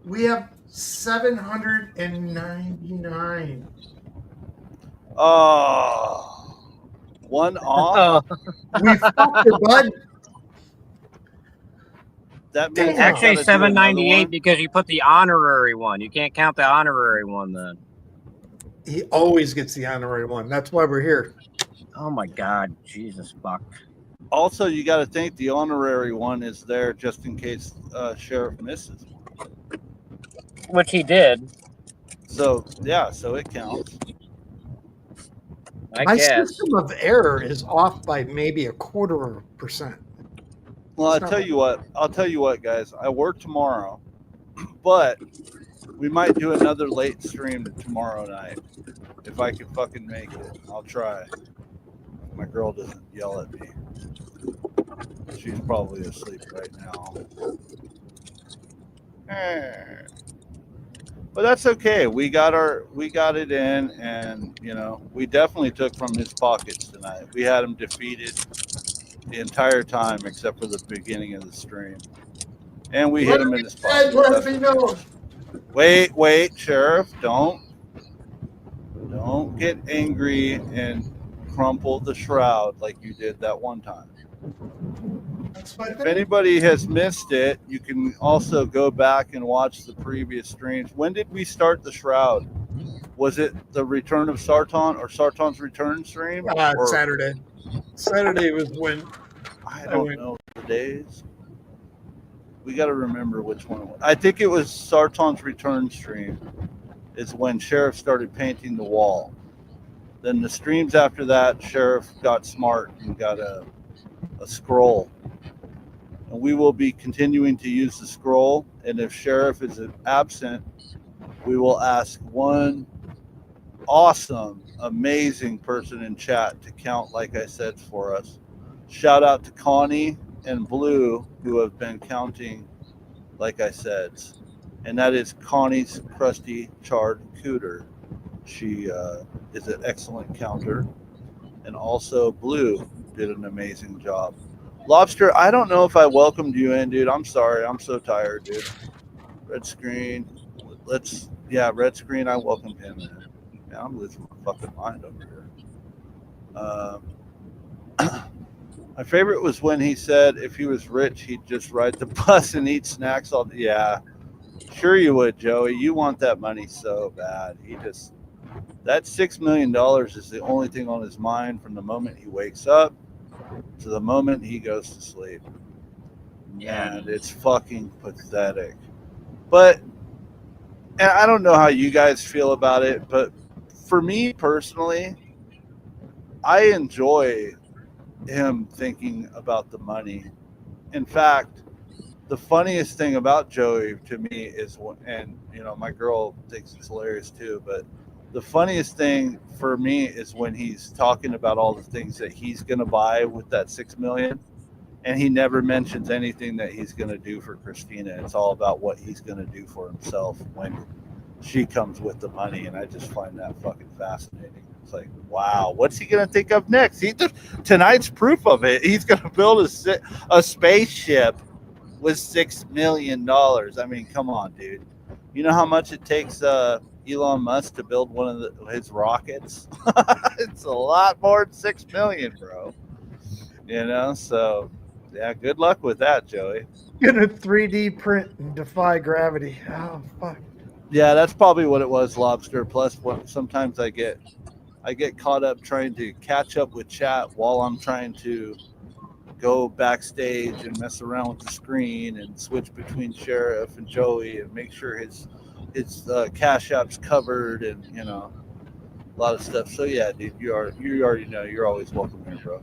We have 799. Oh, one off. We fucked it, bud. That means it's actually $7.98 because you put the honorary one. You can't count the honorary one then. He always gets the honorary one. That's why we're here. Oh my God, Jesus fuck. Also, you got to think the honorary one is there just in case Sheriff misses, which he did. So yeah, so it counts. My system of error is off by maybe 1/4%. Well, I'll tell you what, guys. I work tomorrow, but we might do another late stream tomorrow night if I can fucking make it. I'll try. My girl doesn't yell at me. She's probably asleep right now. But that's okay. We got it in, and we definitely took from his pockets tonight. We had him defeated the entire time except for the beginning of the stream, and we hit him in his pocket. Wait, Sheriff, don't get angry and crumple the shroud like you did that one time. If anybody has missed it, you can also go back and watch the previous streams. When did we start the shroud? Was it the return of Sarton or Sarton's return stream? Or, Saturday. Saturday was when I don't know the days. We got to remember which one it was. I think it was Sarton's return stream is when Sheriff started painting the wall. Then the streams after that, Sheriff got smart and got a scroll. And we will be continuing to use the scroll. And if Sheriff is absent, we will ask one awesome, amazing person in chat to count, like I said, for us. Shout out to Connie and Blue, who have been counting, like I said. And that is Connie's crusty charred cooter. She is an excellent counter. And also Blue did an amazing job. Lobster, I don't know if I welcomed you in, dude. I'm sorry. I'm so tired, dude. Red screen. Red screen. I welcomed him in. Man, I'm losing my fucking mind over here. My favorite was when he said if he was rich, he'd just ride the bus and eat snacks all day. Yeah, sure you would, Joey. You want that money so bad. That $6 million is the only thing on his mind from the moment he wakes up to the moment he goes to sleep. Yeah. And it's fucking pathetic. But, and I don't know how you guys feel about it, but for me personally, I enjoy him thinking about the money. In fact, the funniest thing about Joey to me is, and my girl thinks it's hilarious too, but the funniest thing for me is when he's talking about all the things that he's going to buy with that $6 million, and he never mentions anything that he's going to do for Christina. It's all about what he's going to do for himself when she comes with the money, and I just find that fucking fascinating. It's like, wow, what's he going to think of next? Tonight's proof of it. He's going to build a spaceship with $6 million. I mean, come on, dude. You know how much it takes Elon Musk to build one of his rockets? It's a lot more than $6 million, bro. So yeah, good luck with that, Joey. Gonna 3D print and defy gravity. Oh fuck. Yeah, that's probably what it was, Lobster. Plus, sometimes I get caught up trying to catch up with chat while I'm trying to go backstage and mess around with the screen and switch between Sheriff and Joey and make sure his cash app's covered and a lot of stuff. So yeah, dude, you already know you're always welcome here, bro.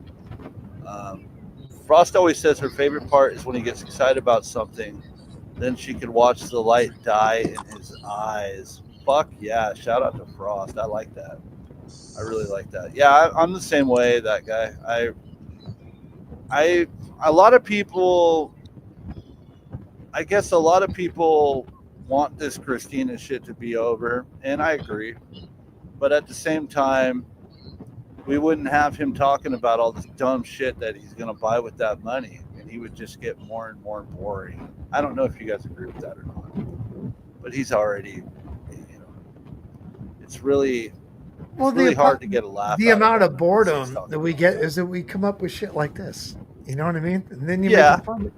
Frost always says her favorite part is when he gets excited about something, then she can watch the light die in his eyes. Fuck yeah! Shout out to Frost. I like that. I really like that. Yeah, I'm the same way. That guy. A lot of people. I guess a lot of people want this Christina shit to be over, and I agree. But at the same time, we wouldn't have him talking about all this dumb shit that he's going to buy with that money, and he would just get more and more boring. I don't know if you guys agree with that or not, but he's already, it's really, hard to get a laugh. The amount of boredom that we get is that we come up with shit like this. You know what I mean? And then you make it fun.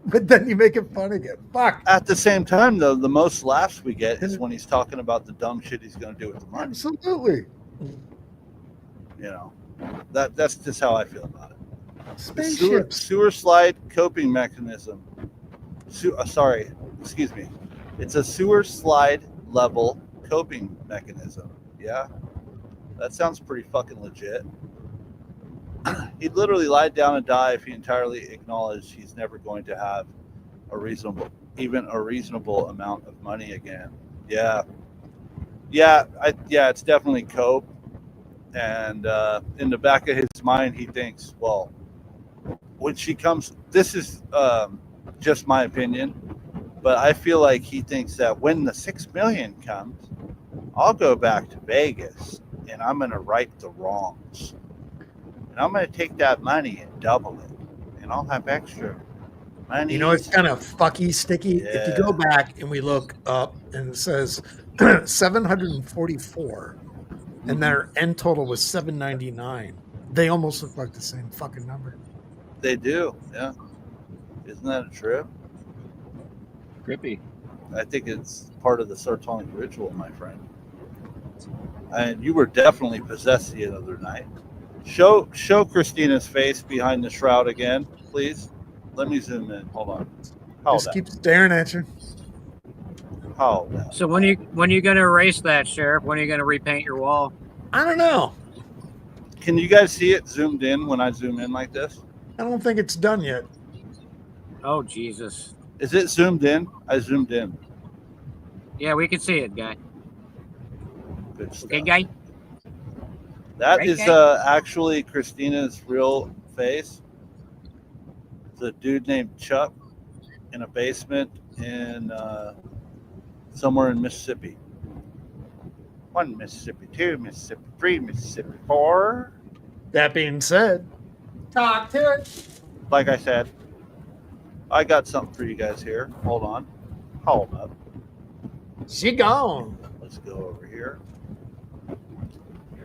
But then you make it fun again. Fuck. At the same time, though, the most laughs we get is when he's talking about the dumb shit he's going to do with the money. Absolutely. That's just how I feel about it. Spaceships. Sewer slide coping mechanism. Excuse me. It's a sewer slide level coping mechanism. Yeah, that sounds pretty fucking legit. He'd literally lie down and die if he entirely acknowledged he's never going to have a reasonable amount of money again. Yeah, it's definitely cope. And in the back of his mind, he thinks, well, when she comes, this is just my opinion, but I feel like he thinks that when the $6 million comes, I'll go back to Vegas and I'm going to right the wrongs. And I'm going to take that money and double it. And I'll have extra money. It's kind of fucky sticky. Yeah. If you go back and we look up and it says 744 and their end total was 799. They almost look like the same fucking number. They do, yeah. Isn't that a trip? Trippy. I think it's part of the SARTONIC ritual, my friend. And you were definitely possessed the other night. Show Christina's face behind the shroud again, please. Let me zoom in. Hold on. Just keep staring at you. So when are you gonna erase that, Sheriff? When are you gonna repaint your wall? I don't know. Can you guys see it zoomed in when I zoom in like this? I don't think it's done yet. Oh Jesus! Is it zoomed in? I zoomed in. Yeah, we can see it, guy. Good stuff. Okay, guy. That Right, is guy? actually Christina's real face. It's a dude named Chuck in a basement in somewhere in Mississippi. 1 Mississippi, 2 Mississippi, 3 Mississippi, 4. That being said, talk to it. Like I said, I got something for you guys here. Hold on. Hold up. She gone. Let's go over here.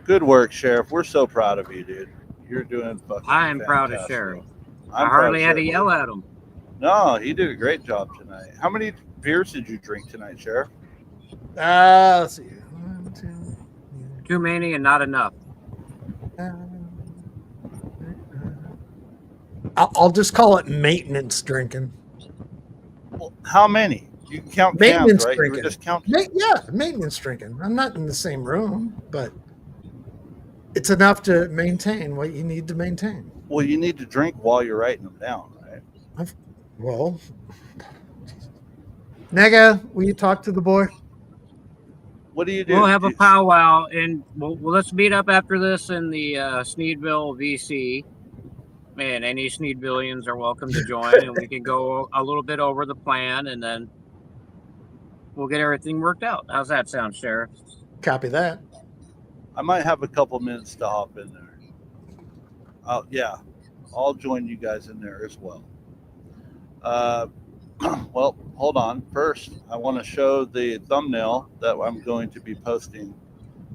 Good work, Sheriff. We're so proud of you, dude. You're doing fucking I am proud of fantastic. Sheriff. I'm I proud hardly of had to Sheriff. yell at him. No, he did a great job tonight. How many beers did you drink tonight, Sheriff? Let's see. 1, 2. Too many and not enough. I'll just call it maintenance drinking. Well, how many? You can count Maintenance cans, right? You drinking. were just counting. Yeah, maintenance drinking. I'm not in the same room, but it's enough to maintain what you need to maintain. Well, you need to drink while you're writing them down, right? Well, Nega, will you talk to the boy? What do you do? We'll have a powwow, and let's meet up after this in the Sneedville VC. Man, any Sneedvillians are welcome to join, and we can go a little bit over the plan, and then we'll get everything worked out. How's that sound, Sheriff? Copy that. I might have a couple minutes to hop in there. Yeah, I'll join you guys in there as well. Well, hold on. First, I want to show the thumbnail that I'm going to be posting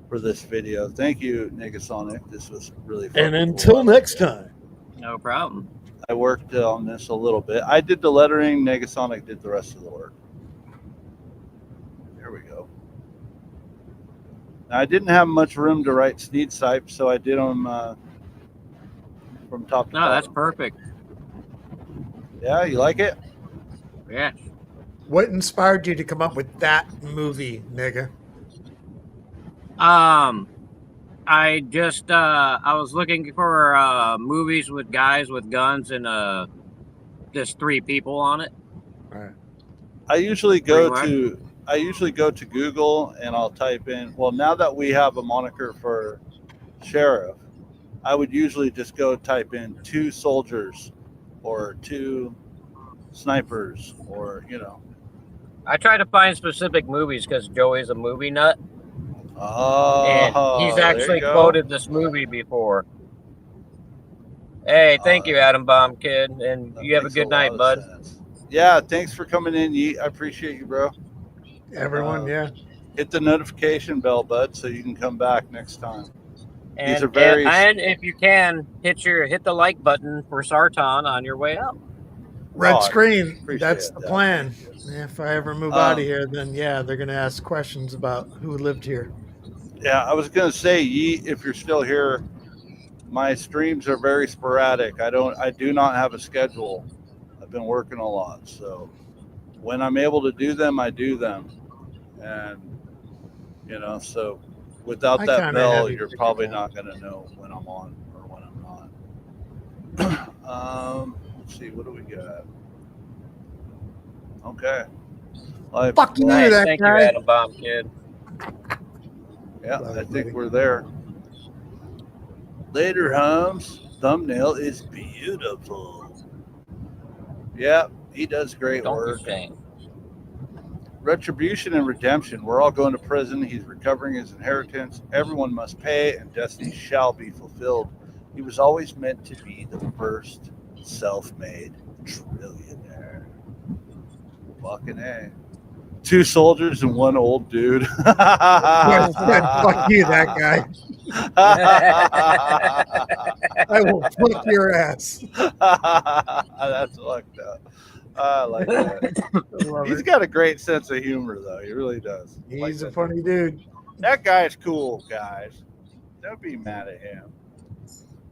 for this video. Thank you, Negasonic. This was really fun. And until next time. No problem. I worked on this a little bit. I did the lettering. Negasonic did the rest of the work. There we go. Now, I didn't have much room to write Sneed Snipe, so I did them from top to bottom. No, that's perfect. Yeah, you like it? Yeah. What inspired you to come up with that movie, Nega? I just I was looking for movies with guys with guns and just 3 people on it. All right. I usually go to Google and I'll type in. Well, now that we have a moniker for sheriff, I would usually just go type in 2 soldiers or 2 snipers, or I try to find specific movies because Joey's a movie nut. Oh, and he's actually quoted this movie before. Hey, thank you, Adam Bomb Kid, and you have a good night, bud. Yeah, thanks for coming in, Yeet. I appreciate you, bro. Everyone, yeah. Hit the notification bell, bud, so you can come back next time. And, These are very. and if you can, hit the like button for Sarton on your way out. Red I screen. appreciate That's the that. plan. If I ever move out of here, then yeah, they're going to ask questions about who lived here. Yeah, I was gonna say, Yeet, if you're still here, my streams are very sporadic. I do not have a schedule. I've been working a lot, so when I'm able to do them, I do them. And so without that bell, you're probably not gonna know when I'm on or when I'm not. Let's see, what do we got? Okay. Fuck you, Nice. that Thank guy. you, Adam Bomb Kid. Yeah, I think we're there. Later, Holmes. Thumbnail is beautiful. Yeah, he does great work. Retribution and redemption. We're all going to prison. He's recovering his inheritance. Everyone must pay, and destiny shall be fulfilled. He was always meant to be the first self-made trillionaire. Fucking A. 2 soldiers and 1 old dude. Fuck you, that guy. I will fuck your ass. That's fucked up. I like that. He's got a great sense of humor, though. He really does. He's a funny dude. That guy's cool, guys. Don't be mad at him.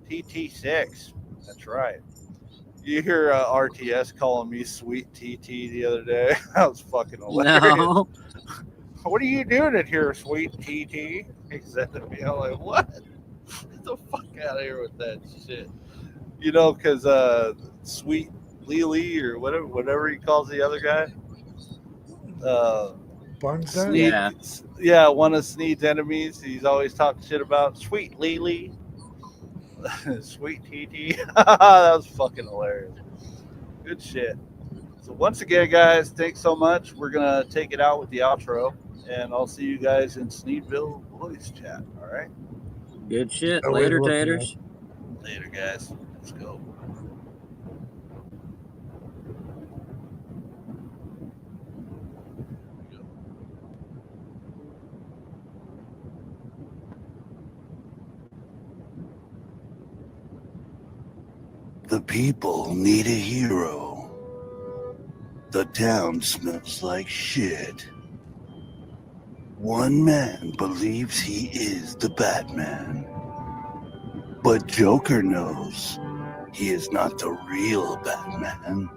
TT6. That's right. You hear RTS calling me Sweet TT the other day? That was fucking hilarious. No. What are you doing in here, Sweet TT? He said to me, I'm like, what? Get the fuck out of here with that shit. You know, because Sweet Lily or whatever he calls the other guy. Sneed, yeah, one of Sneed's enemies. He's always talking shit about Sweet Lily. Sweet TT. That was fucking hilarious. Good shit. So once again, guys, thanks so much. We're going to take it out with the outro, and I'll see you guys in Sneedville voice chat. All right? Good shit. Later, taters. Later, guys. Let's go. The people need a hero. The town smells like shit. One man believes he is the Batman. But Joker knows he is not the real Batman.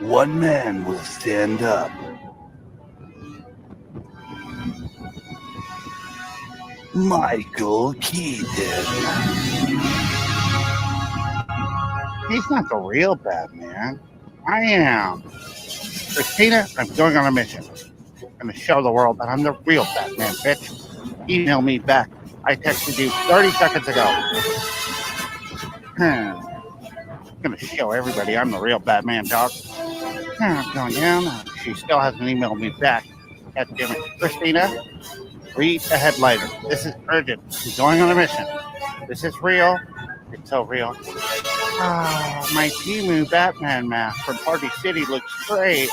One man will stand up. Michael Keaton. He's not the real Batman. I am. Christina, I'm going on a mission. I'm going to show the world that I'm the real Batman, bitch. Email me back. I texted you 30 seconds ago. I'm going to show everybody I'm the real Batman, dog. I'm going down. She still hasn't emailed me back. God damn it. Christina, read the headliner. This is urgent. I'm going on a mission. This is real. It's so real. My Timu Batman mask from Party City looks great.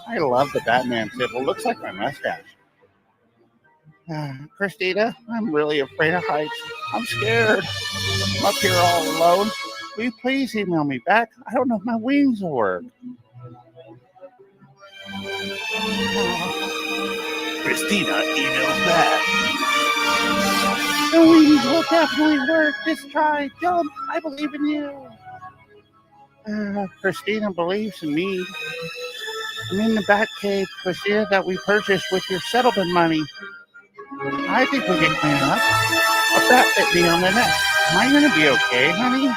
I love the Batman symbol. Looks like my mustache. Christina, I'm really afraid of heights. I'm scared. I'm up here all alone. Will you please email me back? I don't know if my wings will work. Christina emails back. The wings will definitely work. Just try. Jump. I believe in you. Christina believes in me. I'm in the Batcave, Christina, that we purchased with your settlement money. I think we can clean up. A bat bit me on the neck. Am I going to be okay, honey?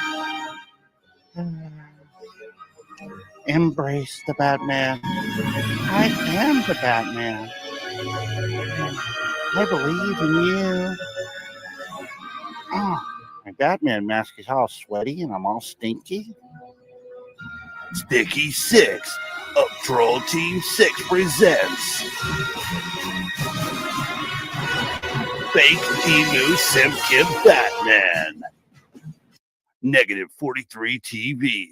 Embrace the Batman. I am the Batman. I believe in you. Oh, my Batman mask is all sweaty and I'm all stinky. Sticky 6 of Troll Team 6 presents Fake Timu Simkip Batman. Negative 43 TV.